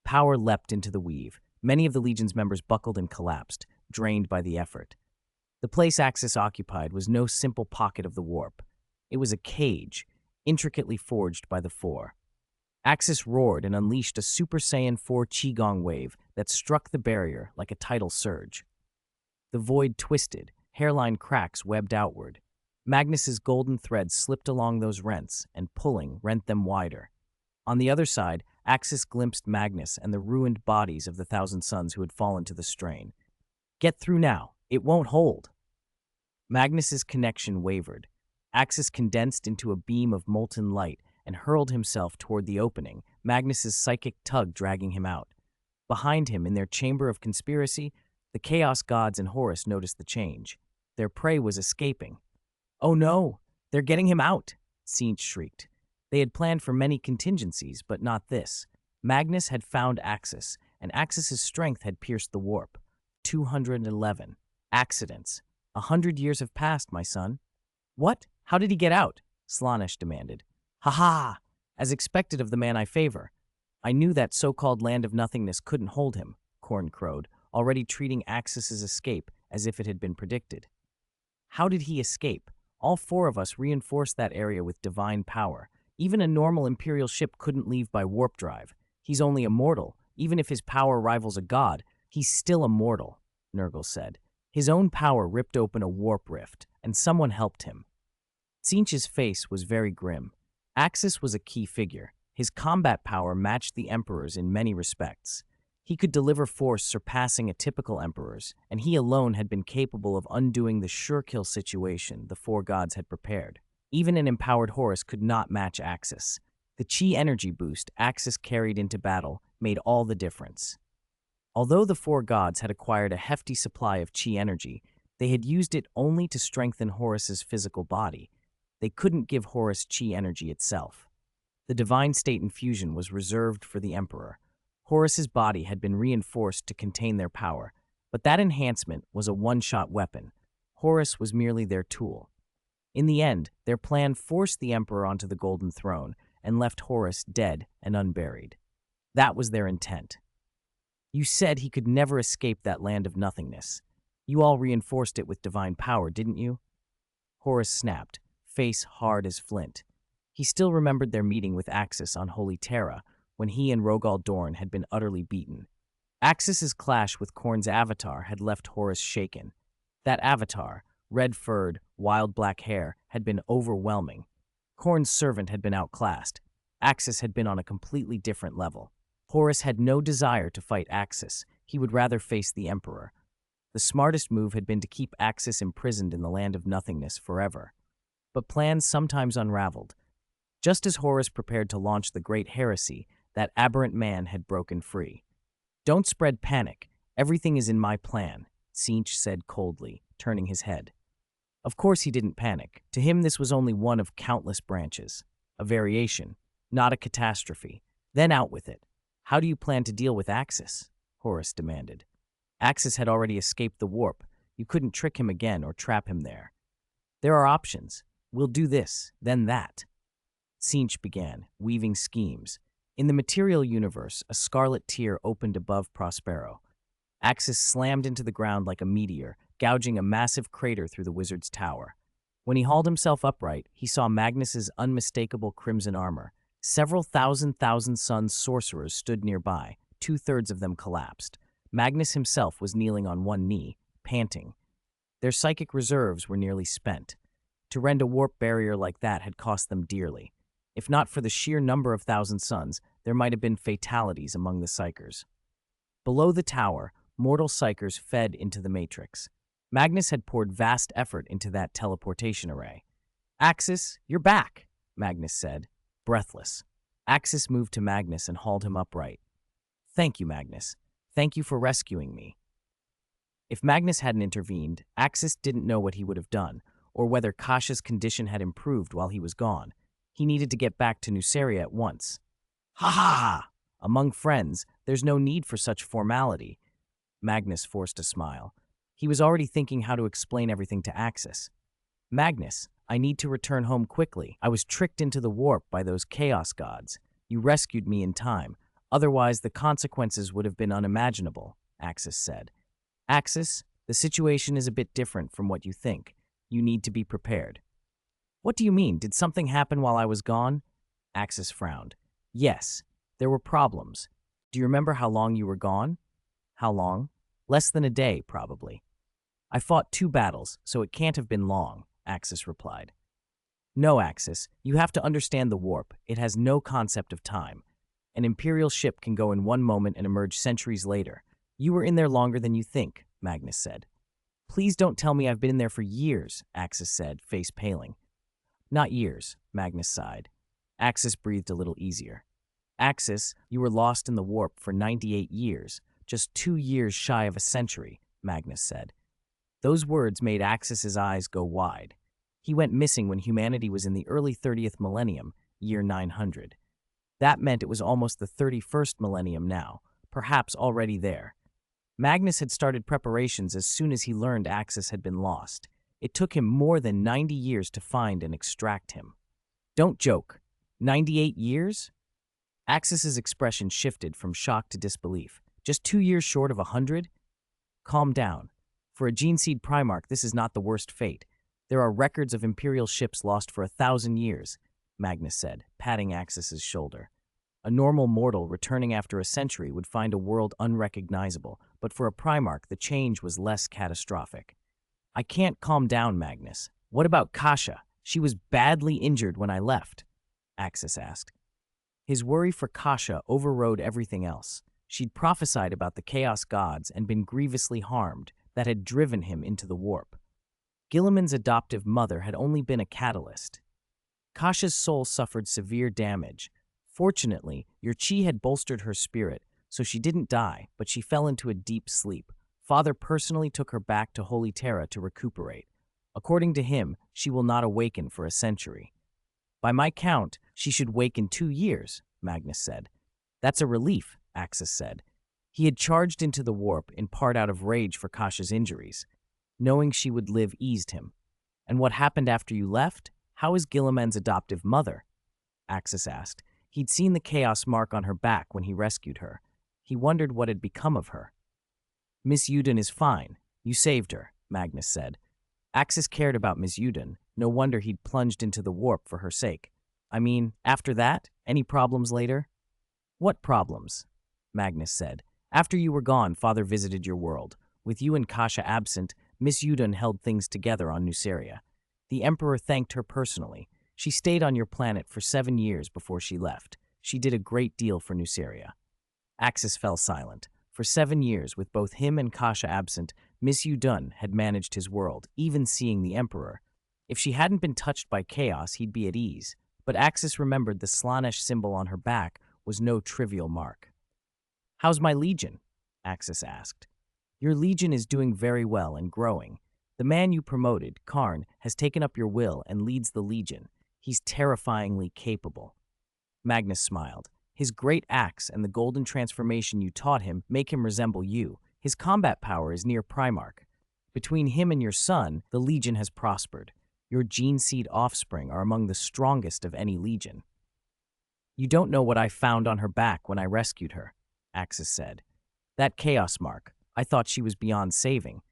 Power leapt into the weave. Many of the Legion's members buckled and collapsed, drained by the effort. The place Axis occupied was no simple pocket of the warp. It was a cage, intricately forged by the Four. Axis roared and unleashed a Super Saiyan 4 Qigong wave that struck the barrier like a tidal surge. The void twisted, hairline cracks webbed outward. Magnus's golden thread slipped along those rents and, pulling, rent them wider. On the other side, Axis glimpsed Magnus and the ruined bodies of the Thousand Suns who had fallen to the strain. Get through now. It won't hold. Magnus's connection wavered. Axis condensed into a beam of molten light and hurled himself toward the opening, Magnus's psychic tug dragging him out. Behind him, in their chamber of conspiracy, the Chaos Gods and Horus noticed the change. Their prey was escaping. Oh no! They're getting him out! Tzeentch shrieked. They had planned for many contingencies, but not this. Magnus had found Axis, and Axis's strength had pierced the warp. 211. Accidents. 100 years have passed, my son. What? How did he get out? Slaanesh demanded. Ha! As expected of the man I favor. I knew that so-called land of nothingness couldn't hold him, Khorne crowed, already treating Axis's escape as if it had been predicted. How did he escape? All four of us reinforced that area with divine power. Even a normal Imperial ship couldn't leave by warp drive. He's only a mortal. Even if his power rivals a god, he's still a mortal, Nurgle said. His own power ripped open a warp rift, and someone helped him. Tzeentch's face was very grim. Axis was a key figure. His combat power matched the Emperor's in many respects. He could deliver force surpassing a typical Emperor's, and he alone had been capable of undoing the sure-kill situation the Four Gods had prepared. Even an empowered Horus could not match Axis. The chi energy boost Axis carried into battle made all the difference. Although the Four Gods had acquired a hefty supply of chi energy, they had used it only to strengthen Horus's physical body. They couldn't give Horus chi energy itself. The divine state infusion was reserved for the Emperor. Horus's body had been reinforced to contain their power, but that enhancement was a one-shot weapon. Horus was merely their tool. In the end, their plan forced the Emperor onto the Golden Throne and left Horus dead and unburied. That was their intent. You said he could never escape that land of nothingness. You all reinforced it with divine power, didn't you? Horus snapped, face hard as flint. He still remembered their meeting with Axis on Holy Terra, when he and Rogal Dorn had been utterly beaten. Axis's clash with Khorne's avatar had left Horus shaken. That avatar, red-furred, wild black hair, had been overwhelming. Khorne's servant had been outclassed. Axis had been on a completely different level. Horus had no desire to fight Axis. He would rather face the Emperor. The smartest move had been to keep Axis imprisoned in the land of nothingness forever. But plans sometimes unraveled. Just as Horus prepared to launch the Great Heresy, that aberrant man had broken free. Don't spread panic. Everything is in my plan, Tzeentch said coldly, turning his head. Of course he didn't panic. To him this was only one of countless branches. A variation, not a catastrophe. Then out with it. How do you plan to deal with Axis? Horus demanded. Axis had already escaped the warp. You couldn't trick him again or trap him there. There are options. We'll do this, then that. Tzeentch began, weaving schemes. In the material universe, a scarlet tear opened above Prospero. Axis slammed into the ground like a meteor, gouging a massive crater through the wizard's tower. When he hauled himself upright, he saw Magnus's unmistakable crimson armor. Several thousand suns sorcerers stood nearby, two-thirds of them collapsed. Magnus himself was kneeling on one knee, panting. Their psychic reserves were nearly spent. To rend a warp barrier like that had cost them dearly. If not for the sheer number of thousand suns, there might have been fatalities among the psychers. Below the tower, mortal psychers fed into the matrix. Magnus had poured vast effort into that teleportation array. "Axis, you're back," Magnus said, breathless. Axis moved to Magnus and hauled him upright. "Thank you, Magnus. Thank you for rescuing me." If Magnus hadn't intervened, Axis didn't know what he would have done, or whether Kasha's condition had improved while he was gone. He needed to get back to Nuceria at once. "Ha ha ha! Among friends, there's no need for such formality." Magnus forced a smile. He was already thinking how to explain everything to Axis. "Magnus, I need to return home quickly. I was tricked into the warp by those chaos gods. You rescued me in time. Otherwise, the consequences would have been unimaginable," Axis said. "Axis, the situation is a bit different from what you think. You need to be prepared." "What do you mean? Did something happen while I was gone?" Axis frowned. "Yes, there were problems. Do you remember how long you were gone?" "How long?" "Less than a day, probably." "I fought 2 battles, so it can't have been long," Axis replied. "No, Axis, you have to understand the warp. It has no concept of time. An Imperial ship can go in one moment and emerge centuries later. You were in there longer than you think," Magnus said. "Please don't tell me I've been in there for years," Axis said, face paling. "Not years," Magnus sighed. Axis breathed a little easier. "Axis, you were lost in the warp for 98 years, just 2 years shy of a century," Magnus said. Those words made Axis's eyes go wide. He went missing when humanity was in the early 30th millennium, year 900. That meant it was almost the 31st millennium now, perhaps already there. Magnus had started preparations as soon as he learned Axis had been lost. It took him more than 90 years to find and extract him. "Don't joke. 98 years?" Axis's expression shifted from shock to disbelief. "Just 2 years short of 100? Calm down. For a gene-seed Primarch, this is not the worst fate. There are records of Imperial ships lost for 1,000 years, Magnus said, patting Axis's shoulder. A normal mortal returning after a century would find a world unrecognizable, but for a Primarch, the change was less catastrophic. "I can't calm down, Magnus. What about Kasha? She was badly injured when I left," Axis asked. His worry for Kasha overrode everything else. She'd prophesied about the Chaos Gods and been grievously harmed. That had driven him into the warp. Guilliman's adoptive mother had only been a catalyst. Kasha's soul suffered severe damage. Fortunately, your chi had bolstered her spirit, so she didn't die, but she fell into a deep sleep. Father personally took her back to Holy Terra to recuperate. According to him, she will not awaken for a century. "By my count, she should wake in 2 years, Magnus said. "That's a relief," Axis said. He had charged into the warp, in part out of rage for Kasha's injuries. Knowing she would live eased him. "And what happened after you left? How is Guilliman's adoptive mother?" Axis asked. He'd seen the chaos mark on her back when he rescued her. He wondered what had become of her. "Miss Uden is fine. You saved her," Magnus said. Axis cared about Miss Uden. No wonder he'd plunged into the warp for her sake. "I mean, after that, any problems later?" "What problems?" Magnus said. "After you were gone, Father visited your world. With you and Kasha absent, Miss Uden held things together on Nuceria. The Emperor thanked her personally. She stayed on your planet for 7 years before she left. She did a great deal for Nuceria." Axis fell silent. For 7 years, with both him and Kasha absent, Miss Uden had managed his world, even seeing the Emperor. If she hadn't been touched by chaos, he'd be at ease. But Axis remembered the Slanesh symbol on her back was no trivial mark. "How's my legion?" Axis asked. "Your legion is doing very well and growing. The man you promoted, Khorne, has taken up your will and leads the legion. He's terrifyingly capable." Magnus smiled. "His great axe and the golden transformation you taught him make him resemble you. His combat power is near Primarch. Between him and your son, the legion has prospered. Your gene seed offspring are among the strongest of any legion." You don't know what I found on her back when I rescued her, Axis said. That chaos mark. I thought she was beyond saving.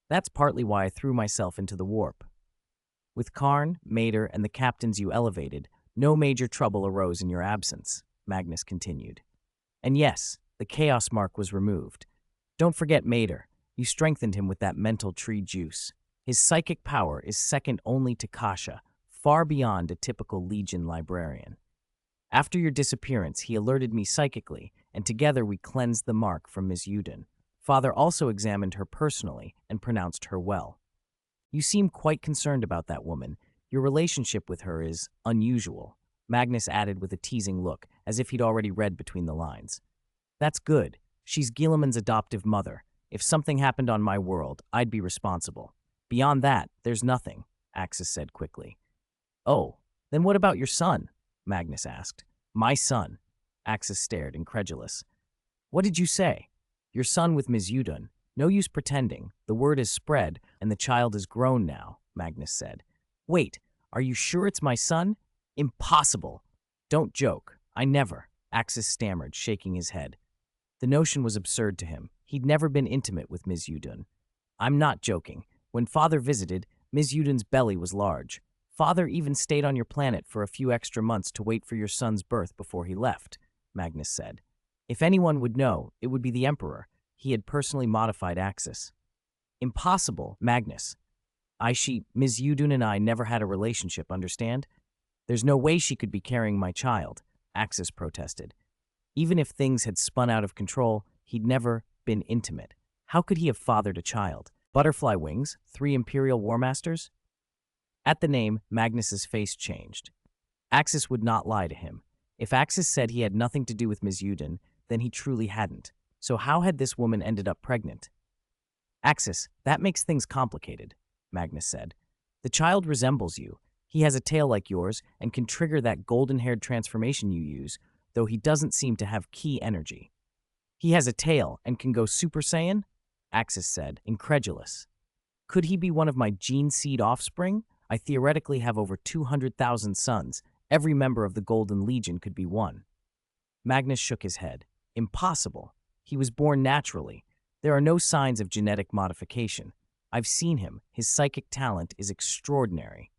That's partly why I threw myself into the warp. With Khorne, Mater, and the captains you elevated, no major trouble arose in your absence, Magnus continued. And yes, the chaos mark was removed. Don't forget Mater. You strengthened him with that mental tree juice. His psychic power is second only to Kasha, far beyond a typical Legion librarian. After your disappearance, he alerted me psychically, and together we cleansed the mark from Ms. Uden. Father also examined her personally and pronounced her well. You seem quite concerned about that woman. Your relationship with her is unusual, Magnus added with a teasing look, as if he'd already read between the lines. That's good. She's Guilliman's adoptive mother. If something happened on my world, I'd be responsible. Beyond that, there's nothing, Axis said quickly. Oh, then what about your son? Magnus asked. My son. Axis stared, incredulous. What did you say? Your son with Ms. Uden. No use pretending. The word is spread, and the child is grown now, Magnus said. Wait, are you sure it's my son? Impossible. Don't joke. I never, Axis stammered, shaking his head. The notion was absurd to him. He'd never been intimate with Ms. Uden. I'm not joking. When Father visited, Ms. Uden's belly was large. Father even stayed on your planet for a few extra months to wait for your son's birth before he left, Magnus said. If anyone would know, it would be the Emperor. He had personally modified Axis. Impossible, Magnus. Ms. Uden and I never had a relationship, understand? There's no way she could be carrying my child, Axis protested. Even if things had spun out of control, he'd never been intimate. How could he have fathered a child? Butterfly wings? 3 Imperial War Masters? At the name, Magnus's face changed. Axis would not lie to him. If Axis said he had nothing to do with Ms. Uden, then he truly hadn't. So how had this woman ended up pregnant? Axis, that makes things complicated, Magnus said. The child resembles you. He has a tail like yours and can trigger that golden-haired transformation you use, though he doesn't seem to have key energy. He has a tail and can go Super Saiyan? Axis said, incredulous. Could he be one of my gene seed offspring? I theoretically have over 200,000 sons. Every member of the Golden Legion could be one. Magnus shook his head. Impossible. He was born naturally. There are no signs of genetic modification. I've seen him. His psychic talent is extraordinary.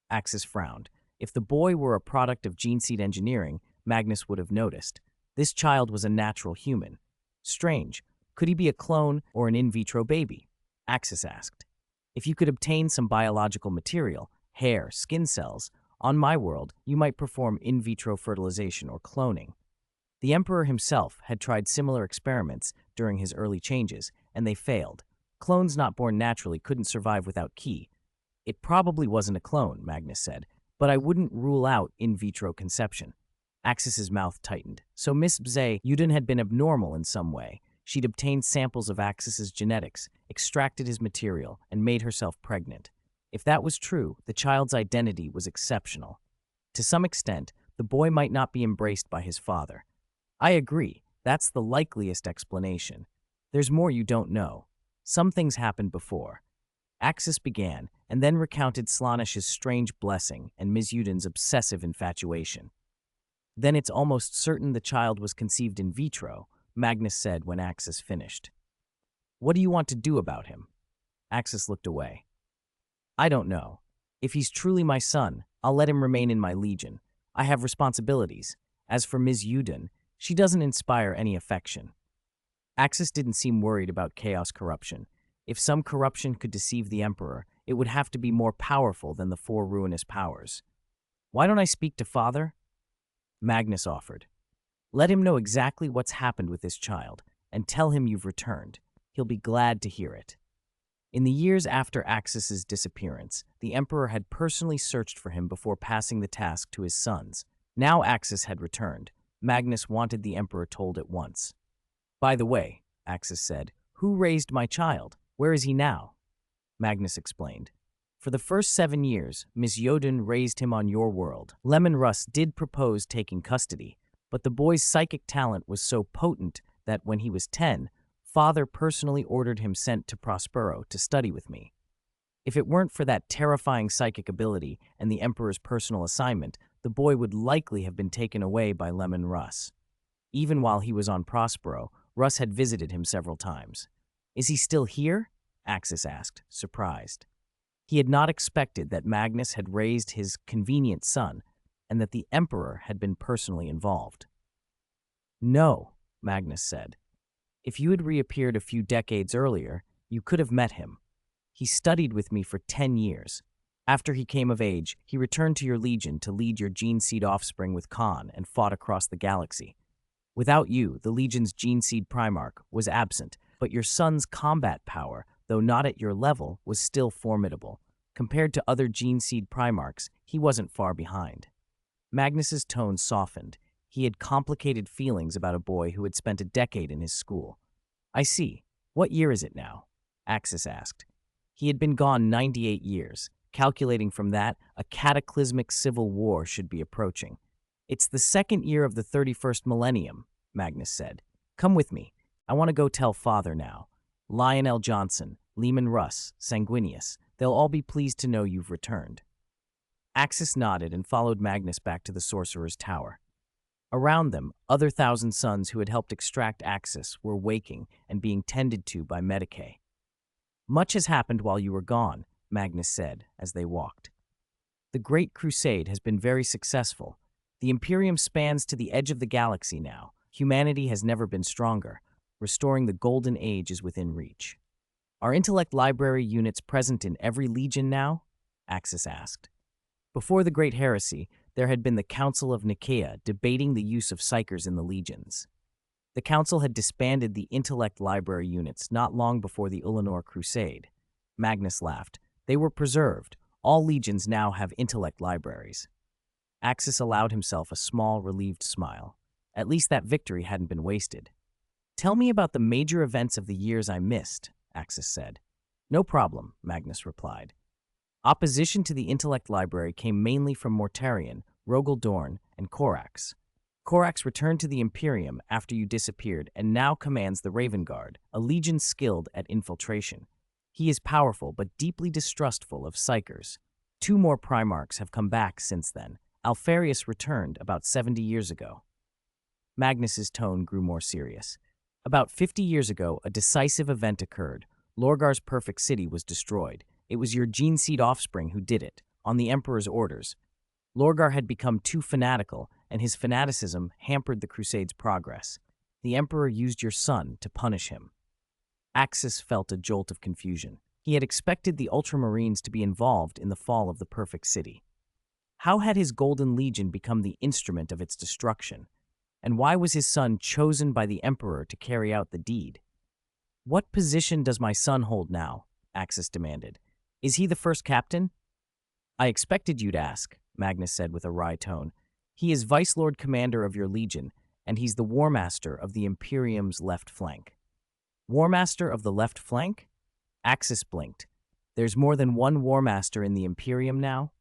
Axis frowned. If the boy were a product of gene seed engineering, Magnus would have noticed. This child was a natural human. Strange. Could he be a clone or an in vitro baby? Axis asked. If you could obtain some biological material, hair, skin cells, on my world, you might perform in vitro fertilization or cloning. The Emperor himself had tried similar experiments during his early changes, and they failed. Clones not born naturally couldn't survive without ki. It probably wasn't a clone, Magnus said, but I wouldn't rule out in vitro conception. Axis's mouth tightened. So Miss Uden had been abnormal in some way. She'd obtained samples of Axis's genetics, extracted his material, and made herself pregnant. If that was true, the child's identity was exceptional. To some extent, the boy might not be embraced by his father. I agree, that's the likeliest explanation. There's more you don't know. Some things happened before. Axis began, and then recounted Slaanish's strange blessing and Ms. Uden's obsessive infatuation. Then it's almost certain the child was conceived in vitro, Magnus said when Axis finished. What do you want to do about him? Axis looked away. I don't know. If he's truly my son, I'll let him remain in my legion. I have responsibilities. As for Ms. Uden, she doesn't inspire any affection. Axis didn't seem worried about chaos corruption. If some corruption could deceive the Emperor, it would have to be more powerful than the 4 ruinous powers. Why don't I speak to Father? Magnus offered. Let him know exactly what's happened with this child, and tell him you've returned. He'll be glad to hear it. In the years after Axis's disappearance, the Emperor had personally searched for him before passing the task to his sons. Now Axis had returned. Magnus wanted the Emperor told at once. By the way, Axis said, who raised my child? Where is he now? Magnus explained. For the first 7 years, Miss Uden raised him on your world. Leman Russ did propose taking custody, but the boy's psychic talent was so potent that when he was 10, Father personally ordered him sent to Prospero to study with me. If it weren't for that terrifying psychic ability and the Emperor's personal assignment, the boy would likely have been taken away by Leman Russ. Even while he was on Prospero, Russ had visited him several times. "Is he still here?" Axis asked, surprised. He had not expected that Magnus had raised his convenient son and that the Emperor had been personally involved. "No," Magnus said. "If you had reappeared a few decades earlier, you could have met him. He studied with me for 10 years. After he came of age, he returned to your legion to lead your gene seed offspring with Khorne and fought across the galaxy. Without you, the legion's gene seed Primarch was absent, but your son's combat power, though not at your level, was still formidable. Compared to other gene seed Primarchs, he wasn't far behind." Magnus's tone softened. He had complicated feelings about a boy who had spent a decade in his school. "I see. What year is it now?" Axis asked. He had been gone 98 years. Calculating from that, a cataclysmic civil war should be approaching. "It's the second year of the 31st millennium," Magnus said. "Come with me. I want to go tell Father now. Lionel Johnson, Leman Russ, Sanguinius, they'll all be pleased to know you've returned." Axis nodded and followed Magnus back to the Sorcerer's Tower. Around them, other Thousand Sons who had helped extract Axis were waking and being tended to by Medicae. "Much has happened while you were gone," Magnus said as they walked. "The Great Crusade has been very successful. The Imperium spans to the edge of the galaxy now. Humanity has never been stronger. Restoring the Golden Age is within reach. Are intellect library units present in every legion now?" Axis asked. Before the Great Heresy, there had been the Council of Nicaea debating the use of psychers in the legions. The council had disbanded the intellect library units not long before the Ulanor Crusade. Magnus laughed. "They were preserved. All legions now have intellect libraries." Axis allowed himself a small, relieved smile. At least that victory hadn't been wasted. "Tell me about the major events of the years I missed," Axis said. "No problem," Magnus replied. Opposition to the intellect library came mainly from Mortarion, Rogel Dorn, and Corax. Corax returned to the Imperium after you disappeared and now commands the Raven Guard, a legion skilled at infiltration. He is powerful but deeply distrustful of psychers. 2 more Primarchs have come back since then. Alfarius returned about 70 years ago. Magnus's tone grew more serious. "About 50 years ago, a decisive event occurred. Lorgar's perfect city was destroyed. It was your gene seed offspring who did it, on the Emperor's orders. Lorgar had become too fanatical, and his fanaticism hampered the Crusade's progress. The Emperor used your son to punish him." Axis felt a jolt of confusion. He had expected the Ultramarines to be involved in the fall of the perfect city. How had his Golden Legion become the instrument of its destruction? And why was his son chosen by the Emperor to carry out the deed? "What position does my son hold now?" Axis demanded. "Is he the first captain?" "I expected you'd ask," Magnus said with a wry tone. "He is Vice Lord Commander of your legion, and he's the War Master of the Imperium's left flank." "War Master of the left flank?" Axis blinked. "There's more than one War Master in the Imperium now?"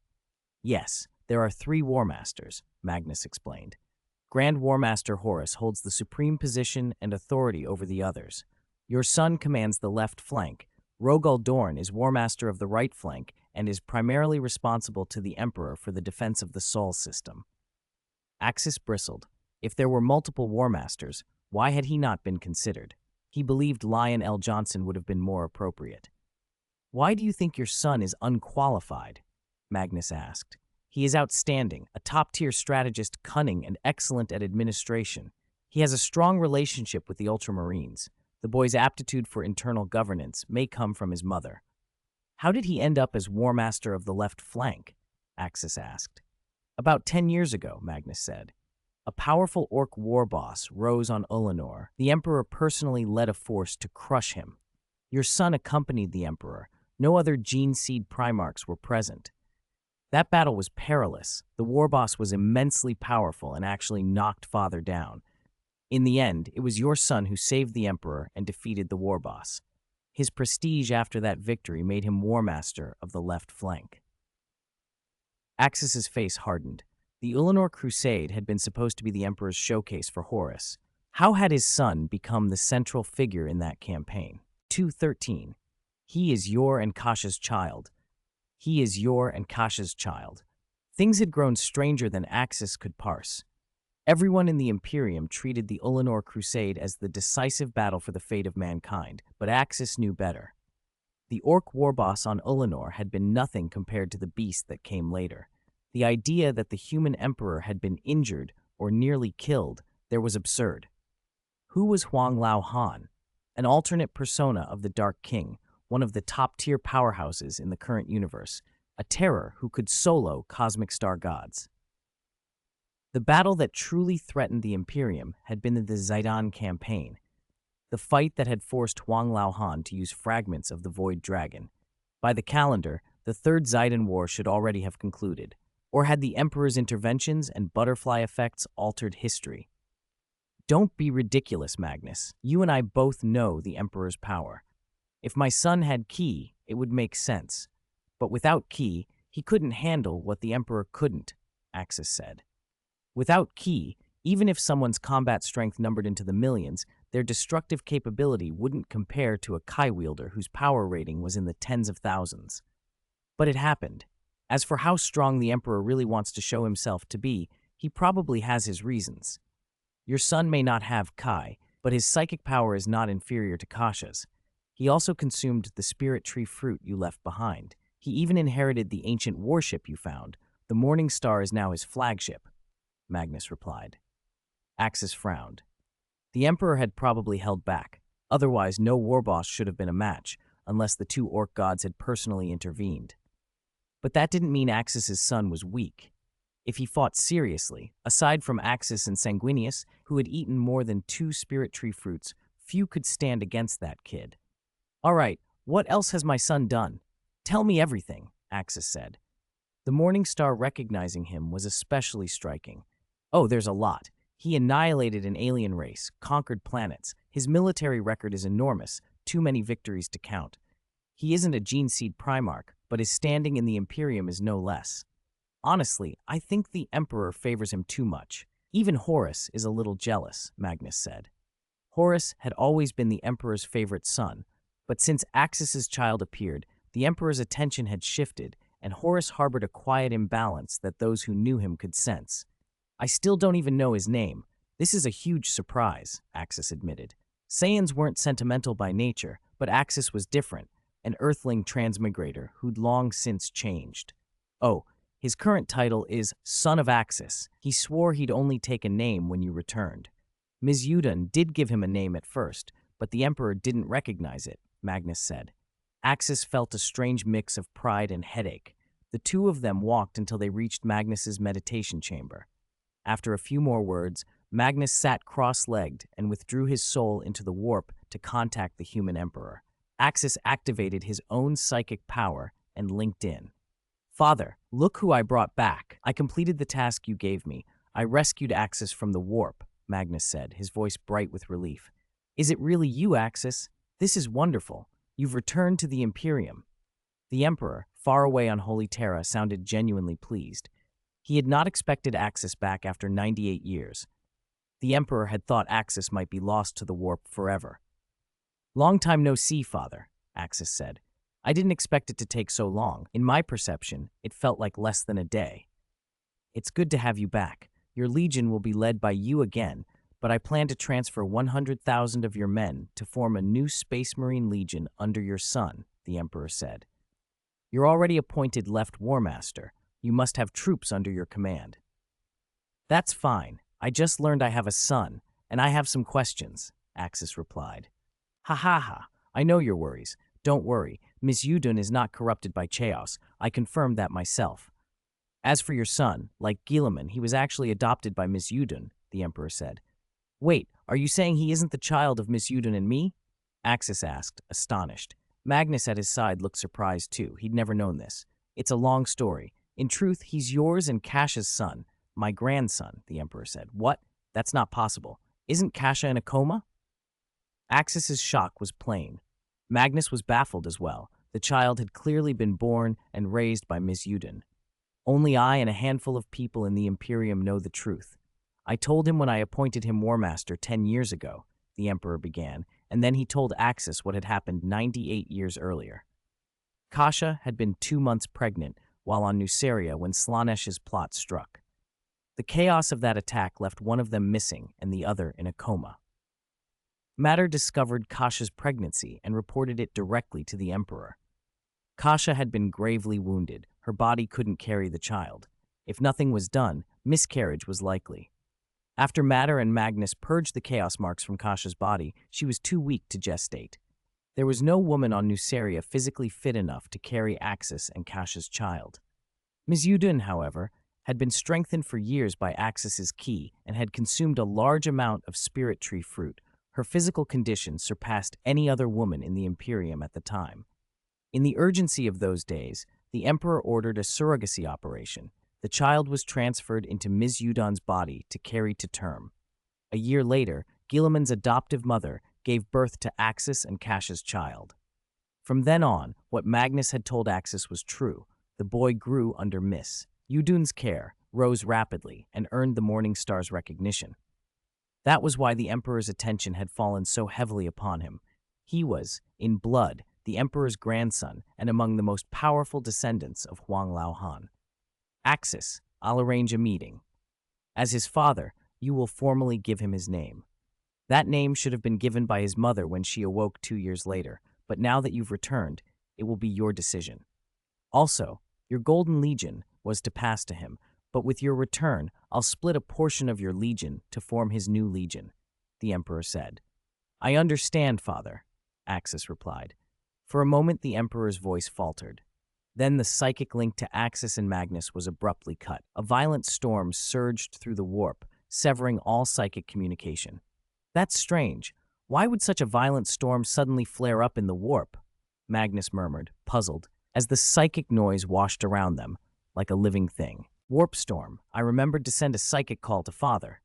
"Yes, there are 3 War Masters," Magnus explained. "Grand War Master Horus holds the supreme position and authority over the others. Your son commands the left flank. Rogel Dorn is War Master of the right flank and is primarily responsible to the Emperor for the defense of the Sol system." Axis bristled. If there were multiple War Masters, why had he not been considered? He believed Lionel Johnson would have been more appropriate. "Why do you think your son is unqualified?" Magnus asked. "He is outstanding, a top-tier strategist, cunning and excellent at administration. He has a strong relationship with the Ultramarines. The boy's aptitude for internal governance may come from his mother." "How did he end up as War Master of the left flank?" Axis asked. "About 10 years ago," Magnus said. "A powerful Orc war boss rose on Ulanor. The Emperor personally led a force to crush him. Your son accompanied the Emperor. No other gene seed Primarchs were present. That battle was perilous. The war boss was immensely powerful and actually knocked Father down. In the end, it was your son who saved the Emperor and defeated the war boss. His prestige after that victory made him War Master of the left flank." Axis's face hardened. The Ulanor Crusade had been supposed to be the Emperor's showcase for Horus. How had his son become the central figure in that campaign? 2:13. "He is your and Kasha's child. He is your and Kasha's child." Things had grown stranger than Axis could parse. Everyone in the Imperium treated the Ulanor Crusade as the decisive battle for the fate of mankind, but Axis knew better. The Orc war boss on Ulanor had been nothing compared to the beast that came later. The idea that the human emperor had been injured or nearly killed there was absurd. Who was Huang Lao Han? An alternate persona of the Dark King, one of the top-tier powerhouses in the current universe, a terror who could solo cosmic star gods. The battle that truly threatened the Imperium had been the Zidane campaign, the fight that had forced Huang Lao Han to use fragments of the Void Dragon. By the calendar, the Third Zidane War should already have concluded, or had the Emperor's interventions and butterfly effects altered history? Don't be ridiculous, Magnus. You and I both know the Emperor's power. If my son had Ki, it would make sense. But without Ki, he couldn't handle what the Emperor couldn't, Axis said. Without Ki, even if someone's combat strength numbered into the millions, their destructive capability wouldn't compare to a Kai wielder whose power rating was in the tens of thousands. But it happened. As for how strong the Emperor really wants to show himself to be, he probably has his reasons. Your son may not have Kai, but his psychic power is not inferior to Kasha's. He also consumed the spirit tree fruit you left behind. He even inherited the ancient warship you found. The Morning Star is now his flagship, Magnus replied. Axis frowned. The Emperor had probably held back. Otherwise, no warboss should have been a match, unless the two orc gods had personally intervened. But that didn't mean Axis's son was weak. If he fought seriously, aside from Axis and Sanguinius, who had eaten more than 2 spirit tree fruits, few could stand against that kid. All right, what else has my son done? Tell me everything, Axis said. The Morning Star recognizing him was especially striking. Oh, there's a lot. He annihilated an alien race, conquered planets. His military record is enormous, too many victories to count. He isn't a gene seed Primarch, but his standing in the Imperium is no less. Honestly, I think the Emperor favors him too much. Even Horus is a little jealous, Magnus said. Horus had always been the Emperor's favorite son, but since Axis's child appeared, the Emperor's attention had shifted, and Horus harbored a quiet imbalance that those who knew him could sense. I still don't even know his name. This is a huge surprise, Axis admitted. Saiyans weren't sentimental by nature, but Axis was different, an Earthling transmigrator who'd long since changed. Oh, his current title is Son of Axis. He swore he'd only take a name when you returned. Ms. Yudun did give him a name at first, but the Emperor didn't recognize it, Magnus said. Axis felt a strange mix of pride and headache. The two of them walked until they reached Magnus's meditation chamber. After a few more words, Magnus sat cross-legged and withdrew his soul into the warp to contact the human Emperor. Axis activated his own psychic power and linked in. Father, look who I brought back. I completed the task you gave me. I rescued Axis from the warp, Magnus said, his voice bright with relief. Is it really you, Axis? This is wonderful. You've returned to the Imperium. The Emperor, far away on Holy Terra, sounded genuinely pleased. He had not expected Axis back after 98 years. The Emperor had thought Axis might be lost to the warp forever. Long time no see, Father, Axis said. I didn't expect it to take so long. In my perception, it felt like less than a day. It's good to have you back. Your legion will be led by you again, but I plan to transfer 100,000 of your men to form a new Space Marine Legion under your son, the Emperor said. You're already appointed Left War Master. You must have troops under your command. That's fine. I just learned I have a son, and I have some questions, Axis replied. Ha ha ha. I know your worries. Don't worry. Miss Yudun is not corrupted by chaos. I confirmed that myself. As for your son, like Guilliman, he was actually adopted by Miss Yudun, the Emperor said. Wait, are you saying he isn't the child of Miss Yudun and me? Axis asked, astonished. Magnus at his side looked surprised too. He'd never known this. It's a long story. In truth, he's yours and Kasha's son. My grandson, the Emperor said. What? That's not possible. Isn't Kasha in a coma? Axis's shock was plain. Magnus was baffled as well. The child had clearly been born and raised by Miss Yudun. Only I and a handful of people in the Imperium know the truth. I told him when I appointed him War Master 10 years ago, the Emperor began, and then he told Axis what had happened 98 years earlier. Kasha had been 2 months pregnant while on Nuceria when Slanesh's plot struck. The chaos of that attack left one of them missing and the other in a coma. Matter discovered Kasha's pregnancy and reported it directly to the Emperor. Kasha had been gravely wounded. Her body couldn't carry the child. If nothing was done, miscarriage was likely. After Matter and Magnus purged the chaos marks from Kasha's body, she was too weak to gestate. There was no woman on Nuceria physically fit enough to carry Axis and Kasha's child. Ms. Yudun, however, had been strengthened for years by Axis's ki and had consumed a large amount of spirit tree fruit. Her physical condition surpassed any other woman in the Imperium at the time. In the urgency of those days, the Emperor ordered a surrogacy operation. The child was transferred into Ms. Yudun's body to carry to term. A year later, Guilliman's adoptive mother gave birth to Axis and Kasha's child. From then on, what Magnus had told Axis was true. The boy grew under Miss Yudun's care, rose rapidly, and earned the Morning Star's recognition. That was why the Emperor's attention had fallen so heavily upon him. He was, in blood, the Emperor's grandson and among the most powerful descendants of Huang Lao Han. Axis, I'll arrange a meeting. As his father, you will formally give him his name. That name should have been given by his mother when she awoke 2 years later, but now that you've returned, it will be your decision. Also, your Golden Legion was to pass to him, but with your return, I'll split a portion of your legion to form his new legion, the Emperor said. I understand, Father, Axis replied. For a moment, the Emperor's voice faltered. Then the psychic link to Axis and Magnus was abruptly cut. A violent storm surged through the warp, severing all psychic communication. That's strange. Why would such a violent storm suddenly flare up in the warp? Magnus murmured, puzzled, as the psychic noise washed around them, like a living thing. Warp storm. I remembered to send a psychic call to Father.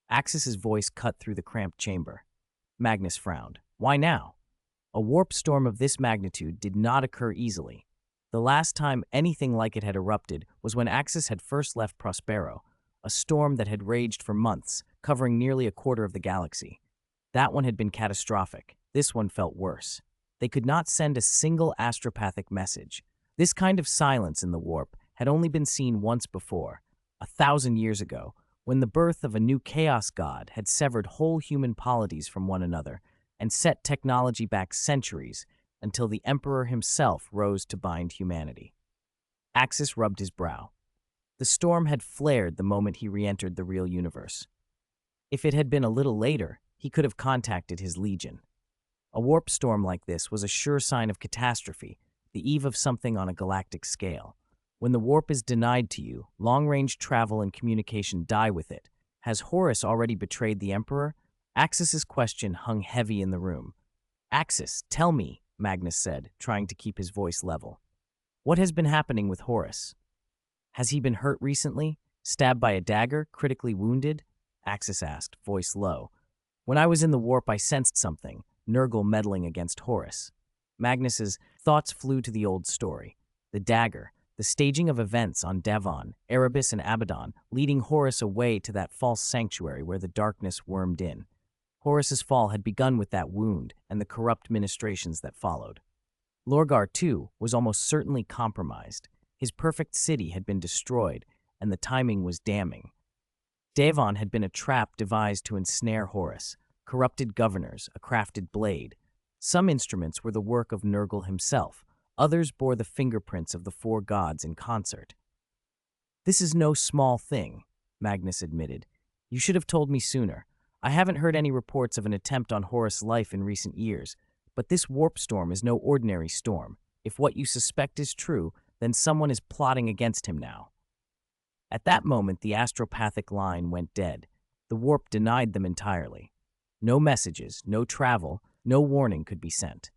Axis's voice cut through the cramped chamber. Magnus frowned. Why now? A warp storm of this magnitude did not occur easily. The last time anything like it had erupted was when Axis had first left Prospero, a storm that had raged for months, covering nearly a quarter of the galaxy. That one had been catastrophic. This one felt worse. They could not send a single astropathic message. This kind of silence in the warp had only been seen once before, 1,000 years ago, when the birth of a new chaos god had severed whole human polities from one another and set technology back centuries until the Emperor himself rose to bind humanity. Axis rubbed his brow. The storm had flared the moment he re-entered the real universe. If it had been a little later, he could have contacted his legion. A warp storm like this was a sure sign of catastrophe, the eve of something on a galactic scale. When the warp is denied to you, long-range travel and communication die with it. Has Horus already betrayed the Emperor? Axis's question hung heavy in the room. Axis, tell me, Magnus said, trying to keep his voice level. What has been happening with Horus? Has he been hurt recently? Stabbed by a dagger? Critically wounded? Axis asked, voice low. When I was in the warp, I sensed something, Nurgle meddling against Horus. Magnus's thoughts flew to the old story. The dagger, the staging of events on Devon, Erebus, and Abaddon, leading Horus away to that false sanctuary where the darkness wormed in. Horus's fall had begun with that wound and the corrupt ministrations that followed. Lorgar, too, was almost certainly compromised. His perfect city had been destroyed, and the timing was damning. Devon had been a trap devised to ensnare Horus, corrupted governors, a crafted blade. Some instruments were the work of Nurgle himself, others bore the fingerprints of the four gods in concert. This is no small thing, Magnus admitted. You should have told me sooner. I haven't heard any reports of an attempt on Horus' life in recent years, but this warp storm is no ordinary storm. If what you suspect is true, then someone is plotting against him now. At that moment, the astropathic line went dead. The warp denied them entirely. No messages, no travel, no warning could be sent.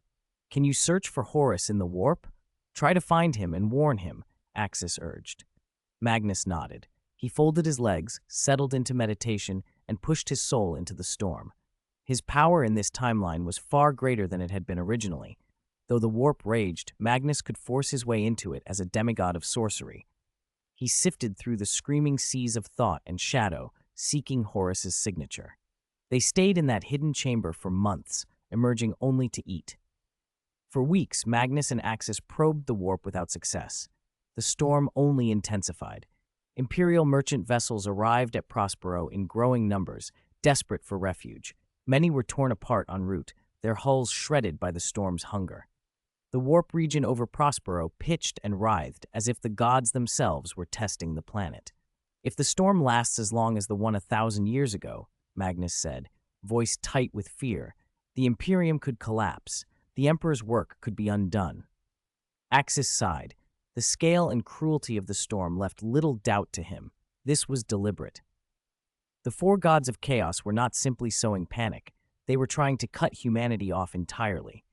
Can you search for Horus in the warp? Try to find him and warn him, Axis urged. Magnus nodded. He folded his legs, settled into meditation, and pushed his soul into the storm. His power in this timeline was far greater than it had been originally. Though the warp raged, Magnus could force his way into it as a demigod of sorcery. He sifted through the screaming seas of thought and shadow, seeking Horus's signature. They stayed in that hidden chamber for months, emerging only to eat. For weeks, Magnus and Axis probed the warp without success. the storm only intensified. Imperial merchant vessels arrived at Prospero in growing numbers, desperate for refuge. Many were torn apart en route, their hulls shredded by the storm's hunger. The warp region over Prospero pitched and writhed as if the gods themselves were testing the planet. "If the storm lasts as long as the one 1,000 years ago," Magnus said, voice tight with fear, "the Imperium could collapse. The Emperor's work could be undone." Axis sighed. The scale and cruelty of the storm left little doubt to him. This was deliberate. The four gods of chaos were not simply sowing panic. They were trying to cut humanity off entirely.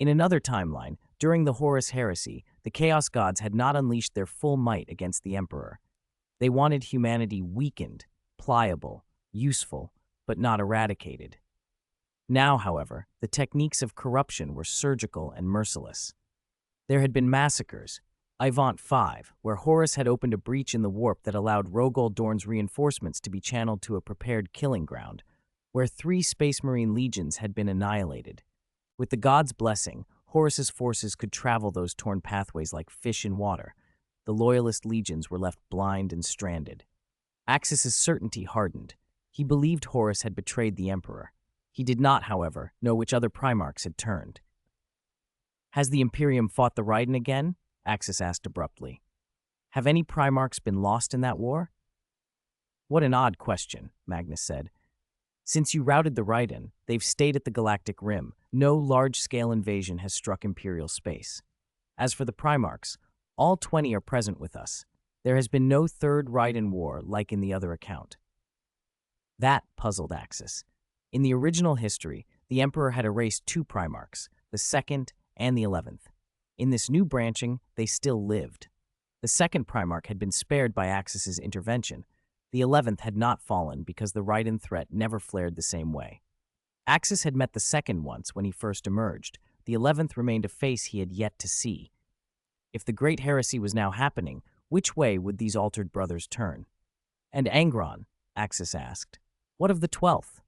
In another timeline, during the Horus Heresy, the Chaos Gods had not unleashed their full might against the Emperor. They wanted humanity weakened, pliable, useful, but not eradicated. Now, however, the techniques of corruption were surgical and merciless. There had been massacres. Ivant 5, where Horus had opened a breach in the warp that allowed Rogol Dorn's reinforcements to be channeled to a prepared killing ground, where 3 Space Marine legions had been annihilated. With the gods' blessing, Horus's forces could travel those torn pathways like fish in water. The loyalist legions were left blind and stranded. Axis's certainty hardened. He believed Horus had betrayed the Emperor. He did not, however, know which other Primarchs had turned. "Has the Imperium fought the Raiden again?" Axis asked abruptly. "Have any Primarchs been lost in that war?" "What an odd question," Magnus said. "Since you routed the Raiden, they've stayed at the Galactic Rim. No large-scale invasion has struck Imperial space. As for the Primarchs, all 20 are present with us. There has been no third Raiden war like in the other account." That puzzled Axis. In the original history, the Emperor had erased 2 Primarchs, the 2nd and the 11th. In this new branching, they still lived. The 2nd Primarch had been spared by Axis's intervention. The 11th had not fallen because the Raiden threat never flared the same way. Axis had met the 2nd once when he first emerged. The 11th remained a face he had yet to see. If the Great Heresy was now happening, which way would these altered brothers turn? "And Angron?" Axis asked. "What of the 12th?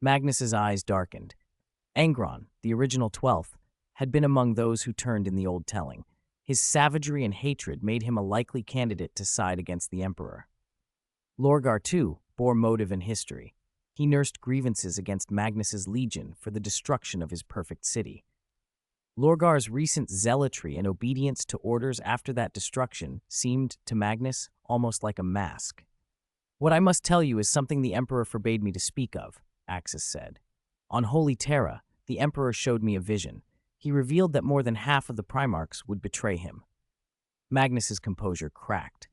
Magnus's eyes darkened. Angron, the original 12th, had been among those who turned in the old telling. His savagery and hatred made him a likely candidate to side against the Emperor. Lorgar, too, bore motive in history. He nursed grievances against Magnus's legion for the destruction of his perfect city. Lorgar's recent zealotry and obedience to orders after that destruction seemed, to Magnus, almost like a mask. "What I must tell you is something the Emperor forbade me to speak of," Axis said. "On Holy Terra, the Emperor showed me a vision. He revealed that more than half of the Primarchs would betray him." Magnus's composure cracked.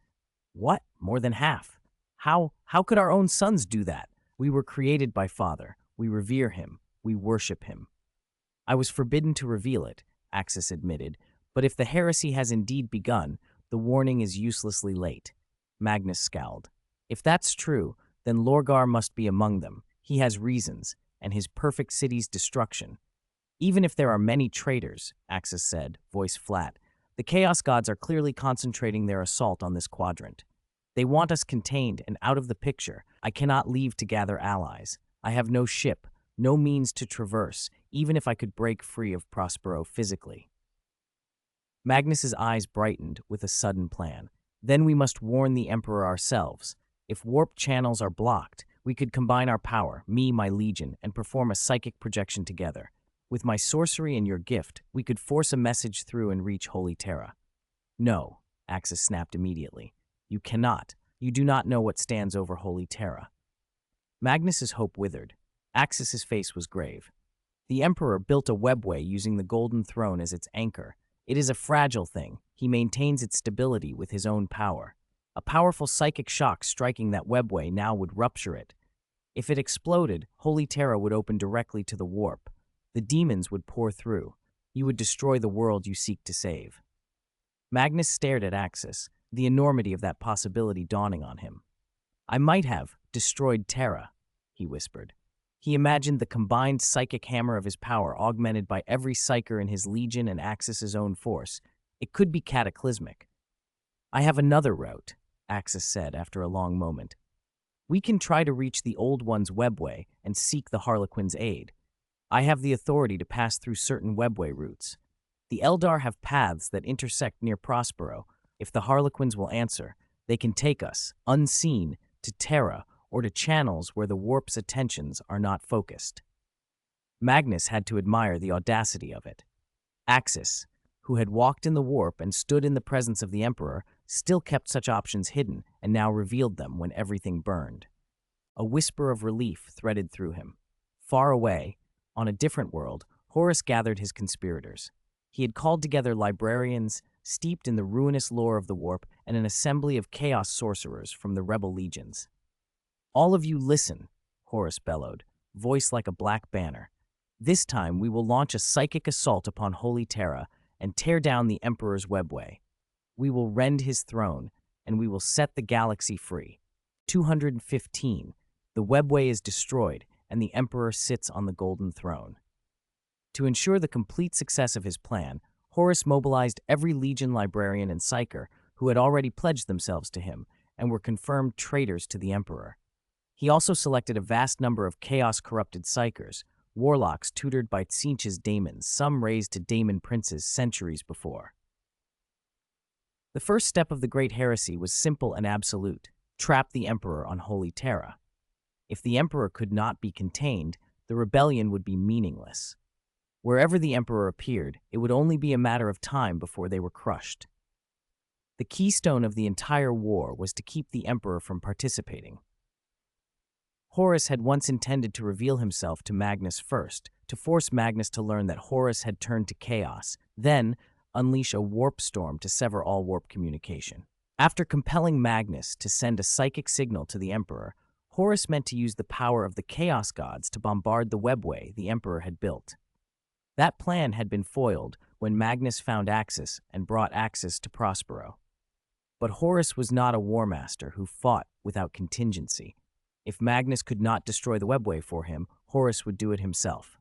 "What? More than half? How could our own sons do that? We were created by Father. We revere him. We worship him." "I was forbidden to reveal it," Axis admitted, "but if the heresy has indeed begun, the warning is uselessly late." Magnus scowled. "If that's true, then Lorgar must be among them. He has reasons, and his perfect city's destruction. Even if there are many traitors," Axis said, voice flat, "the Chaos Gods are clearly concentrating their assault on this quadrant. They want us contained and out of the picture. I cannot leave to gather allies. I have no ship, no means to traverse, even if I could break free of Prospero physically." Magnus's eyes brightened with a sudden plan. "Then we must warn the Emperor ourselves. If warp channels are blocked, we could combine our power, me, my legion, and perform a psychic projection together. With my sorcery and your gift, we could force a message through and reach Holy Terra." "No," Axis snapped immediately. "You cannot. You do not know what stands over Holy Terra." Magnus's hope withered. Axis's face was grave. "The Emperor built a webway using the Golden Throne as its anchor. It is a fragile thing. He maintains its stability with his own power. A powerful psychic shock striking that webway now would rupture it. If it exploded, Holy Terra would open directly to the warp. The demons would pour through. You would destroy the world you seek to save." Magnus stared at Axis, the enormity of that possibility dawning on him. "I might have destroyed Terra," he whispered. He imagined the combined psychic hammer of his power augmented by every psyker in his legion and Axis's own force. It could be cataclysmic. "I have another route," Axis said after a long moment. "We can try to reach the Old One's webway and seek the Harlequin's aid. I have the authority to pass through certain webway routes. The Eldar have paths that intersect near Prospero. If the Harlequins will answer, they can take us, unseen, to Terra or to channels where the warp's attentions are not focused. Magnus had to admire the audacity of it. Axis, who had walked in the warp and stood in the presence of the Emperor, still kept such options hidden and now revealed them when everything burned. A whisper of relief threaded through him. Far away, on a different world, Horus gathered his conspirators. He had called together librarians steeped in the ruinous lore of the warp and an assembly of chaos sorcerers from the rebel legions. "All of you listen," Horus bellowed, voice like a black banner. "This time we will launch a psychic assault upon Holy Terra and tear down the Emperor's webway. We will rend his throne, and we will set the galaxy free. 215. The webway is destroyed, and the Emperor sits on the golden throne." To ensure the complete success of his plan, Horus mobilized every legion librarian and psyker who had already pledged themselves to him and were confirmed traitors to the Emperor. He also selected a vast number of chaos-corrupted psykers, warlocks tutored by Tzeentch's daemons, some raised to daemon princes centuries before. The first step of the Great Heresy was simple and absolute: trap the Emperor on Holy Terra. If the Emperor could not be contained, the rebellion would be meaningless. Wherever the Emperor appeared, it would only be a matter of time before they were crushed. The keystone of the entire war was to keep the Emperor from participating. Horus had once intended to reveal himself to Magnus first, to force Magnus to learn that Horus had turned to chaos, then unleash a warp storm to sever all warp communication. After compelling Magnus to send a psychic signal to the Emperor, Horus meant to use the power of the Chaos Gods to bombard the webway the Emperor had built. That plan had been foiled when Magnus found Axis and brought Axis to Prospero. But Horus was not a war master who fought without contingency. If Magnus could not destroy the webway for him, Horus would do it himself.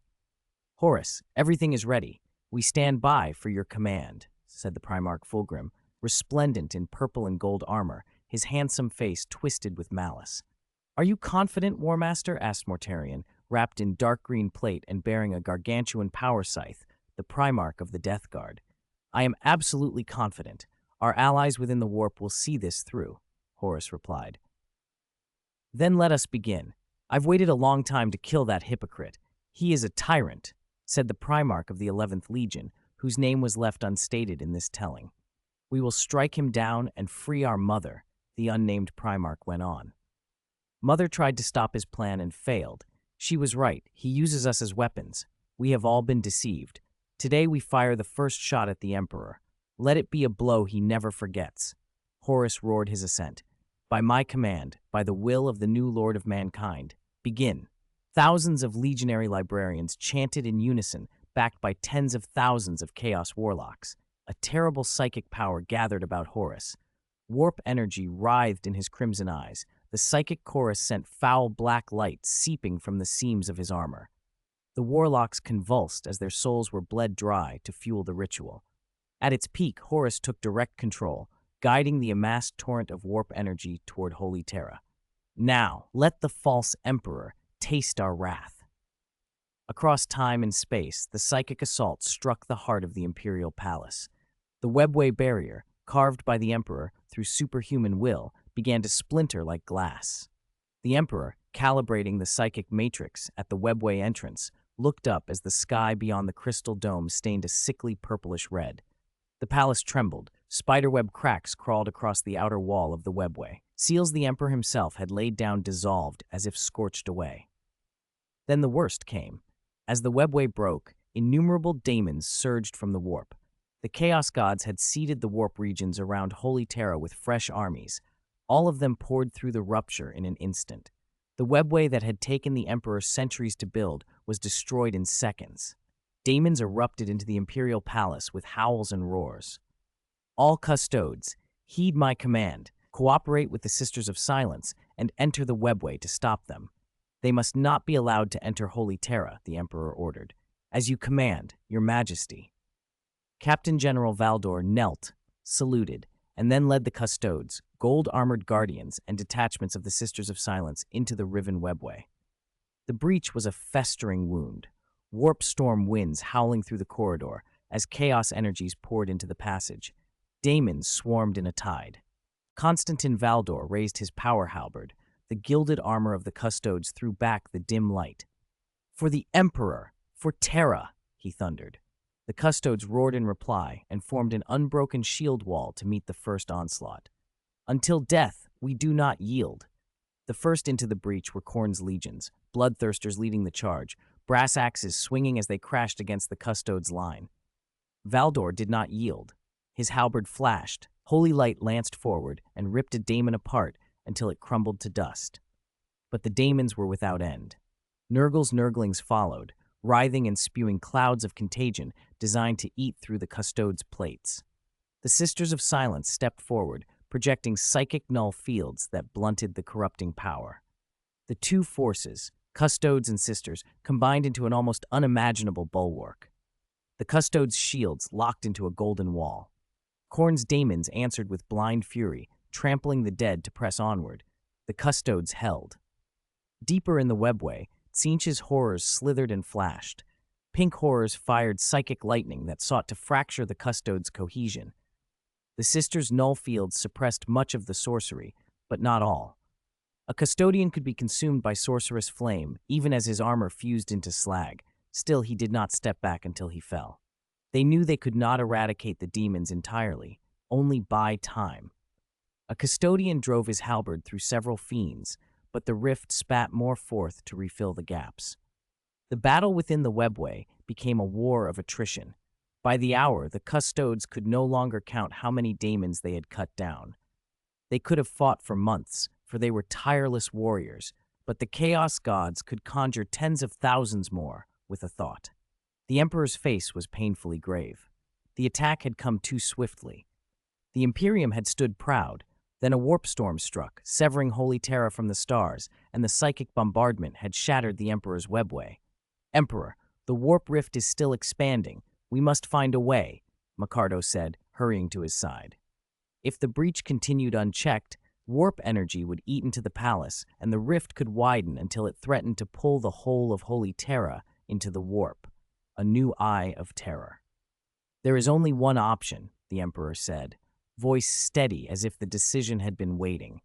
"Horus, everything is ready. We stand by for your command," said the Primarch Fulgrim, resplendent in purple and gold armor, his handsome face twisted with malice. "Are you confident, War Master?" asked Mortarion, wrapped in dark green plate and bearing a gargantuan power scythe, the Primarch of the Death Guard. "I am absolutely confident. Our allies within the warp will see this through," Horus replied. "Then let us begin. I've waited a long time to kill that hypocrite. He is a tyrant," said the Primarch of the 11th Legion, whose name was left unstated in this telling. "We will strike him down and free our mother," the unnamed Primarch went on. "Mother tried to stop his plan and failed. She was right. He uses us as weapons. We have all been deceived. Today we fire the first shot at the Emperor. Let it be a blow he never forgets." Horus roared his assent. "By my command, by the will of the new Lord of Mankind, begin." Thousands of legionary librarians chanted in unison, backed by tens of thousands of chaos warlocks. A terrible psychic power gathered about Horus. Warp energy writhed in his crimson eyes. The psychic chorus sent foul black light seeping from the seams of his armor. The warlocks convulsed as their souls were bled dry to fuel the ritual. At its peak, Horus took direct control, guiding the amassed torrent of warp energy toward Holy Terra. "Now, let the false Emperor taste our wrath." Across time and space, the psychic assault struck the heart of the Imperial Palace. The webway barrier, carved by the Emperor through superhuman will, began to splinter like glass. The Emperor, calibrating the psychic matrix at the webway entrance, looked up as the sky beyond the crystal dome stained a sickly purplish red. The palace trembled. Spiderweb cracks crawled across the outer wall of the webway. Seals the Emperor himself had laid down dissolved as if scorched away. Then the worst came. As the webway broke, innumerable daemons surged from the warp. The Chaos Gods had seeded the warp regions around Holy Terra with fresh armies. All of them poured through the rupture in an instant. The webway that had taken the Emperor centuries to build was destroyed in seconds. Daemons erupted into the Imperial Palace with howls and roars. "All custodes, heed my command. Cooperate with the Sisters of Silence and enter the webway to stop them. They must not be allowed to enter Holy Terra," the Emperor ordered. "As you command, Your Majesty." Captain General Valdor knelt, saluted, and then led the custodes, gold-armored guardians, and detachments of the Sisters of Silence into the riven webway. The breach was a festering wound. Warp storm winds howling through the corridor as chaos energies poured into the passage. Daemons swarmed in a tide. Constantin Valdor raised his power halberd. The gilded armor of the custodes threw back the dim light. "For the Emperor! For Terra!" he thundered. The custodes roared in reply and formed an unbroken shield wall to meet the first onslaught. "Until death, we do not yield." The first into the breach were Khorne's legions, bloodthirsters leading the charge, brass axes swinging as they crashed against the custodes' line. Valdor did not yield. His halberd flashed, holy light lanced forward and ripped a daemon apart until it crumbled to dust. But the daemons were without end. Nurgle's Nurglings followed, writhing and spewing clouds of contagion designed to eat through the custodes' plates. The Sisters of Silence stepped forward, projecting psychic null fields that blunted the corrupting power. The two forces, custodes and sisters, combined into an almost unimaginable bulwark. The custodes' shields locked into a golden wall. Khorne's daemons answered with blind fury, trampling the dead to press onward. The custodes held. Deeper in the webway, Tzeentch's horrors slithered and flashed. Pink horrors fired psychic lightning that sought to fracture the custodes' cohesion. The sisters' null fields suppressed much of the sorcery, but not all. A custodian could be consumed by sorcerous flame, even as his armor fused into slag. Still, he did not step back until he fell. They knew they could not eradicate the demons entirely, only buy time. A custodian drove his halberd through several fiends, but the rift spat more forth to refill the gaps. The battle within the webway became a war of attrition. By the hour, the custodes could no longer count how many daemons they had cut down. They could have fought for months, for they were tireless warriors, but the chaos gods could conjure tens of thousands more with a thought. The Emperor's face was painfully grave. The attack had come too swiftly. The Imperium had stood proud. Then a warp storm struck, severing Holy Terra from the stars, and the psychic bombardment had shattered the Emperor's webway. "Emperor, the warp rift is still expanding. We must find a way," Micardo said, hurrying to his side. If the breach continued unchecked, warp energy would eat into the palace, and the rift could widen until it threatened to pull the whole of Holy Terra into the warp, a new eye of terror. "There is only one option," the Emperor said, voice steady as if the decision had been waiting.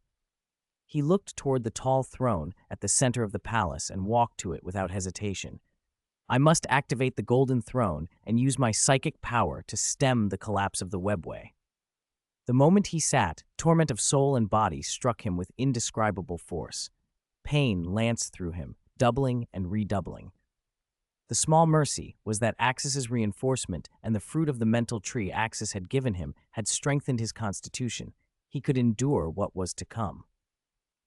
He looked toward the tall throne at the center of the palace and walked to it without hesitation. "I must activate the golden throne and use my psychic power to stem the collapse of the webway." The moment he sat, torment of soul and body struck him with indescribable force. Pain lanced through him, doubling and redoubling. The small mercy was that Axis's reinforcement and the fruit of the mental tree Axis had given him had strengthened his constitution. He could endure what was to come.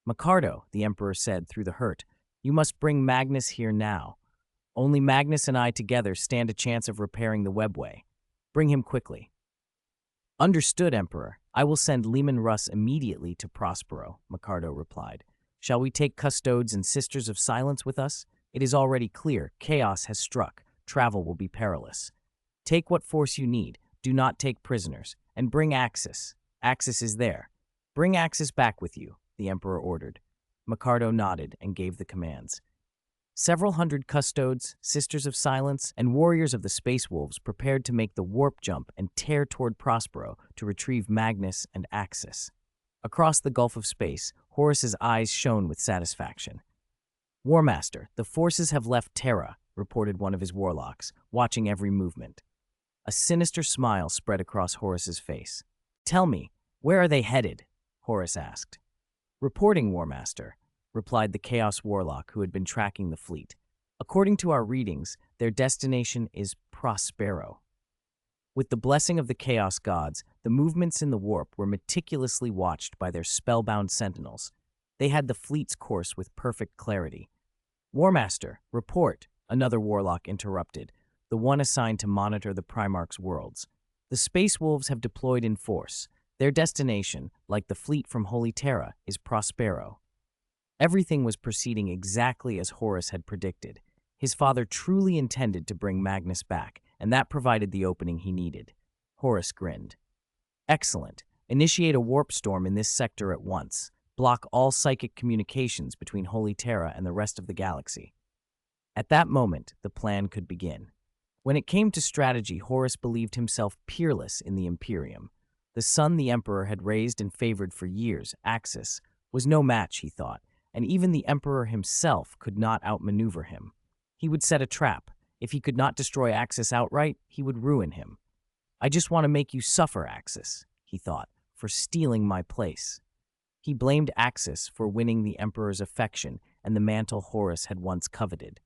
"Micardo," the Emperor said through the hurt, "you must bring Magnus here now. Only Magnus and I together stand a chance of repairing the webway. Bring him quickly." "Understood, Emperor. I will send Leman Russ immediately to Prospero," Micardo replied. "Shall we take custodes and Sisters of Silence with us? It is already clear, chaos has struck. Travel will be perilous. Take what force you need. Do not take prisoners. And bring Axis. Axis is there. Bring Axis back with you," the Emperor ordered. Micardo nodded and gave the commands. Several hundred custodes, Sisters of Silence, and warriors of the Space Wolves prepared to make the warp jump and tear toward Prospero to retrieve Magnus and Axis. Across the gulf of space, Horus's eyes shone with satisfaction. "Warmaster, the forces have left Terra," reported one of his warlocks, watching every movement. A sinister smile spread across Horus's face. "Tell me, where are they headed?" Horus asked. "Reporting, Warmaster," replied the Chaos Warlock who had been tracking the fleet. "According to our readings, their destination is Prospero." With the blessing of the Chaos Gods, the movements in the warp were meticulously watched by their spellbound sentinels. They had the fleet's course with perfect clarity. "Warmaster, report," another warlock interrupted, the one assigned to monitor the Primarch's worlds. "The Space Wolves have deployed in force. Their destination, like the fleet from Holy Terra, is Prospero." Everything was proceeding exactly as Horus had predicted. His father truly intended to bring Magnus back, and that provided the opening he needed. Horus grinned. "Excellent. Initiate a warp storm in this sector at once. Block all psychic communications between Holy Terra and the rest of the galaxy." At that moment, the plan could begin. When it came to strategy, Horus believed himself peerless in the Imperium. The son the Emperor had raised and favored for years, Axis, was no match, he thought, and even the Emperor himself could not outmaneuver him. He would set a trap. If he could not destroy Axis outright, he would ruin him. I just want to make you suffer, Axis, he thought, for stealing my place. He blamed Axis for winning the Emperor's affection and the mantle Horus had once coveted.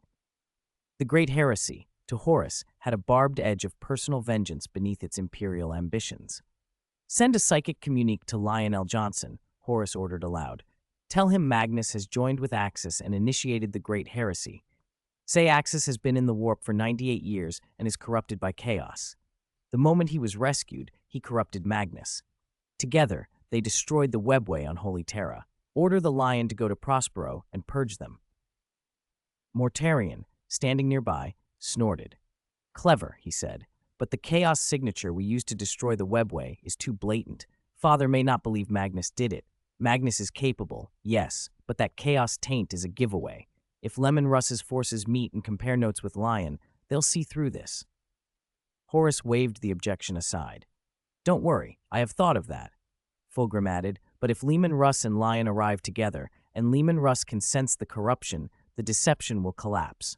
The Great Heresy, to Horus, had a barbed edge of personal vengeance beneath its imperial ambitions. Send a psychic communique to Lionel Johnson, Horus ordered aloud. Tell him Magnus has joined with Axis and initiated the Great Heresy. Say Axis has been in the warp for 98 years and is corrupted by chaos. The moment he was rescued, he corrupted Magnus. Together, they destroyed the webway on Holy Terra. Order the Lion to go to Prospero and purge them. Mortarion, standing nearby, snorted. Clever, he said, but the chaos signature we used to destroy the webway is too blatant. Father may not believe Magnus did it. Magnus is capable, yes, but that chaos taint is a giveaway. If Leman Russ's forces meet and compare notes with Lion, they'll see through this. Horus waved the objection aside. Don't worry, I have thought of that. Fulgrim added, but if Leman Russ and Lion arrive together, and Leman Russ can sense the corruption, the deception will collapse.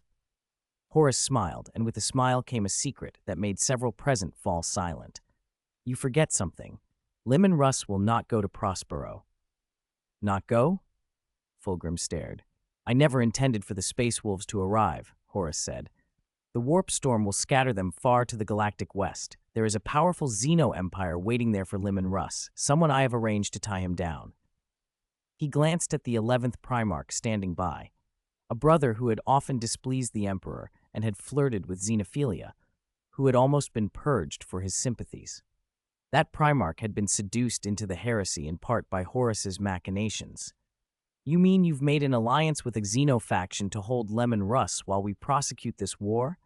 Horus smiled, and with the smile came a secret that made several present fall silent. You forget something. Leman Russ will not go to Prospero. Not go? Fulgrim stared. I never intended for the Space Wolves to arrive, Horus said. The warp storm will scatter them far to the galactic west. There is a powerful Xeno Empire waiting there for Leman Russ, someone I have arranged to tie him down. He glanced at the 11th Primarch standing by, a brother who had often displeased the Emperor and had flirted with xenophilia, who had almost been purged for his sympathies. That Primarch had been seduced into the heresy in part by Horus's machinations. You mean you've made an alliance with a Xeno faction to hold Leman Russ while we prosecute this war?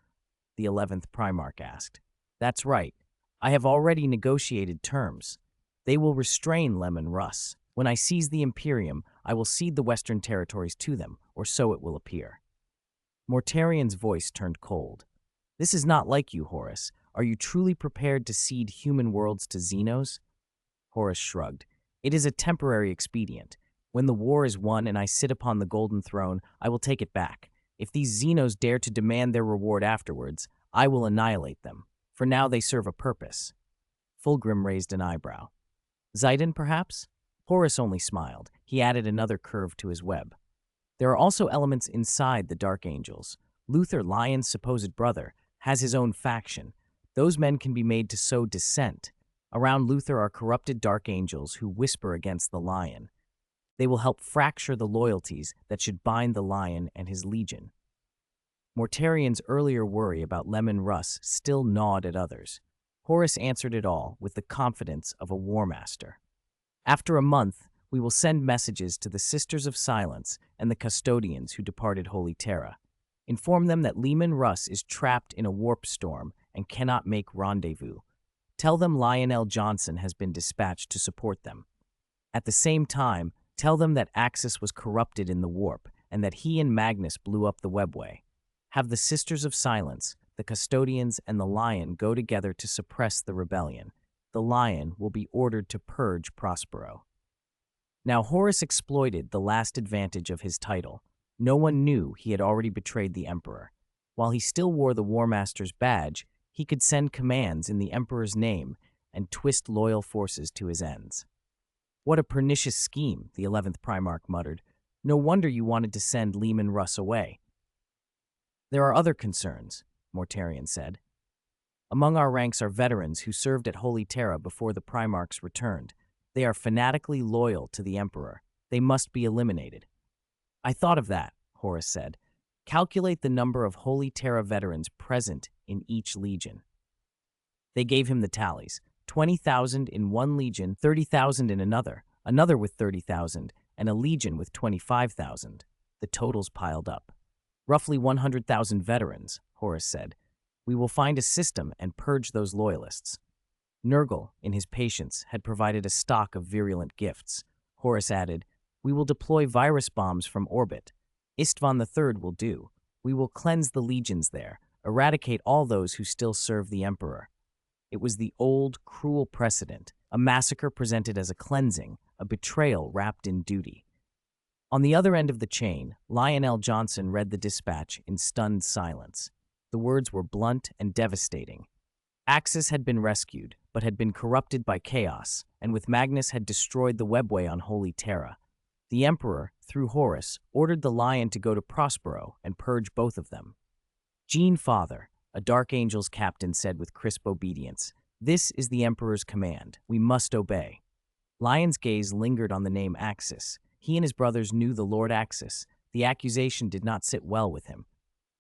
The 11th Primarch asked. That's right. I have already negotiated terms. They will restrain Leman Russ. When I seize the Imperium, I will cede the Western territories to them, or so it will appear. Mortarion's voice turned cold. This is not like you, Horus. Are you truly prepared to cede human worlds to Xenos? Horus shrugged. It is a temporary expedient. When the war is won and I sit upon the Golden Throne, I will take it back. If these Xenos dare to demand their reward afterwards, I will annihilate them. For now they serve a purpose. Fulgrim raised an eyebrow. Zidon, perhaps? Horus only smiled. He added another curve to his web. There are also elements inside the Dark Angels. Luther, Lion's supposed brother, has his own faction. Those men can be made to sow dissent. Around Luther are corrupted Dark Angels who whisper against the Lion. They will help fracture the loyalties that should bind the Lion and his legion. Mortarion's earlier worry about Leman Russ still gnawed at others. Horus answered it all with the confidence of a war master. After a month, we will send messages to the Sisters of Silence and the custodians who departed Holy Terra. Inform them that Leman Russ is trapped in a warp storm and cannot make rendezvous. Tell them Lionel Johnson has been dispatched to support them. At the same time, tell them that Axis was corrupted in the warp and that he and Magnus blew up the webway. Have the Sisters of Silence, the custodians, and the Lion go together to suppress the rebellion. The Lion will be ordered to purge Prospero. Now Horus exploited the last advantage of his title. No one knew he had already betrayed the Emperor. While he still wore the War Master's badge, he could send commands in the Emperor's name and twist loyal forces to his ends. What a pernicious scheme, the 11th Primarch muttered. No wonder you wanted to send Leman Russ away. There are other concerns, Mortarion said. Among our ranks are veterans who served at Holy Terra before the Primarchs returned. They are fanatically loyal to the Emperor. They must be eliminated. I thought of that, Horus said. Calculate the number of Holy Terra veterans present in each legion. They gave him the tallies. 20,000 in one legion, 30,000 in another, another with 30,000, and a legion with 25,000. The totals piled up. Roughly 100,000 veterans, Horus said. We will find a system and purge those loyalists. Nurgle, in his patience, had provided a stock of virulent gifts. Horus added, we will deploy virus bombs from orbit. Istvan III will do. We will cleanse the legions there, eradicate all those who still serve the Emperor. It was the old, cruel precedent. a massacre presented as a cleansing, a betrayal wrapped in duty. On the other end of the chain, Lionel Johnson read the dispatch in stunned silence. The words were blunt and devastating. Axis had been rescued, but had been corrupted by chaos, and with Magnus had destroyed the webway on Holy Terra. The Emperor, through Horus, ordered the Lion to go to Prospero and purge both of them. "Gene Father," a Dark Angel's captain said with crisp obedience, "this is the Emperor's command. We must obey." Lion's gaze lingered on the name Axis. He and his brothers knew the Lord Axis. The accusation did not sit well with him.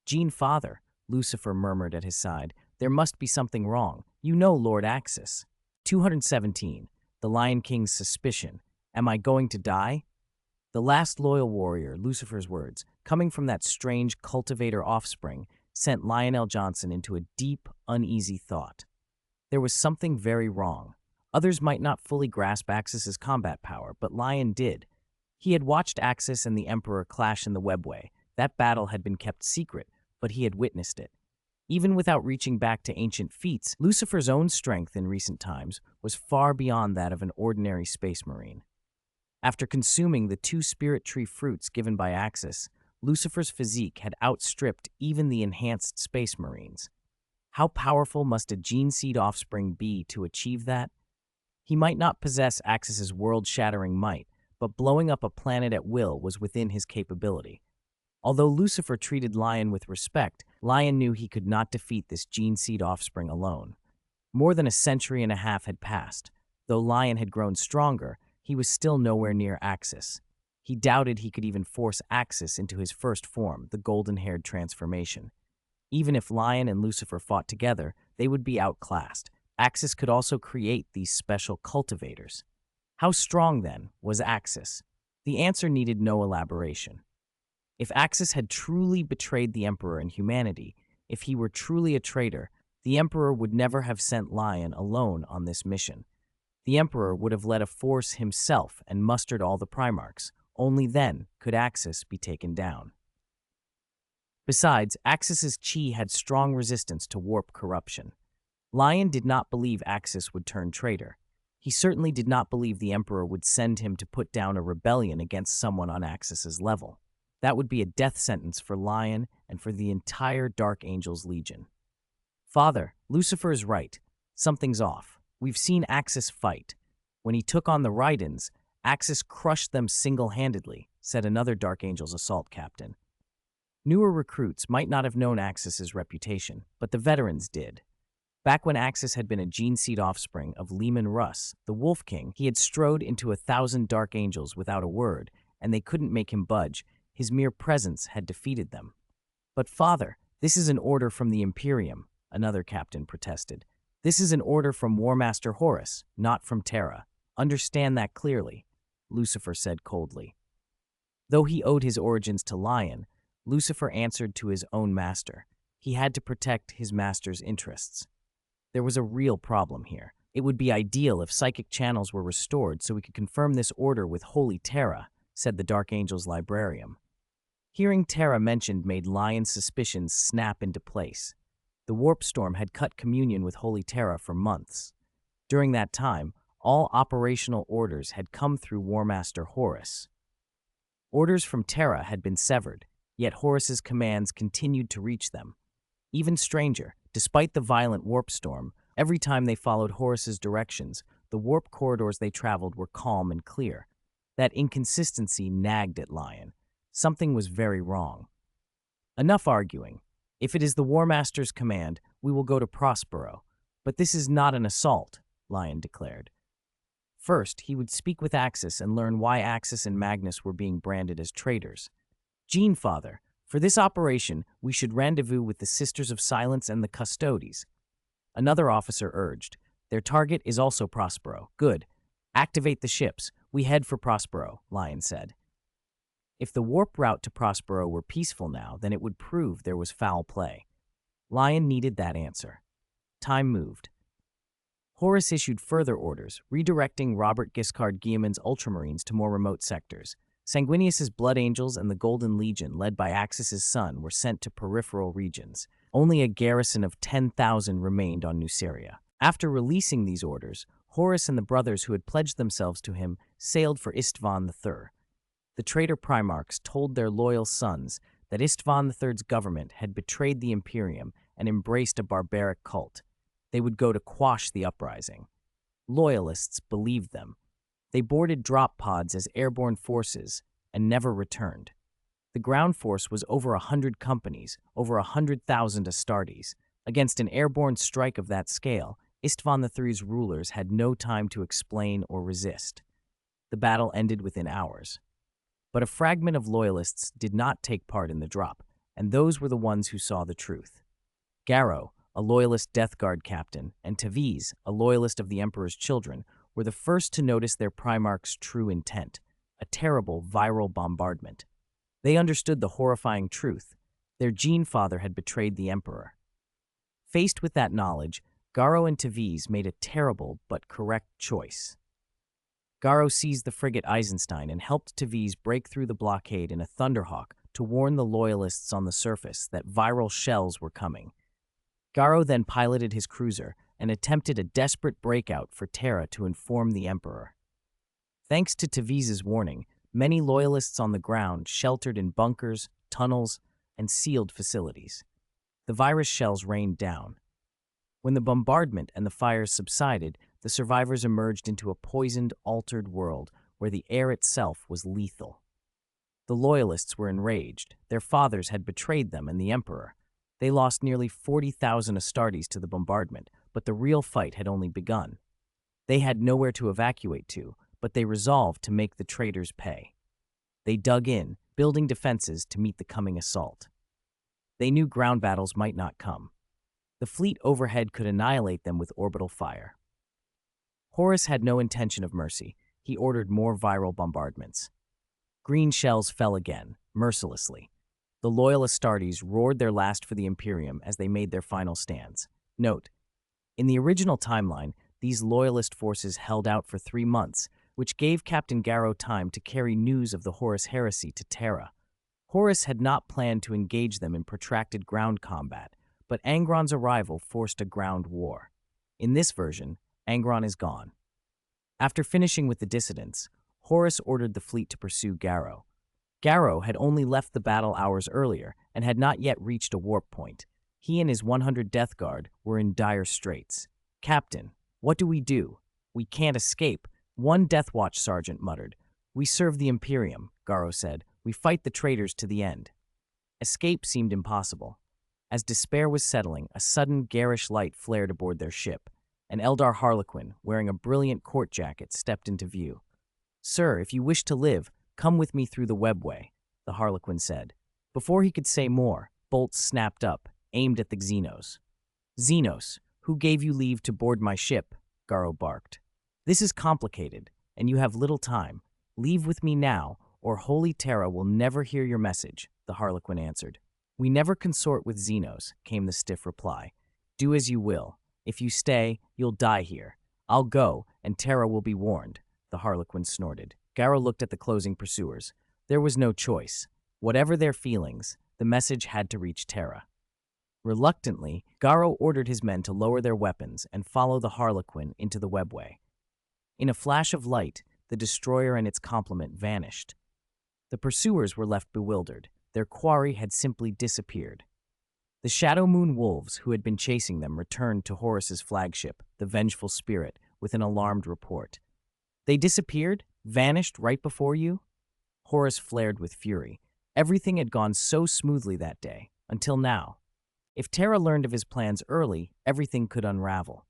"Gene Father," Lucifer murmured at his side, "there must be something wrong. You know Lord Axis." 217. The Lion King's suspicion. "Am I going to die?" The last loyal warrior, Lucifer's words, coming from that strange cultivator offspring, sent Lionel Johnson into a deep, uneasy thought. There was something very wrong. Others might not fully grasp Axis's combat power, but Lion did. He had watched Axis and the Emperor clash in the webway. That battle had been kept secret, but he had witnessed it. Even without reaching back to ancient feats, Lucifer's own strength in recent times was far beyond that of an ordinary space marine. After consuming the 2 spirit tree fruits given by Axis, Lucifer's physique had outstripped even the enhanced space marines. How powerful must a gene seed offspring be to achieve that? He might not possess Axis's world-shattering might, but blowing up a planet at will was within his capability. Although Lucifer treated Lion with respect, Lion knew he could not defeat this gene seed offspring alone. More than a century and a half had passed. Though Lion had grown stronger, he was still nowhere near Axis. He doubted he could even force Axis into his first form, the golden-haired transformation. Even if Lion and Lucifer fought together, they would be outclassed. Axis could also create these special cultivators. How strong, then, was Axis? The answer needed no elaboration. If Axis had truly betrayed the Emperor and humanity, if he were truly a traitor, the Emperor would never have sent Lion alone on this mission. The Emperor would have led a force himself and mustered all the Primarchs. Only then could Axis be taken down. Besides, Axis's chi had strong resistance to warp corruption. Lion did not believe Axis would turn traitor. He certainly did not believe the Emperor would send him to put down a rebellion against someone on Axis's level. That would be a death sentence for Lion and for the entire Dark Angel's Legion. "Father, Lucifer is right. Something's off. We've seen Axis fight. When he took on the Rydans, Axis crushed them single-handedly," said another Dark Angel's assault captain. Newer recruits might not have known Axis's reputation, but the veterans did. Back when Axis had been a gene seed offspring of Leman Russ, the Wolf King, he had strode into 1,000 Dark Angels without a word, and they couldn't make him budge. His mere presence had defeated them. "But father, this is an order from the Imperium," another captain protested. "This is an order from War Master Horus, not from Terra. Understand that clearly," Lucifer said coldly. Though he owed his origins to Lion, Lucifer answered to his own master. He had to protect his master's interests. There was a real problem here. It would be ideal if psychic channels were restored so we could confirm this order with Holy Terra, said the Dark Angel's librarian. Hearing Terra mentioned made Lion's suspicions snap into place. The warp storm had cut communion with Holy Terra for months. During that time, all operational orders had come through War Master Horus. Orders from Terra had been severed, yet Horus's commands continued to reach them. Even stranger, despite the violent warp storm, every time they followed Horus's directions, the warp corridors they traveled were calm and clear. That inconsistency nagged at Lion. Something was very wrong. Enough arguing. If it is the War Master's command, we will go to Prospero. But this is not an assault, Lion declared. First, he would speak with Axis and learn why Axis and Magnus were being branded as traitors. Gene Father, for this operation, we should rendezvous with the Sisters of Silence and the Custodes. Another officer urged. Their target is also Prospero. Good. Activate the ships. We head for Prospero, Lion said. If the warp route to Prospero were peaceful now, then it would prove there was foul play. Lion needed that answer. Time moved. Horus issued further orders, redirecting Robert Giscard Guillemot's Ultramarines to more remote sectors. Sanguinius's Blood Angels and the Golden Legion, led by Axis's son, were sent to peripheral regions. Only a garrison of 10,000 remained on Nuceria. After releasing these orders, Horus and the brothers who had pledged themselves to him sailed for Istvan III. The traitor Primarchs told their loyal sons that Istvan III's government had betrayed the Imperium and embraced a barbaric cult. They would go to quash the uprising. Loyalists believed them. They boarded drop pods as airborne forces and never returned. The ground force was over 100 companies, over 100,000 Astartes. Against an airborne strike of that scale, Istvan III's rulers had no time to explain or resist. The battle ended within hours. But a fragment of loyalists did not take part in the drop, and those were the ones who saw the truth. Garrow, a loyalist Death Guard captain, and Taviz, a loyalist of the Emperor's children, were the first to notice their Primarch's true intent, a terrible viral bombardment. They understood the horrifying truth. Their gene father had betrayed the Emperor. Faced with that knowledge, Garrow and Taviz made a terrible but correct choice. Garrow seized the frigate Eisenstein and helped Taviz break through the blockade in a Thunderhawk to warn the Loyalists on the surface that viral shells were coming. Garrow then piloted his cruiser and attempted a desperate breakout for Terra to inform the Emperor. Thanks to Taviz's warning, many Loyalists on the ground sheltered in bunkers, tunnels, and sealed facilities. The virus shells rained down. When the bombardment and the fires subsided, the survivors emerged into a poisoned, altered world where the air itself was lethal. The Loyalists were enraged. Their fathers had betrayed them and the Emperor. They lost nearly 40,000 Astartes to the bombardment, but the real fight had only begun. They had nowhere to evacuate to, but they resolved to make the traitors pay. They dug in, building defenses to meet the coming assault. They knew ground battles might not come. The fleet overhead could annihilate them with orbital fire. Horus had no intention of mercy. He ordered more viral bombardments. Green shells fell again, mercilessly. The loyal Astartes roared their last for the Imperium as they made their final stands. Note, in the original timeline, these loyalist forces held out for 3 months, which gave Captain Garrow time to carry news of the Horus heresy to Terra. Horus had not planned to engage them in protracted ground combat, but Angron's arrival forced a ground war. In this version, Angron is gone. After finishing with the dissidents, Horus ordered the fleet to pursue Garrow. Garrow had only left the battle hours earlier and had not yet reached a warp point. He and his 100 Death Guard were in dire straits. "Captain, what do? We can't escape," one Death Watch sergeant muttered. "We serve the Imperium," Garrow said. "We fight the traitors to the end." Escape seemed impossible. As despair was settling, a sudden garish light flared aboard their ship. An Eldar Harlequin, wearing a brilliant court jacket, stepped into view. "Sir, if you wish to live, come with me through the webway," the Harlequin said. Before he could say more, bolts snapped up, aimed at the Xenos. "Xenos, who gave you leave to board my ship?" Garrow barked. "This is complicated, and you have little time. Leave with me now, or Holy Terra will never hear your message," the Harlequin answered. "We never consort with Xenos," came the stiff reply. "Do as you will. If you stay, you'll die here. I'll go, and Terra will be warned," the Harlequin snorted. Garrow looked at the closing pursuers. There was no choice. Whatever their feelings, the message had to reach Terra. Reluctantly, Garrow ordered his men to lower their weapons and follow the Harlequin into the webway. In a flash of light, the destroyer and its complement vanished. The pursuers were left bewildered. Their quarry had simply disappeared. The Shadow Moon Wolves, who had been chasing them, returned to Horus's flagship, the Vengeful Spirit, with an alarmed report. "They disappeared? Vanished right before you?" Horus flared with fury. Everything had gone so smoothly that day, until now. If Terra learned of his plans early, everything could unravel.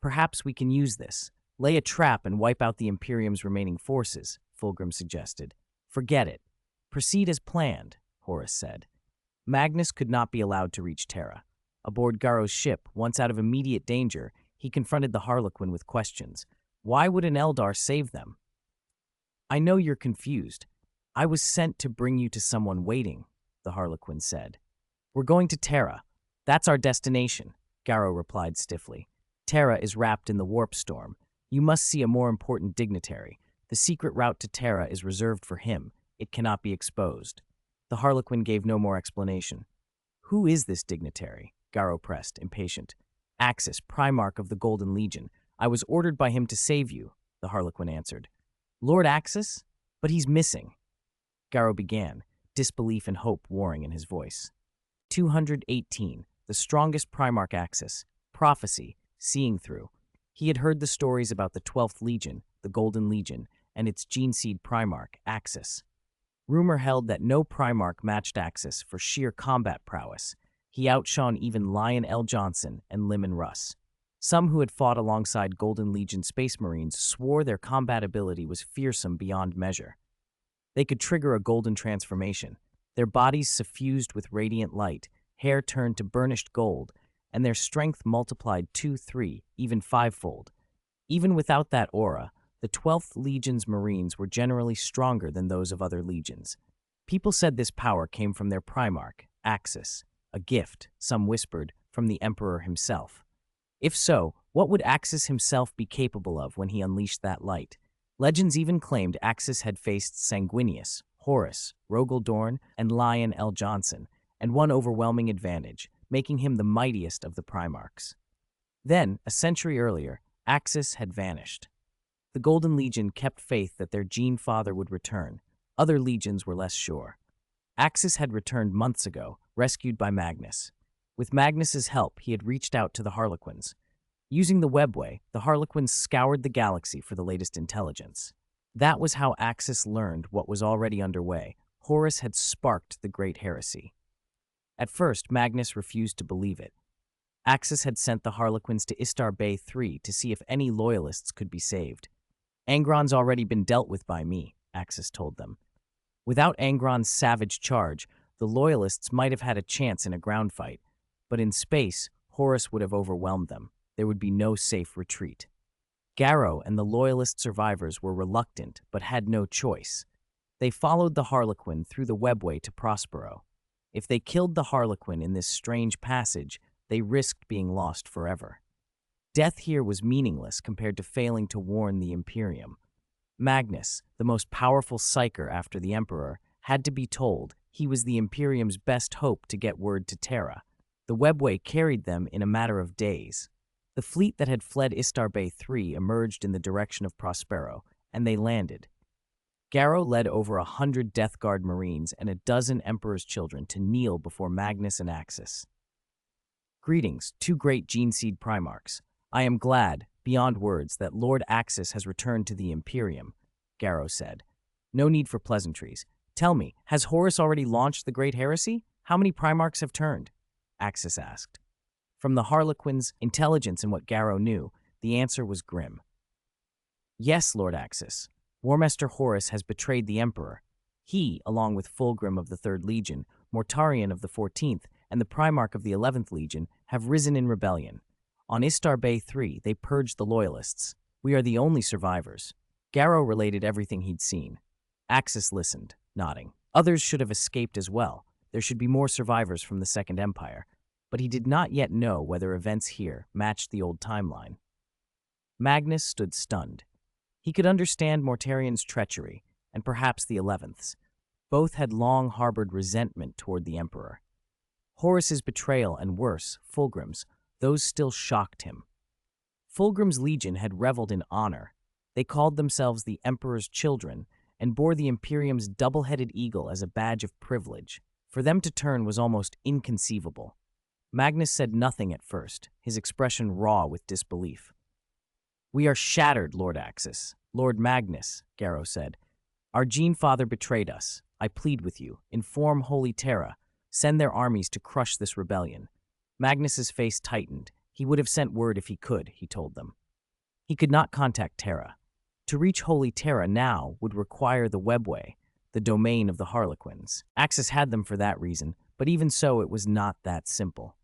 "Perhaps we can use this. Lay a trap and wipe out the Imperium's remaining forces," Fulgrim suggested. "Forget it. Proceed as planned," Horus said. Magnus could not be allowed to reach Terra. Aboard Garrow's ship, once out of immediate danger, he confronted the Harlequin with questions. Why would an Eldar save them? "I know you're confused. I was sent to bring you to someone waiting," the Harlequin said. "We're going to Terra. That's our destination," Garrow replied stiffly. "Terra is wrapped in the warp storm. You must see a more important dignitary. The secret route to Terra is reserved for him. It cannot be exposed." The Harlequin gave no more explanation. "Who is this dignitary?" Garrow pressed, impatient. "Axis, Primarch of the Golden Legion. I was ordered by him to save you, the Harlequin answered. Lord Axis? But he's missing. Garrow began, disbelief and hope warring in his voice. 218, the strongest Primarch Axis, prophecy, seeing through. He had heard the stories about the 12th Legion, the Golden Legion, and its gene-seed Primarch, Axis. Rumor held that no Primarch matched Axis for sheer combat prowess. He outshone even Lion L. Johnson and Leman Russ. Some who had fought alongside Golden Legion Space Marines swore their combat ability was fearsome beyond measure. They could trigger a golden transformation, their bodies suffused with radiant light, hair turned to burnished gold, and their strength multiplied 2, 3, even 5-fold. Even without that aura, the 12th Legion's Marines were generally stronger than those of other legions. People said this power came from their Primarch, Axis, a gift, some whispered, from the Emperor himself. If so, what would Axis himself be capable of when he unleashed that light? Legends even claimed Axis had faced Sanguinius, Horus, Rogel Dorn, and Lion L. Johnson, and won overwhelming advantage, making him the mightiest of the Primarchs. Then, a century earlier, Axis had vanished. The Golden Legion kept faith that their Gene Father would return. Other legions were less sure. Axis had returned months ago, rescued by Magnus. With Magnus's help, he had reached out to the Harlequins. Using the webway, the Harlequins scoured the galaxy for the latest intelligence. That was how Axis learned what was already underway. Horus had sparked the Great Heresy. At first, Magnus refused to believe it. Axis had sent the Harlequins to Istar Bay 3 to see if any loyalists could be saved. Angron's already been dealt with by me, Axis told them. Without Angron's savage charge, the loyalists might have had a chance in a ground fight, but in space, Horus would have overwhelmed them. There would be no safe retreat. Garrow and the loyalist survivors were reluctant, but had no choice. They followed the Harlequin through the webway to Prospero. If they killed the Harlequin in this strange passage, they risked being lost forever. Death here was meaningless compared to failing to warn the Imperium. Magnus, the most powerful psyker after the Emperor, had to be told he was the Imperium's best hope to get word to Terra. The webway carried them in a matter of days. The fleet that had fled Istar Bay 3 emerged in the direction of Prospero, and they landed. Garrow led over 100 Death Guard Marines and a dozen Emperor's children to kneel before Magnus and Axis. Greetings, two great gene-seed Primarchs. I am glad, beyond words, that Lord Axis has returned to the Imperium, Garrow said. No need for pleasantries. Tell me, has Horus already launched the Great Heresy? How many Primarchs have turned? Axis asked. From the Harlequin's intelligence and what Garrow knew, the answer was grim. Yes, Lord Axis. Warmaster Horus has betrayed the Emperor. He, along with Fulgrim of the 3rd Legion, Mortarion of the 14th, and the Primarch of the 11th Legion, have risen in rebellion. On Istar Bay 3, they purged the Loyalists. We are the only survivors. Garrow related everything he'd seen. Axis listened, nodding. Others should have escaped as well. There should be more survivors from the Second Empire. But he did not yet know whether events here matched the old timeline. Magnus stood stunned. He could understand Mortarion's treachery, and perhaps the 11th's. Both had long harbored resentment toward the Emperor. Horus's betrayal and worse, Fulgrim's, those still shocked him. Fulgrim's legion had reveled in honor. They called themselves the Emperor's children and bore the Imperium's double-headed eagle as a badge of privilege. For them to turn was almost inconceivable. Magnus said nothing at first, his expression raw with disbelief. We are shattered, Lord Axis. Lord Magnus, Garrow said. Our Gene Father betrayed us. I plead with you, inform Holy Terra. Send their armies to crush this rebellion. Magnus's face tightened. He would have sent word if he could, he told them. He could not contact Terra. To reach Holy Terra now would require the webway, the domain of the Harlequins. Axis had them for that reason, but even so it was not that simple.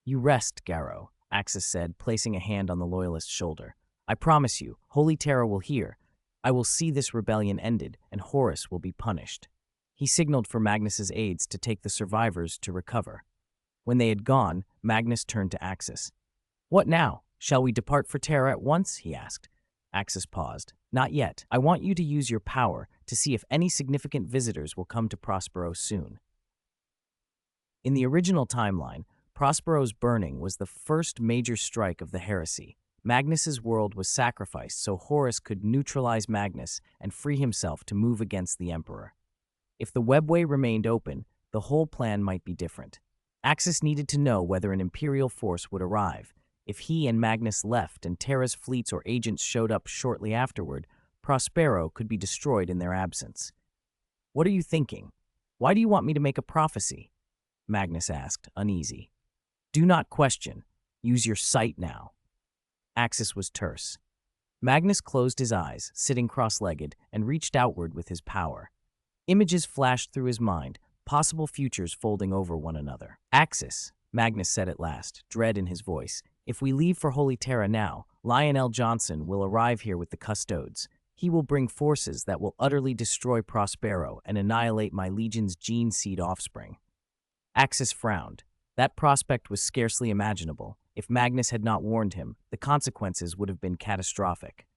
You rest, Garrow, Axis said, placing a hand on the Loyalist's shoulder. I promise you, Holy Terra will hear. I will see this rebellion ended, and Horus will be punished. He signaled for Magnus's aides to take the survivors to recover. When they had gone, Magnus turned to Axis. What now? Shall we depart for Terra at once? He asked. Axis paused. Not yet. I want you to use your power to see if any significant visitors will come to Prospero soon. In the original timeline, Prospero's burning was the first major strike of the heresy. Magnus's world was sacrificed so Horus could neutralize Magnus and free himself to move against the Emperor. If the webway remained open, the whole plan might be different. Axis needed to know whether an Imperial force would arrive. If he and Magnus left and Terra's fleets or agents showed up shortly afterward, Prospero could be destroyed in their absence. "What are you thinking? Why do you want me to make a prophecy?" Magnus asked, uneasy. "Do not question. Use your sight now." Axis was terse. Magnus closed his eyes, sitting cross-legged, and reached outward with his power. Images flashed through his mind, possible futures folding over one another. "Axis," Magnus said at last, dread in his voice, "if we leave for Holy Terra now, Lionel Johnson will arrive here with the Custodes. He will bring forces that will utterly destroy Prospero and annihilate my legion's gene seed offspring." Axis frowned. That prospect was scarcely imaginable. If Magnus had not warned him, the consequences would have been catastrophic.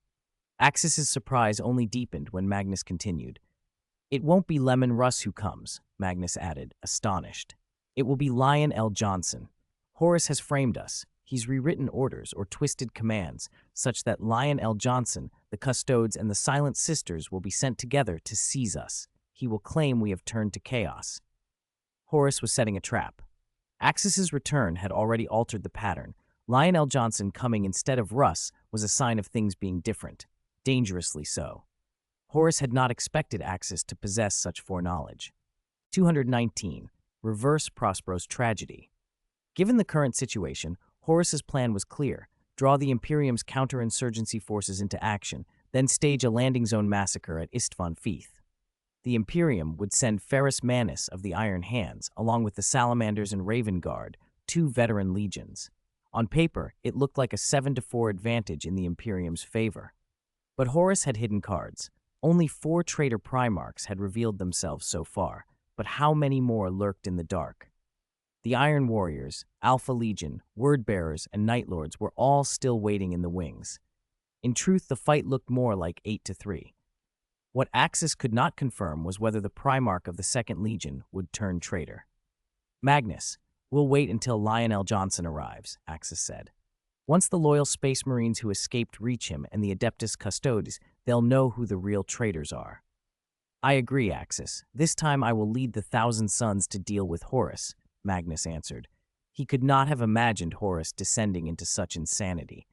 Axis's surprise only deepened when Magnus continued. "It won't be Leman Russ who comes," Magnus added, astonished. "It will be Lionel Johnson. Horus has framed us. He's rewritten orders or twisted commands, such that Lionel Johnson, the Custodes, and the Silent Sisters will be sent together to seize us. He will claim we have turned to chaos." Horus was setting a trap. Axis's return had already altered the pattern. Lionel Johnson coming instead of Russ was a sign of things being different, dangerously so. Horus had not expected Axis to possess such foreknowledge. 219. Reverse Prospero's tragedy. Given the current situation, Horus's plan was clear: draw the Imperium's counterinsurgency forces into action, then stage a landing zone massacre at Istvan Feith. The Imperium would send Ferris Manus of the Iron Hands, along with the Salamanders and Raven Guard, 2 veteran legions. On paper, it looked like a 7-4 advantage in the Imperium's favor. But Horus had hidden cards. Only 4 traitor Primarchs had revealed themselves so far, but how many more lurked in the dark? The Iron Warriors, Alpha Legion, Wordbearers, and Night Lords were all still waiting in the wings. In truth, the fight looked more like 8-3. What Axis could not confirm was whether the Primarch of the 2nd Legion would turn traitor. "Magnus, we'll wait until Lionel Johnson arrives," Axis said. "Once the loyal Space Marines who escaped reach him and the Adeptus Custodes, they'll know who the real traitors are." "I agree, Axis. This time I will lead the 1,000 Sons to deal with Horus," Magnus answered. He could not have imagined Horus descending into such insanity.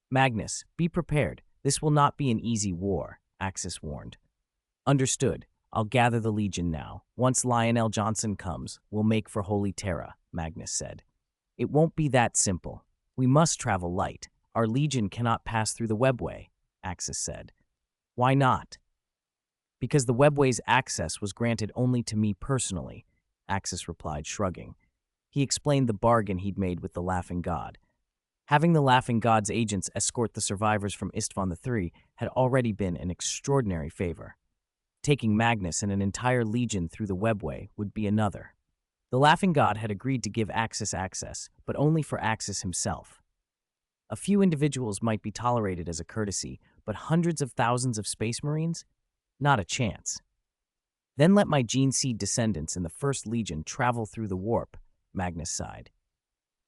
"Magnus, be prepared. This will not be an easy war," Axis warned. "Understood. I'll gather the Legion now. Once Lionel Johnson comes, we'll make for Holy Terra," Magnus said. "It won't be that simple. We must travel light. Our Legion cannot pass through the webway," Axis said. "Why not?" "Because the webway's access was granted only to me personally," Axis replied, shrugging. He explained the bargain he'd made with the Laughing God. Having the Laughing God's agents escort the survivors from Istvan III had already been an extraordinary favor. Taking Magnus and an entire legion through the webway would be another. The Laughing God had agreed to give Axis access, but only for Axis himself. A few individuals might be tolerated as a courtesy, but hundreds of thousands of Space Marines? Not a chance. "Then let my gene seed descendants in the 1st Legion travel through the warp," Magnus sighed.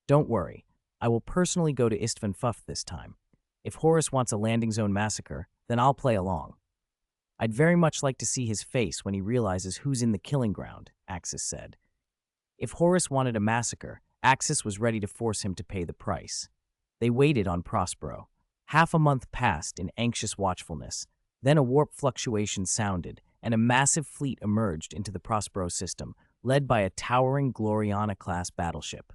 "Don't worry, I will personally go to Istvan Futh this time. If Horus wants a landing zone massacre, then I'll play along." "I'd very much like to see his face when he realizes who's in the killing ground," Axis said. If Horus wanted a massacre, Axis was ready to force him to pay the price. They waited on Prospero. Half a month passed in anxious watchfulness. Then a warp fluctuation sounded, and a massive fleet emerged into the Prospero system, led by a towering Gloriana-class battleship.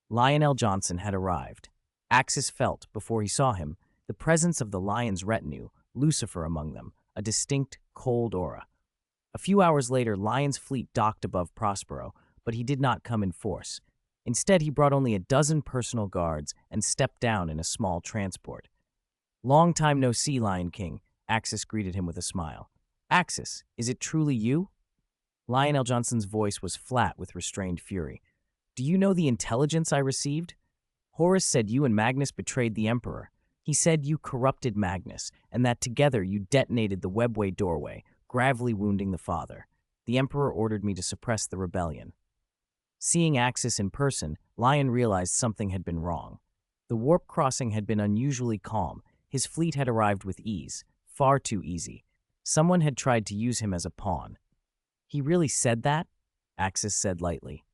Lionel Johnson had arrived. Axis felt, before he saw him, the presence of the Lion's retinue, Lucifer among them, a distinct, cold aura. A few hours later, Lion's fleet docked above Prospero, but he did not come in force. Instead, he brought only a dozen personal guards and stepped down in a small transport. "Long time no see, Lion King," Axis greeted him with a smile. "Axis, is it truly you?" Lionel Johnson's voice was flat with restrained fury. "Do you know the intelligence I received? Horus said you and Magnus betrayed the Emperor. He said you corrupted Magnus, and that together you detonated the webway doorway, gravely wounding the father. The Emperor ordered me to suppress the rebellion." Seeing Axis in person, Lion realized something had been wrong. The warp crossing had been unusually calm. His fleet had arrived with ease, far too easy. Someone had tried to use him as a pawn. He really said that? Axis said lightly.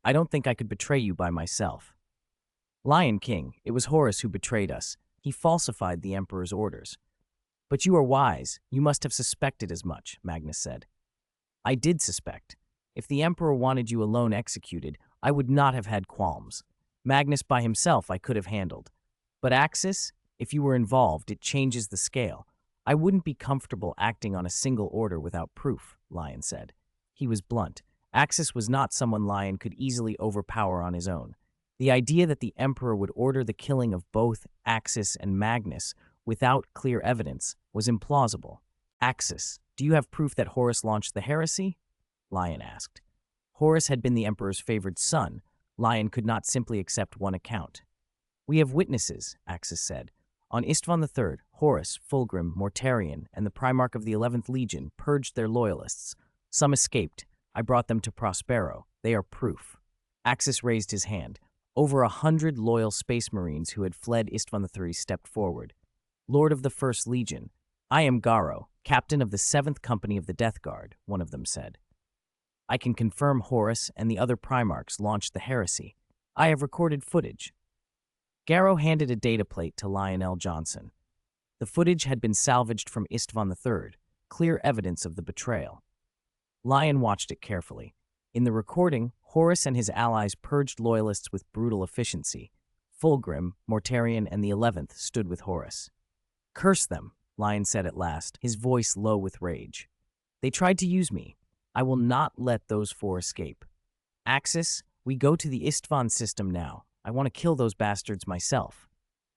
I don't think I could betray you by myself. Lion King, it was Horus who betrayed us. He falsified the Emperor's orders. But you are wise. You must have suspected as much, Magnus said. I did suspect. If the Emperor wanted you alone executed, I would not have had qualms. Magnus by himself I could have handled. But Axis, if you were involved, it changes the scale. I wouldn't be comfortable acting on a single order without proof, Lion said. He was blunt. Axis was not someone Lion could easily overpower on his own. The idea that the Emperor would order the killing of both Axis and Magnus without clear evidence was implausible. Axis, do you have proof that Horus launched the heresy? Lion asked. Horus had been the Emperor's favored son. Lion could not simply accept one account. We have witnesses, Axis said. On Istvan III, Horus, Fulgrim, Mortarion, and the Primarch of the 11th Legion purged their loyalists. Some escaped. I brought them to Prospero. They are proof. Axis raised his hand. Over 100 loyal space marines who had fled Istvan III stepped forward. Lord of the 1st Legion, I am Garo, captain of the 7th Company of the Death Guard, one of them said. I can confirm Horus and the other Primarchs launched the heresy. I have recorded footage. Garo handed a data plate to Lionel Johnson. The footage had been salvaged from Istvan III, clear evidence of the betrayal. Lion watched it carefully. In the recording, Horus and his allies purged loyalists with brutal efficiency. Fulgrim, Mortarion, and the 11th stood with Horus. Curse them, Lion said at last, his voice low with rage. They tried to use me. I will not let those four escape. Axis, we go to the Istvan system now. I want to kill those bastards myself.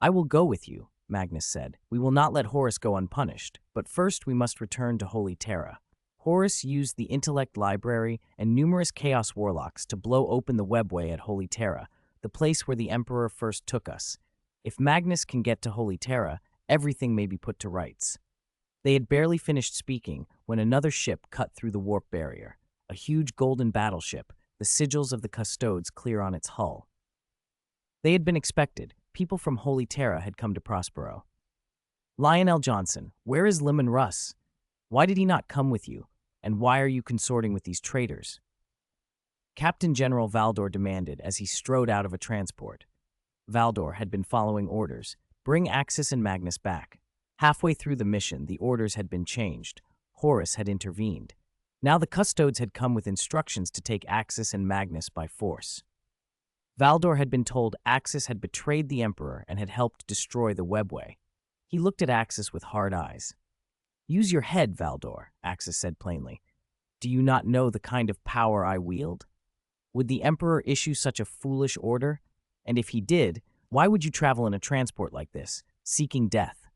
I will go with you, Magnus said. We will not let Horus go unpunished, but first we must return to Holy Terra. Horus used the Intellect Library and numerous Chaos Warlocks to blow open the webway at Holy Terra, the place where the Emperor first took us. If Magnus can get to Holy Terra, everything may be put to rights. They had barely finished speaking when another ship cut through the warp barrier, a huge golden battleship, the sigils of the custodes clear on its hull. They had been expected. People from Holy Terra had come to Prospero. Lionel Johnson, where is Leman Russ? Why did he not come with you? And why are you consorting with these traitors? Captain General Valdor demanded as he strode out of a transport. Valdor had been following orders. Bring Axis and Magnus back. Halfway through the mission, the orders had been changed. Horus had intervened. Now the custodes had come with instructions to take Axis and Magnus by force. Valdor had been told Axis had betrayed the Emperor and had helped destroy the webway. He looked at Axis with hard eyes. Use your head, Valdor, Axis said plainly. Do you not know the kind of power I wield? Would the Emperor issue such a foolish order? And if he did, why would you travel in a transport like this, seeking death?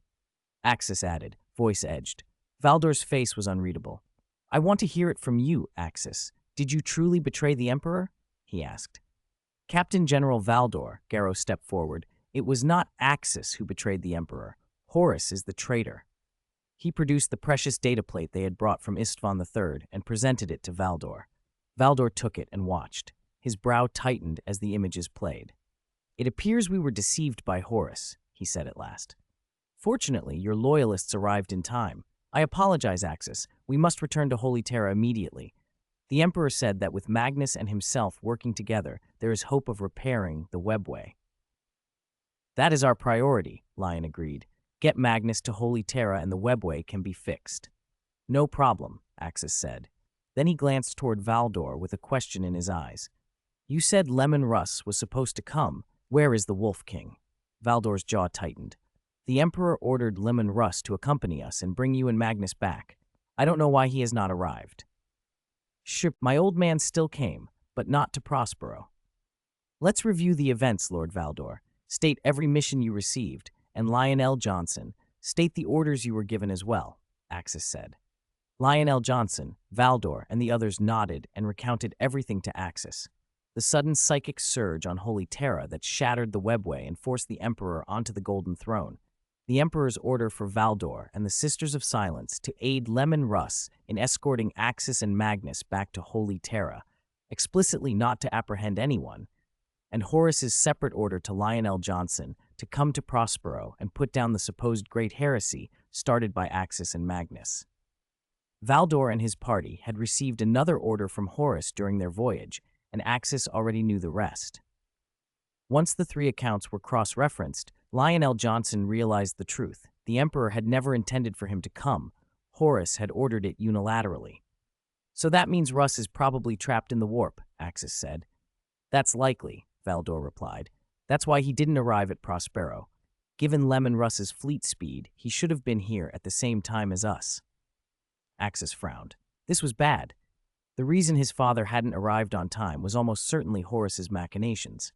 Axis added, voice edged. Valdor's face was unreadable. I want to hear it from you, Axis. Did you truly betray the Emperor? He asked. Captain General Valdor, Garo stepped forward. It was not Axis who betrayed the Emperor. Horus is the traitor. He produced the precious data plate they had brought from Istvan III and presented it to Valdor. Valdor took it and watched. His brow tightened as the images played. It appears we were deceived by Horus, he said at last. Fortunately, your loyalists arrived in time. I apologize, Axis. We must return to Holy Terra immediately. The Emperor said that with Magnus and himself working together, there is hope of repairing the webway. That is our priority, Lion agreed. Get Magnus to Holy Terra and the webway can be fixed. No problem, Axis said. Then he glanced toward Valdor with a question in his eyes. You said Leman Russ was supposed to come. Where is the Wolf King? Valdor's jaw tightened. The Emperor ordered Leman Russ to accompany us and bring you and Magnus back. I don't know why he has not arrived. Sure, my old man still came, but not to Prospero. Let's review the events, Lord Valdor. State every mission you received, and Lionel Johnson, state the orders you were given as well, Axis said. Lionel Johnson, Valdor, and the others nodded and recounted everything to Axis. The sudden psychic surge on Holy Terra that shattered the webway and forced the Emperor onto the Golden Throne. The Emperor's order for Valdor and the Sisters of Silence to aid Leman Russ in escorting Axis and Magnus back to Holy Terra, explicitly not to apprehend anyone, and Horus's separate order to Lionel Johnson to come to Prospero and put down the supposed great heresy started by Axis and Magnus. Valdor and his party had received another order from Horus during their voyage, and Axis already knew the rest. Once the three accounts were cross-referenced, Lionel Johnson realized the truth. The Emperor had never intended for him to come. Horus had ordered it unilaterally. "So that means Russ is probably trapped in the warp," Axis said. "That's likely," Valdor replied. "That's why he didn't arrive at Prospero. Given Leman Russ's fleet speed, he should have been here at the same time as us." Axis frowned. This was bad. The reason his father hadn't arrived on time was almost certainly Horus's machinations.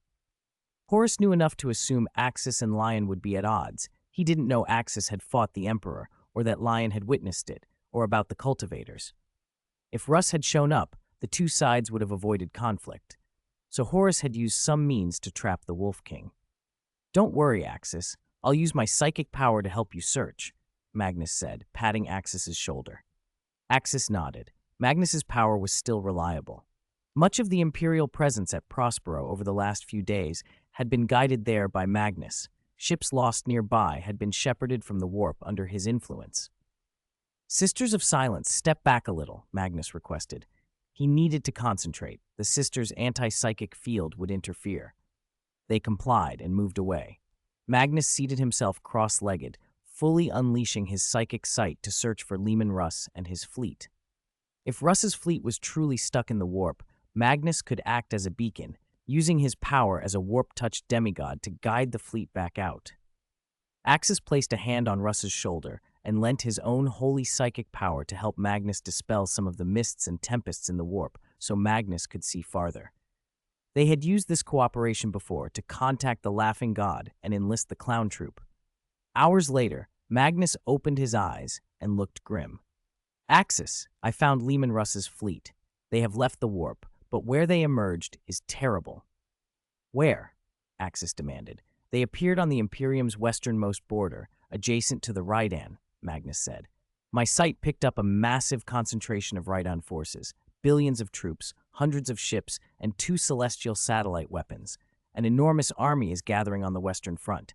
Horus knew enough to assume Axis and Lion would be at odds. He didn't know Axis had fought the Emperor, or that Lion had witnessed it, or about the cultivators. If Russ had shown up, the two sides would have avoided conflict. So Horus had used some means to trap the Wolf King. "Don't worry, Axis. I'll use my psychic power to help you search," Magnus said, patting Axis's shoulder. Axis nodded. Magnus's power was still reliable. Much of the Imperial presence at Prospero over the last few days had been guided there by Magnus. Ships lost nearby had been shepherded from the warp under his influence. "Sisters of Silence, step back a little," Magnus requested. He needed to concentrate. The sisters' anti-psychic field would interfere. They complied and moved away. Magnus seated himself cross-legged, fully unleashing his psychic sight to search for Leman Russ and his fleet. If Russ's fleet was truly stuck in the warp, Magnus could act as a beacon, using his power as a warp-touched demigod to guide the fleet back out. Axis placed a hand on Russ's shoulder and lent his own holy psychic power to help Magnus dispel some of the mists and tempests in the warp so Magnus could see farther. They had used this cooperation before to contact the Laughing God and enlist the Clown Troop. Hours later, Magnus opened his eyes and looked grim. "Axis, I found Leman Russ's fleet. They have left the warp, but where they emerged is terrible." "Where?" Axis demanded. "They appeared on the Imperium's westernmost border, adjacent to the Raidan," Magnus said. "My sight picked up a massive concentration of Raidan forces, billions of troops, hundreds of ships, and 2 celestial satellite weapons. An enormous army is gathering on the western front."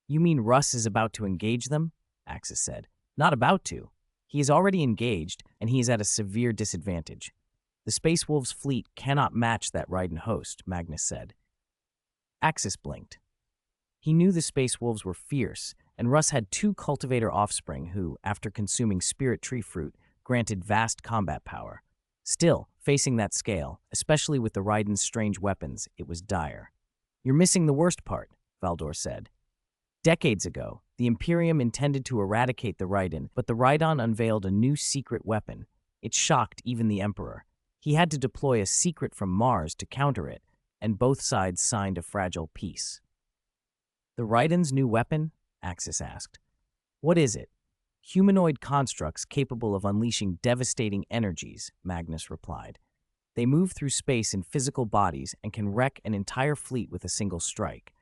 "You mean Russ is about to engage them?" Axis said. "Not about to. He is already engaged, and he is at a severe disadvantage. The Space Wolves' fleet cannot match that Raidan host," Magnus said. Axis blinked. He knew the Space Wolves were fierce, and Russ had 2 cultivator offspring who, after consuming spirit tree fruit, granted vast combat power. Still, facing that scale, especially with the Raidan's strange weapons, it was dire. "You're missing the worst part," Valdor said. "Decades ago, the Imperium intended to eradicate the Raidan, but the Raidan unveiled a new secret weapon. It shocked even the Emperor. He had to deploy a secret from Mars to counter it, and both sides signed a fragile peace." "The Raidan's new weapon?" Axis asked. "What is it?" "Humanoid constructs capable of unleashing devastating energies," Magnus replied. "They move through space in physical bodies and can wreck an entire fleet with a single strike.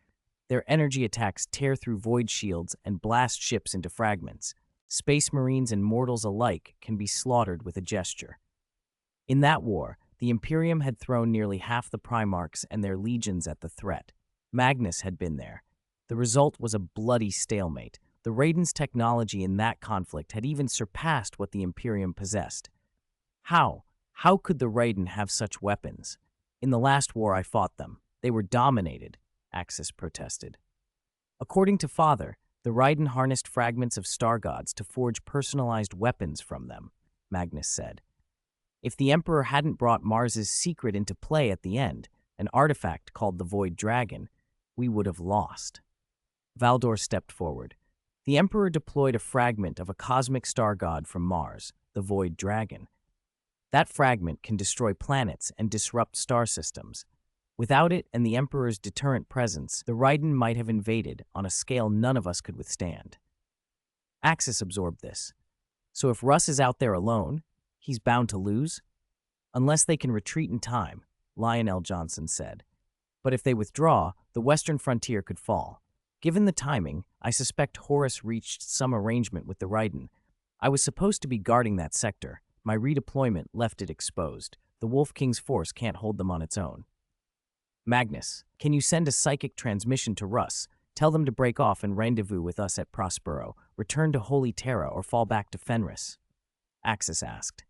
Their energy attacks tear through void shields and blast ships into fragments. Space Marines and mortals alike can be slaughtered with a gesture." In that war, the Imperium had thrown nearly half the Primarchs and their legions at the threat. Magnus had been there. The result was a bloody stalemate. The Raidan's technology in that conflict had even surpassed what the Imperium possessed. How could the Raidan have such weapons? "In the last war I fought them. They were dominated," Axis protested. "According to Father, the Raidan harnessed fragments of star gods to forge personalized weapons from them," Magnus said. "If the Emperor hadn't brought Mars's secret into play at the end, an artifact called the Void Dragon, we would have lost." Valdor stepped forward. "The Emperor deployed a fragment of a cosmic star god from Mars, the Void Dragon. That fragment can destroy planets and disrupt star systems. Without it and the Emperor's deterrent presence, the Raidan might have invaded on a scale none of us could withstand." Axis absorbed this. "So if Russ is out there alone, he's bound to lose?" "Unless they can retreat in time," Lionel Johnson said. "But if they withdraw, the western frontier could fall. Given the timing, I suspect Horus reached some arrangement with the Raidan. I was supposed to be guarding that sector. My redeployment left it exposed. The Wolf King's force can't hold them on its own." Magnus, can you send a psychic transmission to Russ? Tell them to break off and rendezvous with us at Prospero, return to Holy Terra, or fall back to Fenris? Axis asked.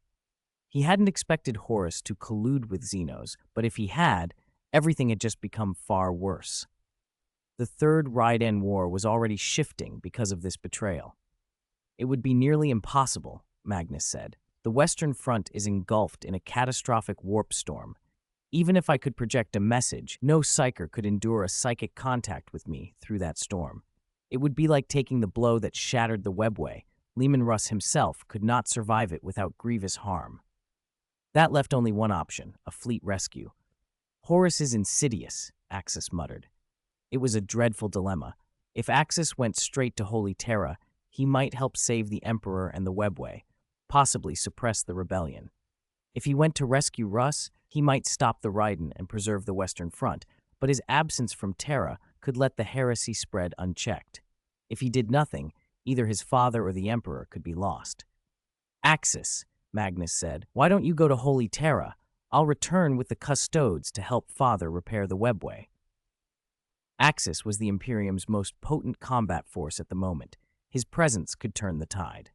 He hadn't expected Horus to collude with Xenos, but if he had, everything had just become far worse. The Third Raiden War was already shifting because of this betrayal. It would be nearly impossible, Magnus said. The Western Front is engulfed in a catastrophic warp storm. Even if I could project a message, no psyker could endure a psychic contact with me through that storm. It would be like taking the blow that shattered the webway. Leman Russ himself could not survive it without grievous harm. That left only one option, a fleet rescue. Horus is insidious, Axis muttered. It was a dreadful dilemma. If Axis went straight to Holy Terra, he might help save the Emperor and the webway, possibly suppress the rebellion. If he went to rescue Russ, he might stop the Raiden and preserve the Western Front, but his absence from Terra could let the heresy spread unchecked. If he did nothing, either his father or the Emperor could be lost. Axis, Magnus said, why don't you go to Holy Terra? I'll return with the custodes to help Father repair the webway. Axis was the Imperium's most potent combat force at the moment. His presence could turn the tide.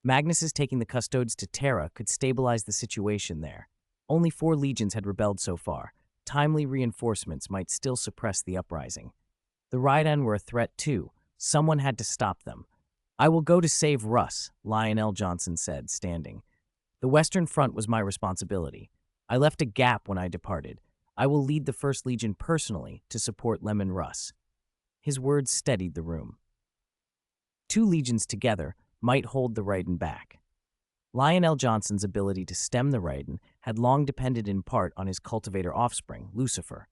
Magnus's taking the custodes to Terra could stabilize the situation there. Only 4 legions had rebelled so far. Timely reinforcements might still suppress the uprising. The Raiden were a threat too. Someone had to stop them. I will go to save Russ, Lionel Johnson said, standing. The Western Front was my responsibility. I left a gap when I departed. I will lead the 1st Legion personally to support Leman Russ. His words steadied the room. 2 legions together might hold the Raiden back. Lionel Johnson's ability to stem the Raiden had long depended in part on his cultivator offspring, Lucifer.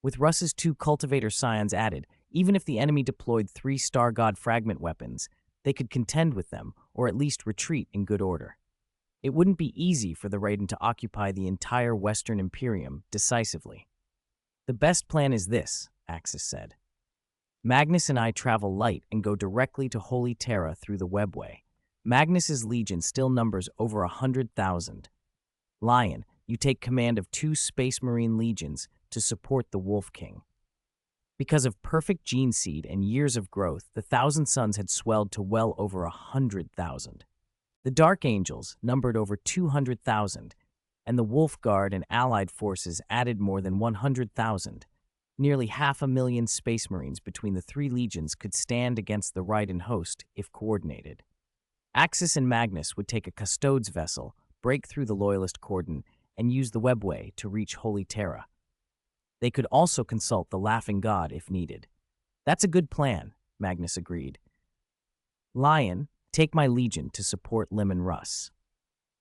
With Russ's 2 cultivator scions added, even if the enemy deployed 3 Star God fragment weapons, they could contend with them, or at least retreat in good order. It wouldn't be easy for the Raiden to occupy the entire Western Imperium decisively. The best plan is this, Axis said. Magnus and I travel light and go directly to Holy Terra through the webway. Magnus's legion still numbers over 100,000. Lion, you take command of 2 Space Marine legions to support the Wolf King. Because of perfect gene seed and years of growth, the Thousand Sons had swelled to well over 100,000. The Dark Angels numbered over 200,000, and the Wolf Guard and allied forces added more than 100,000. Nearly 500,000 Space Marines between the 3 legions could stand against the Raiden host if coordinated. Axis and Magnus would take a custodes vessel, break through the Loyalist cordon, and use the webway to reach Holy Terra. They could also consult the Laughing God if needed. That's a good plan, Magnus agreed. Lion, take my legion to support Leman Russ.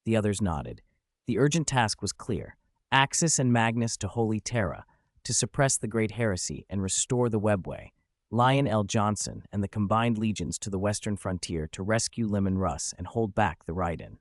The others nodded. The urgent task was clear. Axis and Magnus to Holy Terra, to suppress the Great Heresy and restore the webway. Lionel Johnson and the combined legions to the western frontier to rescue Leman Russ and hold back the Raiden.